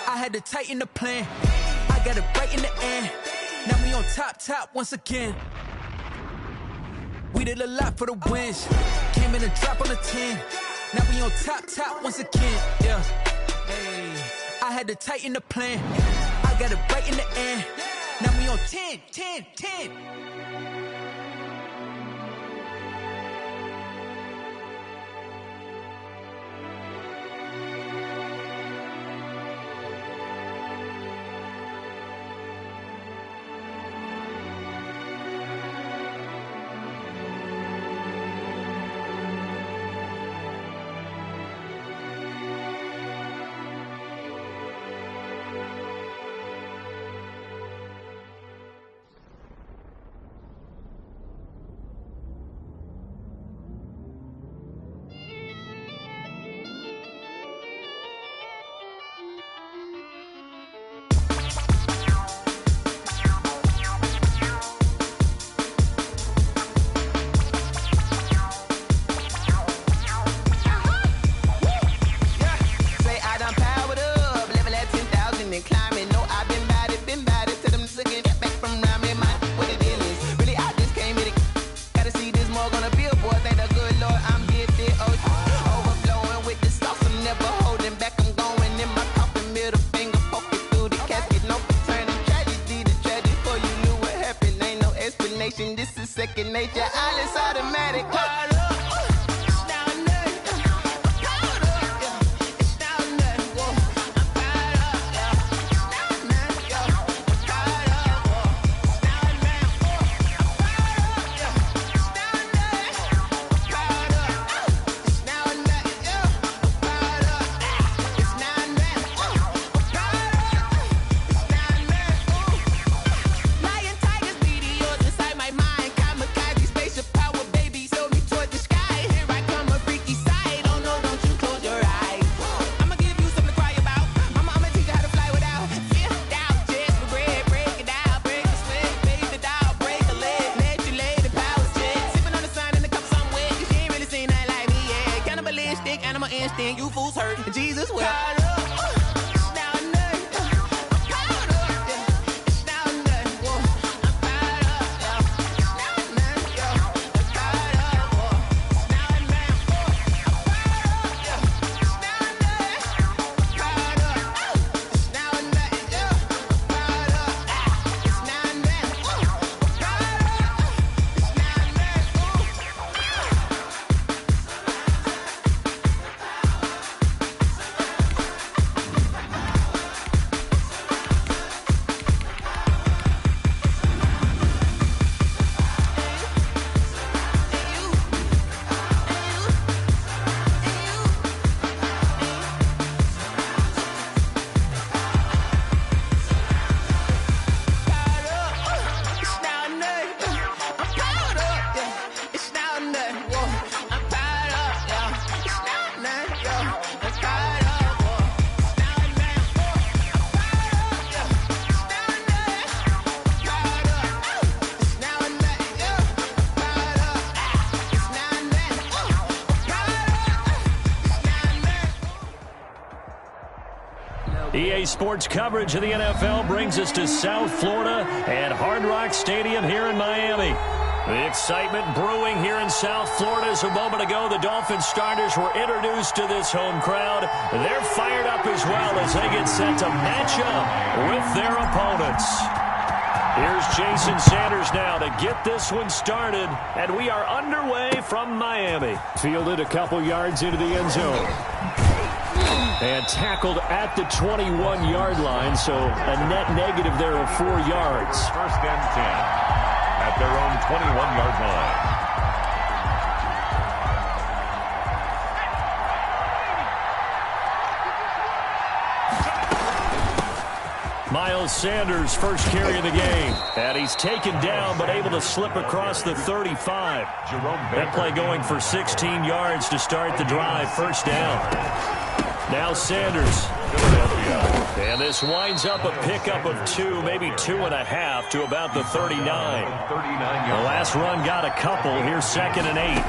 I had to tighten the plan. I got it right in the end. Now we on top once again. We did a lot for the wins. Came in a drop on the 10. Now we on top once again. Yeah. Hey, I had to tighten the plan. I got it right in the end. Now we on 10. second nature, all is automatic. Animal instinct, you fools hurt. Jesus will. EA Sports coverage of the NFL brings us to South Florida and Hard Rock Stadium here in Miami. The excitement brewing here in South Florida as a moment ago the Dolphins starters were introduced to this home crowd. They're fired up as well as they get set to match up with their opponents. Here's Jason Sanders now to get this one started, and we are underway from Miami. Fielded a couple yards into the end zone. And tackled at the 21-yard line, so a net negative there of 4 yards. First and 10 at their own 21-yard line. Miles Sanders first carry of the game. And he's taken down but able to slip across the 35. That play going for 16 yards to start the drive. First down. Now Sanders. And this winds up a pickup of 2, maybe 2.5 to about the 39. The last run got a couple. Here's 2nd and 8.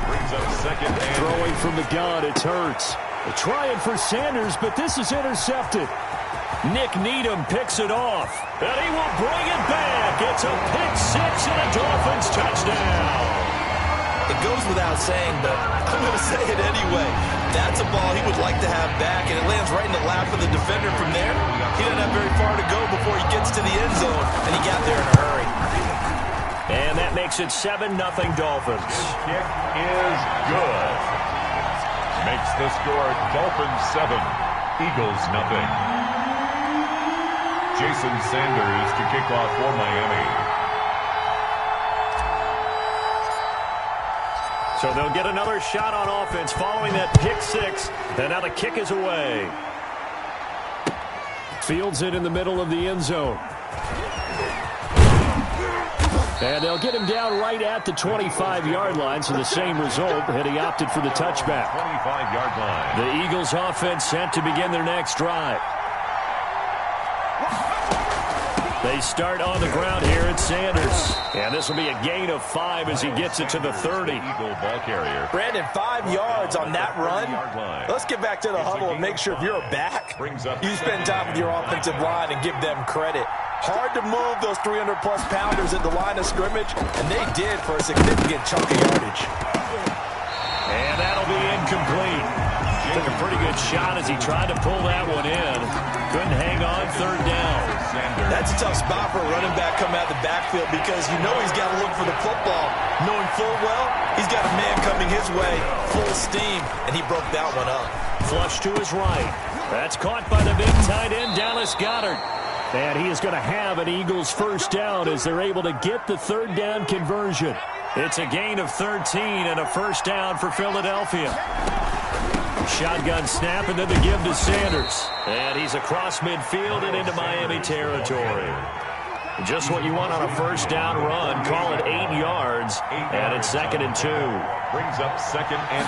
Throwing from the gun, it's Hurts. Trying for Sanders, but this is intercepted. Nick Needham picks it off, and he will bring it back. It's a pick six and a Dolphins touchdown. It goes without saying, but I'm going to say it anyway. That's a ball he would like to have back, and it lands right in the lap of the defender from there. He doesn't have very far to go before he gets to the end zone, and he got there in a hurry. And that makes it 7-0 Dolphins. Kick is good. Makes the score Dolphins 7, Eagles 0. Jason Sanders to kick off for Miami. So they'll get another shot on offense following that pick six. And now the kick is away. Fields it in the middle of the end zone. And they'll get him down right at the 25-yard line, so the same result, and he opted for the touchback. 25-yard line. The Eagles offense set to begin their next drive. They start on the ground here at Sanders. And this will be a gain of 5 as he gets it to the 30. Eagle ball carrier. Brandon, 5 yards on that run. Let's get back to the huddle and make sure if you're a back, you spend time with your offensive line and give them credit. Hard to move those 300-plus pounders at the line of scrimmage, and they did for a significant chunk of yardage. And that'll be incomplete. Took a pretty good shot as he tried to pull that one in. Couldn't hang on, third down. That's a tough spot for a running back coming out of the backfield because you know he's got to look for the football, knowing full well he's got a man coming his way, full steam, and he broke that one up. Flush to his right. That's caught by the big tight end, Dallas Goedert. And he is going to have an Eagles first down as they're able to get the third down conversion. It's a gain of 13 and a first down for Philadelphia. Shotgun snap and then the give to Sanders. And he's across midfield and into Miami territory. Just what you want on a first down run. Call it 8 yards. And it's 2nd and 2. Brings up 2nd and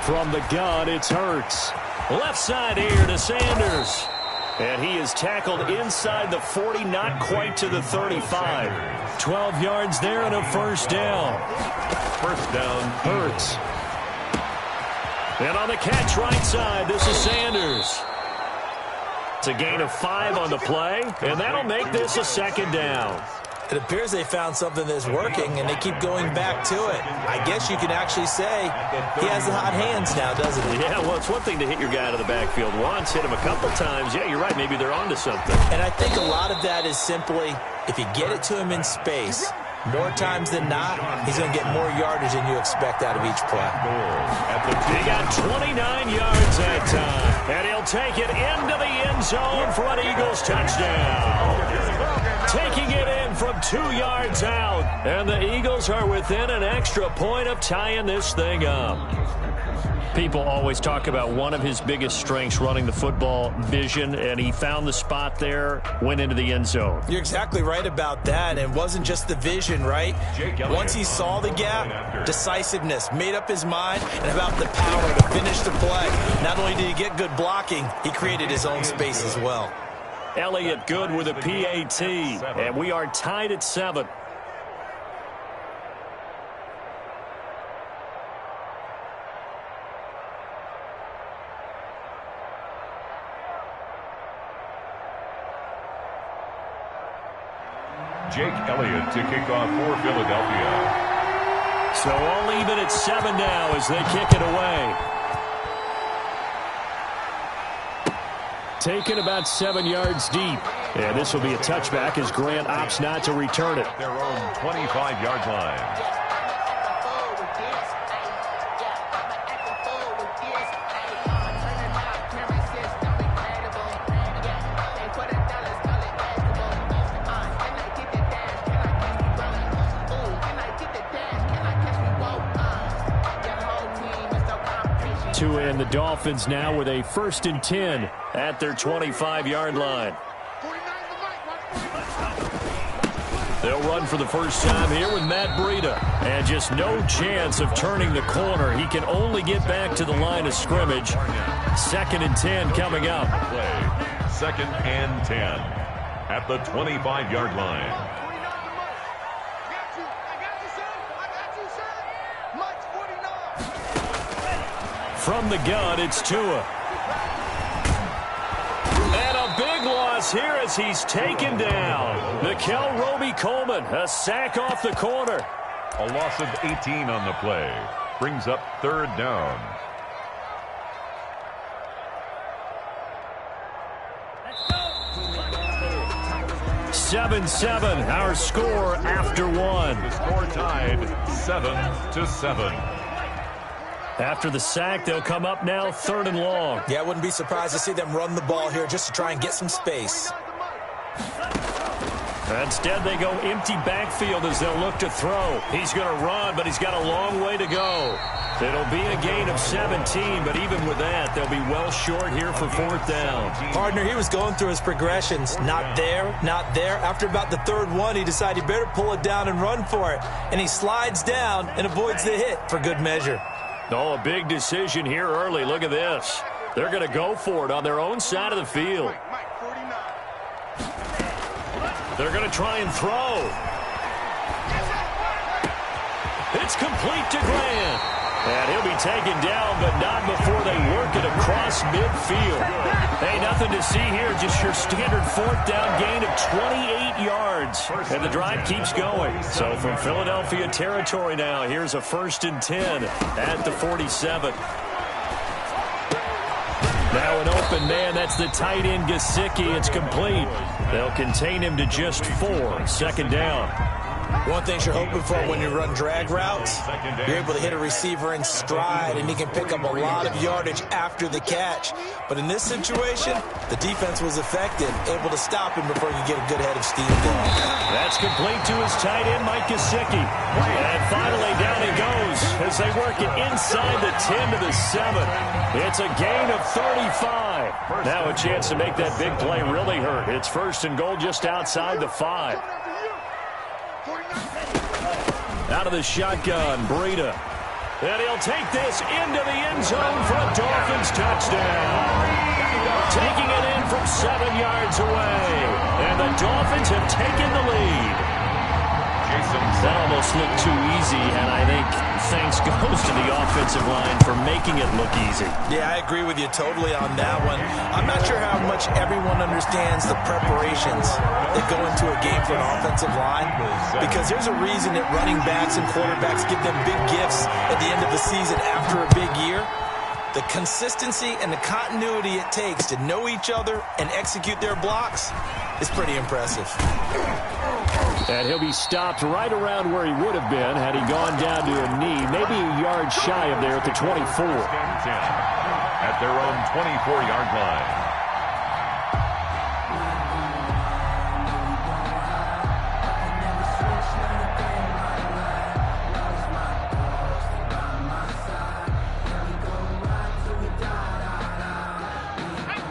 2. From the gun, it's Hurts. Left side here to Sanders. And he is tackled inside the 40, not quite to the 35. 12 yards there and a first down. First down, Hurts. And on the catch right side, this is Sanders. It's a gain of 5 on the play, and that'll make this a 2nd down. It appears they found something that's working, and they keep going back to it. I guess you can actually say he has the hot hands now, doesn't he? Yeah, well, it's one thing to hit your guy out of the backfield once, hit him a couple times. Yeah, you're right. Maybe they're onto something. And I think a lot of that is simply if you get it to him in space, more times than not, he's going to get more yardage than you expect out of each play. He got 29 yards that time, and he'll take it into the end zone for an Eagles touchdown. Taking it in from 2 yards out, and the Eagles are within an extra point of tying this thing up. People always talk about one of his biggest strengths running the football, vision, and he found the spot there, went into the end zone. You're exactly right about that, and it wasn't just the vision, right? Once he saw the gap, decisiveness, made up his mind, and about the power to finish the play. Not only did he get good blocking, he created his own space as well. Elliott good with a PAT, and we are tied at 7. Jake Elliott to kick off for Philadelphia. So all even at 7 now as they kick it away. Taken about 7 yards deep. And this will be a touchback as Grant opts not to return it. Their own 25-yard line. And the Dolphins now with a 1st and 10 at their 25-yard line. They'll run for the first time here with Matt Breida. And just no chance of turning the corner. He can only get back to the line of scrimmage. 2nd and 10 coming up. Play 2nd and 10 at the 25-yard line. From the gun, it's Tua. And a big loss here as he's taken down. Nickel Roby-Coleman, a sack off the corner. A loss of 18 on the play. Brings up 3rd down. Let's go. 7-7, our score after 1. The score tied 7-7. After the sack, they'll come up now 3rd and long. Yeah, I wouldn't be surprised to see them run the ball here just to try and get some space. Instead, they go empty backfield as they'll look to throw. He's going to run, but he's got a long way to go. It'll be a gain of 17, but even with that, they'll be well short here for 4th down. Partner, he was going through his progressions. Not there, not there. After about the 3rd one, he decided he better pull it down and run for it. And he slides down and avoids the hit for good measure. Oh, a big decision here early. Look at this. They're going to go for it on their own side of the field. They're going to try and throw. It's complete to Grant. And he'll be taken down, but not before they work it across midfield. Hey, nothing to see here. Just your standard 4th down gain of 28 yards. And the drive keeps going. So from Philadelphia territory now, here's a 1st and 10 at the 47. Now an open man. That's the tight end, Gesicki. It's complete. They'll contain him to just 4. Second down. One thing you're hoping for when you run drag routes, you're able to hit a receiver in stride, and he can pick up a lot of yardage after the catch. But in this situation, the defense was effective, able to stop him before he could get a good head of steam going. That's complete to his tight end, Mike Gesicki. And finally, down he goes as they work it inside the 10 to the 7. It's a gain of 35. Now a chance to make that big play really hurt. It's first and goal just outside the 5. Out of the shotgun, Breida. And he'll take this into the end zone for a Dolphins touchdown. Taking it in from 7 yards away. And the Dolphins have taken the lead. That almost looked too easy, and I think thanks goes to the offensive line for making it look easy. Yeah, I agree with you totally on that one. I'm not sure how much everyone understands the preparations that go into a game for an offensive line, because there's a reason that running backs and quarterbacks give them big gifts at the end of the season after a big year. The consistency and the continuity it takes to know each other and execute their blocks is pretty impressive. And he'll be stopped right around where he would have been had he gone down to a knee, maybe a yard shy of there at the 24. At their own 24-yard line.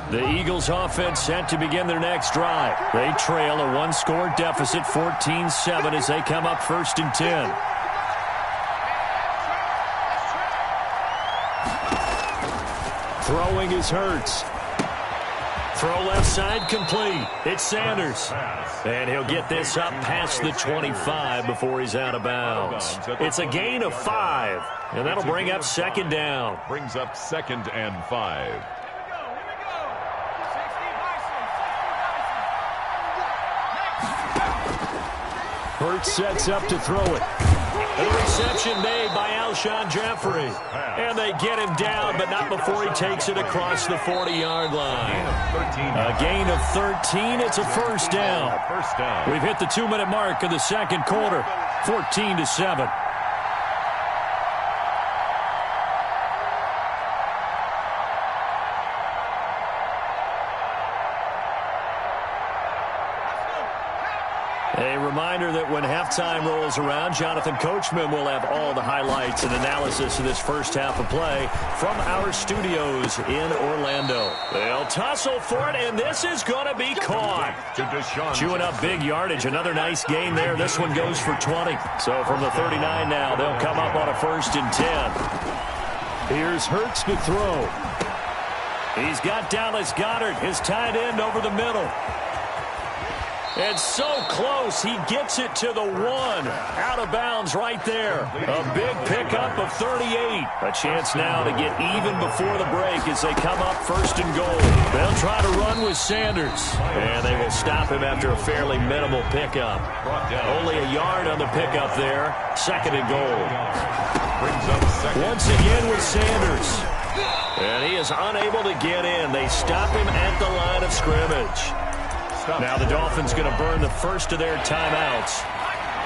The Eagles offense set to begin their next drive. They trail a one-score deficit, 14-7, as they come up first and 10. Throwing is Hurts. Throw left side complete. It's Sanders. And he'll get this up past the 25 before he's out of bounds. It's a gain of 5. And that'll bring up second down. Brings up 2nd and 5. Hurts sets up to throw it. A reception made by Alshon Jeffrey. And they get him down, but not before he takes it across the 40-yard line. A gain of 13. It's a first down. We've hit the 2-minute mark of the second quarter. 14-7. A reminder that when halftime rolls around, Jonathan Coachman will have all the highlights and analysis of this first half of play from our studios in Orlando. They'll tussle for it, and this is going to be caught. Chewing up big yardage. Another nice gain there. This one goes for 20. So from the 39 now, they'll come up on a 1st and 10. Here's Hurts to throw. He's got Dallas Goedert, his tight end, over the middle. And so close, he gets it to the 1. Out of bounds right there. A big pickup of 38. A chance now to get even before the break as they come up 1st and goal. They'll try to run with Sanders. And they will stop him after a fairly minimal pickup. Only a yard on the pickup there. 2nd and goal. Once again with Sanders. And he is unable to get in. They stop him at the line of scrimmage. Now the Dolphins going to burn the first of their timeouts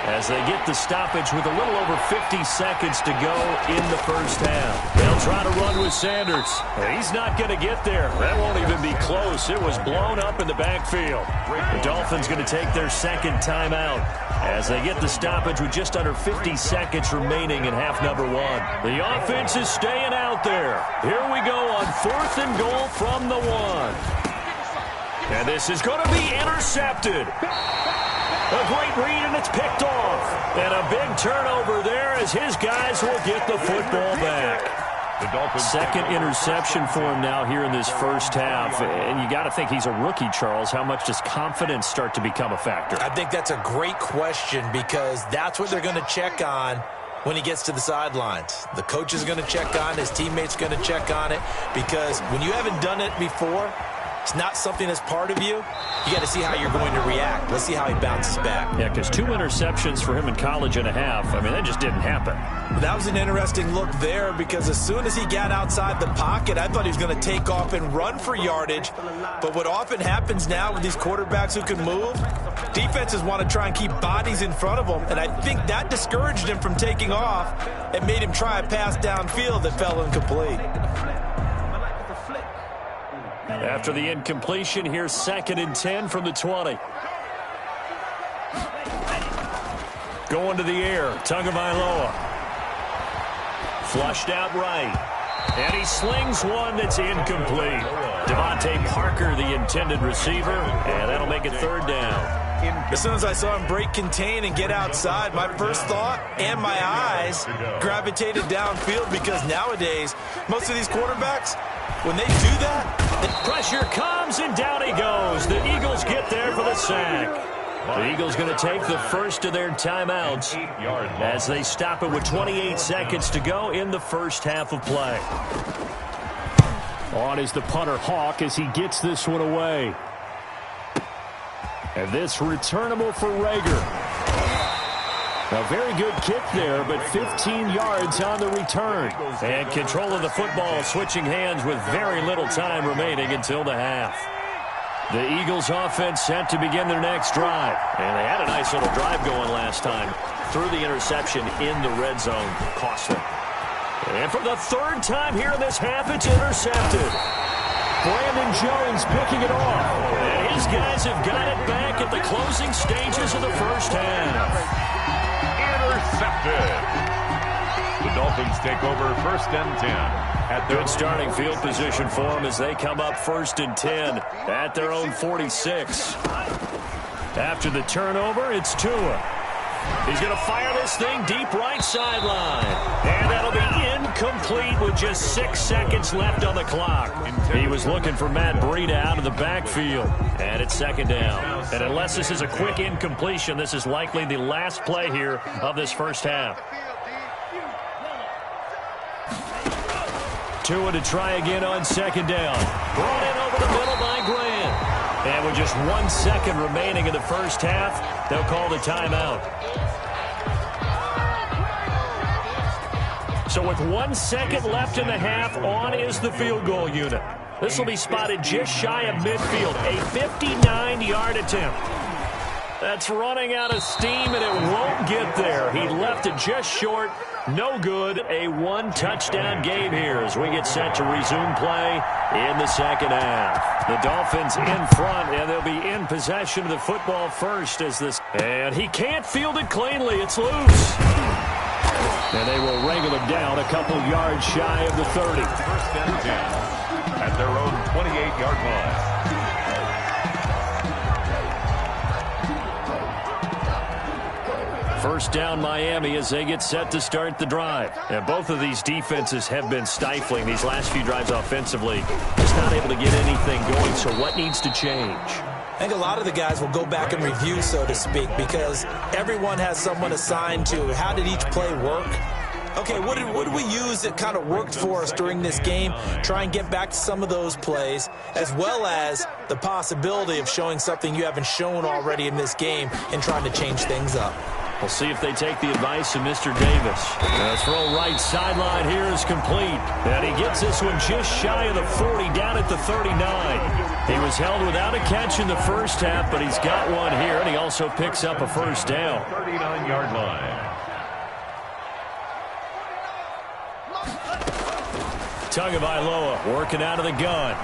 as they get the stoppage with a little over 50 seconds to go in the first half. They'll try to run with Sanders. He's not going to get there. That won't even be close. It was blown up in the backfield. The Dolphins going to take their second timeout as they get the stoppage with just under 50 seconds remaining in half number 1. The offense is staying out there. Here we go on 4th and goal from the 1. And this is going to be intercepted. A great read, and it's picked off. And a big turnover there as his guys will get the football back. Second interception for him now here in this first half. And you got to think he's a rookie, Charles. How much does confidence start to become a factor? I think that's a great question because that's what they're going to check on when he gets to the sidelines. The coach is going to check on it. His teammate's going to check on it because when you haven't done it before, it's not something that's part of you, you got to see how you're going to react. Let's see how he bounces back. Yeah, because 2 interceptions for him in college and a half. I mean, that just didn't happen. That was an interesting look there because as soon as he got outside the pocket, I thought he was going to take off and run for yardage. But what often happens now with these quarterbacks who can move, defenses want to try and keep bodies in front of them, and I think that discouraged him from taking off and made him try a pass downfield that fell incomplete. After the incompletion, here's 2nd and 10 from the 20. Going to the air, Tagovailoa. Flushed out right. And he slings one that's incomplete. Devontae Parker, the intended receiver, and that'll make it 3rd down. As soon as I saw him break contain and get outside, my first thought and my eyes gravitated downfield because nowadays, most of these quarterbacks, when they do that, pressure comes and down he goes. The Eagles get there for the sack. The Eagles going to take the first of their timeouts as they stop it with 28 seconds to go in the first half of play. On is the punter Hawk as he gets this one away. And this returnable for Rager. A very good kick there, but 15 yards on the return. And control of the football switching hands with very little time remaining until the half. The Eagles offense set to begin their next drive. And they had a nice little drive going last time. Through the interception in the red zone. Costly. And for the 3rd time here in this half, it's intercepted. Brandon Jones picking it off. And his guys have got it back at the closing stages of the first half. Intercepted. The Dolphins take over 1st and 10. Good starting field position for them as they come up 1st and 10 at their own 46. After the turnover, it's Tua. He's going to fire this thing deep right sideline. And that'll be incomplete with just 6 seconds left on the clock. He was looking for Matt Breida out of the backfield. And it's 2nd down. And unless this is a quick incompletion, this is likely the last play here of this first half. Tua to try again on 2nd down. Brought in over the middle by Grant. And with just 1 second remaining in the first half, they'll call the timeout. So with 1 second left in the half, on is the field goal unit. This will be spotted just shy of midfield. A 59-yard attempt. That's running out of steam, and it won't get there. He left it just short. No good. A 1-touchdown game here as we get set to resume play in the second half. The Dolphins in front, and they'll be in possession of the football first as this. And he can't field it cleanly. It's loose. And they will wrangle him down a couple yards shy of the 30. 1st and 10 at their own 28-yard line. First down Miami as they get set to start the drive. And both of these defenses have been stifling these last few drives offensively. Just not able to get anything going. So what needs to change? I think a lot of the guys will go back and review, so to speak, because everyone has someone assigned to how did each play work. Okay, what did we use that kind of worked for us during this game? Try and get back to some of those plays, as well as the possibility of showing something you haven't shown already in this game and trying to change things up. We'll see if they take the advice of Mr. Davis. The throw right sideline here is complete. And he gets this one just shy of the 40, down at the 39. He was held without a catch in the first half, but he's got one here, and he also picks up a first down. 39-yard line. Tagovailoa working out of the gun.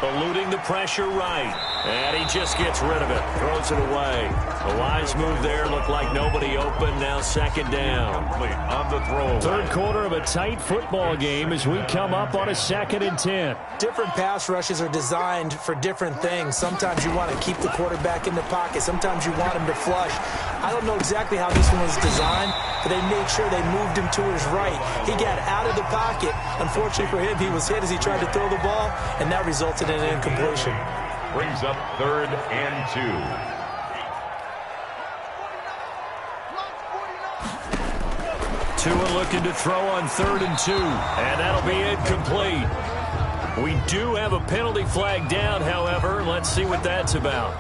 Eluding the pressure right. And he just gets rid of it. Throws it away. A wise move there. Looked like nobody open. Now 2nd down. On the throw. 3rd quarter of a tight football game as we come up on a 2nd and 10. Different pass rushes are designed for different things. Sometimes you want to keep the quarterback in the pocket. Sometimes you want him to flush. I don't know exactly how this one was designed, but they made sure they moved him to his right. He got out of the pocket. Unfortunately for him, he was hit as he tried to throw the ball, and that resulted in an incompletion. Brings up 3rd and 2. Tua looking to throw on 3rd and 2, and that'll be incomplete. We do have a penalty flag down, however. Let's see what that's about.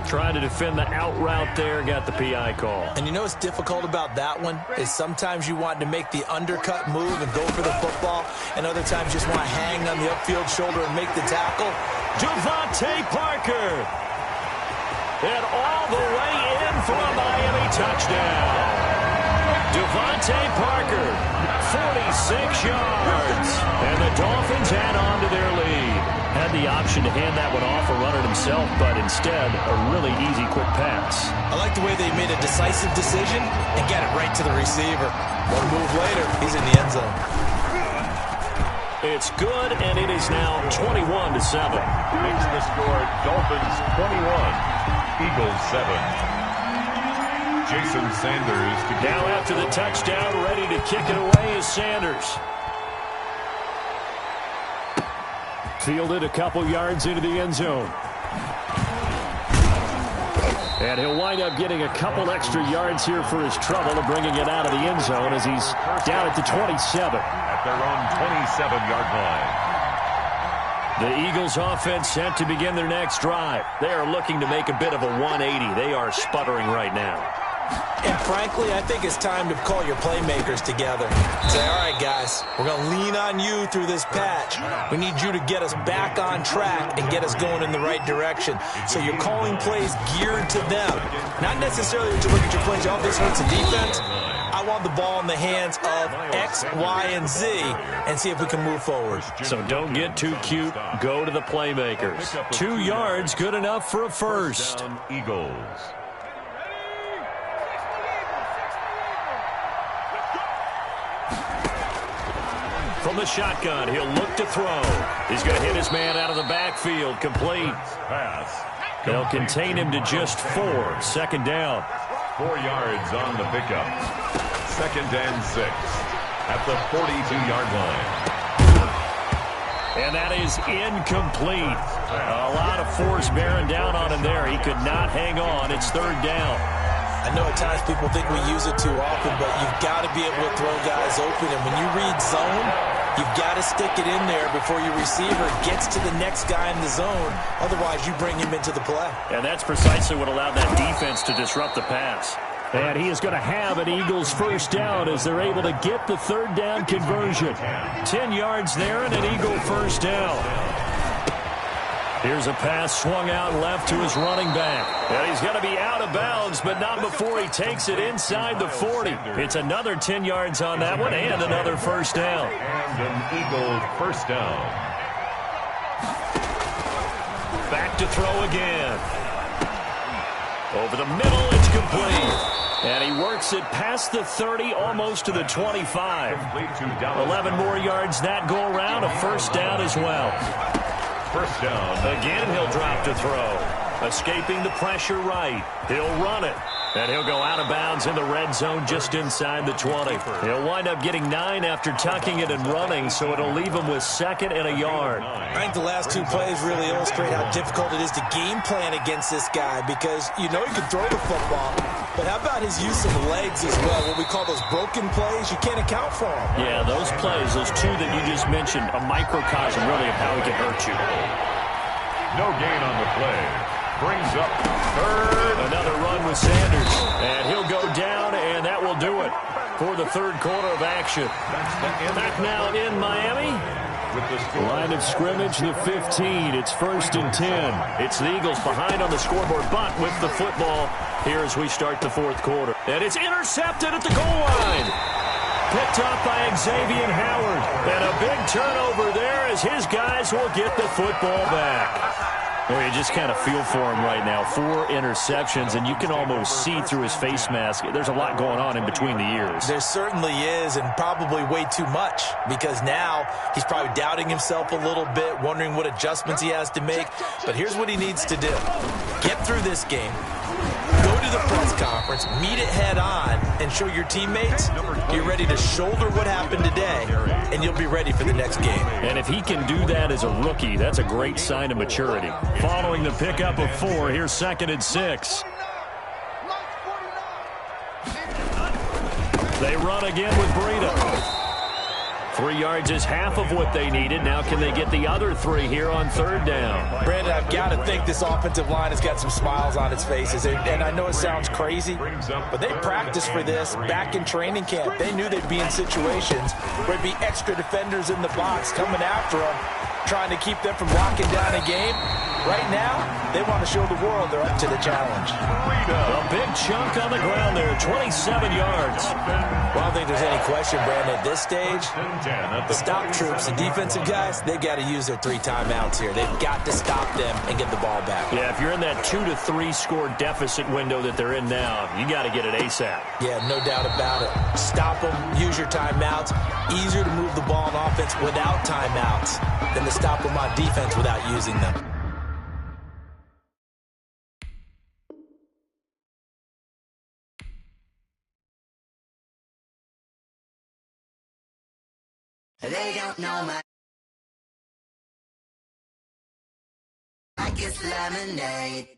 Trying to defend the out route there, got the PI call. And you know what's difficult about that one is sometimes you want to make the undercut move and go for the football, and other times you just want to hang on the upfield shoulder and make the tackle. Devontae Parker. And all the way in for a Miami touchdown. Devontae Parker, 46 yards. And the Dolphins add on to their lead. Had the option to hand that one off or run it himself, but instead, a really easy, quick pass. I like the way they made a decisive decision and get it right to the receiver. One move later, he's in the end zone. It's good, and it is now 21-7. Makes the score Dolphins 21, Eagles 7. Jason Sanders to now after the touchdown, ready to kick it away is Sanders. Fielded a couple yards into the end zone. And he'll wind up getting a couple extra yards here for his trouble of bringing it out of the end zone as he's down at the 27. At their own 27-yard line. The Eagles offense set to begin their next drive. They are looking to make a bit of a 180. They are sputtering right now. And frankly, I think it's time to call your playmakers together. Say, all right, guys, we're going to lean on you through this patch. We need you to get us back on track and get us going in the right direction. So you're calling plays geared to them. Not necessarily to look at your plays, oh, this hurts the defense. I want the ball in the hands of X, Y, and Z and see if we can move forward. So don't get too cute. Go to the playmakers. 2 yards, good enough for a first. Eagles. From the shotgun, he'll look to throw. He's going to hit his man out of the backfield. Complete. Pass. They'll contain him to just 4. Second down. 4 yards on the pickup. 2nd and 6 at the 42-yard line. And that is incomplete. A lot of force bearing down on him there. He could not hang on. It's 3rd down. I know at times people think we use it too often, but you've got to be able to throw guys open. And when you read zone, you've got to stick it in there before your receiver gets to the next guy in the zone. Otherwise, you bring him into the play. And that's precisely what allowed that defense to disrupt the pass. And he is going to have an Eagles first down as they're able to get the 3rd down conversion. 10 yards there and an Eagle first down. Here's a pass swung out left to his running back. And he's going to be out of bounds, but not before he takes it inside the 40. It's another 10 yards on that one and another first down. And an Eagle first down. Back to throw again. Over the middle, it's complete. And he works it past the 30, almost to the 25. 11 more yards that go around, a first down as well. First down. Again, he'll drop to throw. Escaping the pressure right. He'll run it. And he'll go out of bounds in the red zone just inside the 20. He'll wind up getting 9 after tucking it and running, so it'll leave him with 2nd and a yard. I think the last 2 plays really illustrate how difficult it is to game plan against this guy because you know he can throw the football, but how about his use of legs as well? What we call those broken plays, you can't account for them. Yeah, those plays, those 2 that you just mentioned, a microcosm really of how he can hurt you. No gain on the play. Brings up 3rd. Another run with Sanders. And he'll go down, and that will do it for the 3rd quarter of action. Back now in Miami. With the score. Line of scrimmage, the 15. It's 1st and 10. It's the Eagles behind on the scoreboard, but with the football here as we start the 4th quarter. And it's intercepted at the goal line. Picked up by Xavier Howard. And a big turnover there as his guys will get the football back. Well, you just kind of feel for him right now. 4 interceptions, and you can almost see through his face mask. There's a lot going on in between the ears. There certainly is, and probably way too much, because now he's probably doubting himself a little bit, wondering what adjustments he has to make. But here's what he needs to do. Get through this game. Go to the press conference, meet it head on, and show your teammates you're ready to shoulder what happened today, and you'll be ready for the next game. And if he can do that as a rookie, that's a great sign of maturity. Following the pickup of 4, here's 2nd and 6. They run again with Breida. 3 yards is half of what they needed. Now can they get the other 3 here on third down? Brandon, I've got to think this offensive line has got some smiles on its faces. And I know it sounds crazy, but they practiced for this back in training camp. They knew they'd be in situations where there'd be extra defenders in the box coming after them, trying to keep them from locking down a game. Right now, they want to show the world they're up to the challenge. A big chunk on the ground there, 27 yards. Well, I don't think there's any question, Brandon, at this stage, the stop troops, the defensive guys, they've got to use their 3 timeouts here. They've got to stop them and get the ball back. Yeah, if you're in that 2 to 3 score deficit window that they're in now, you got to get it ASAP. Yeah, no doubt about it. Stop them, use your timeouts. Easier to move the ball on offense without timeouts than to stop them on defense without using them. They don't know my like it's lemonade.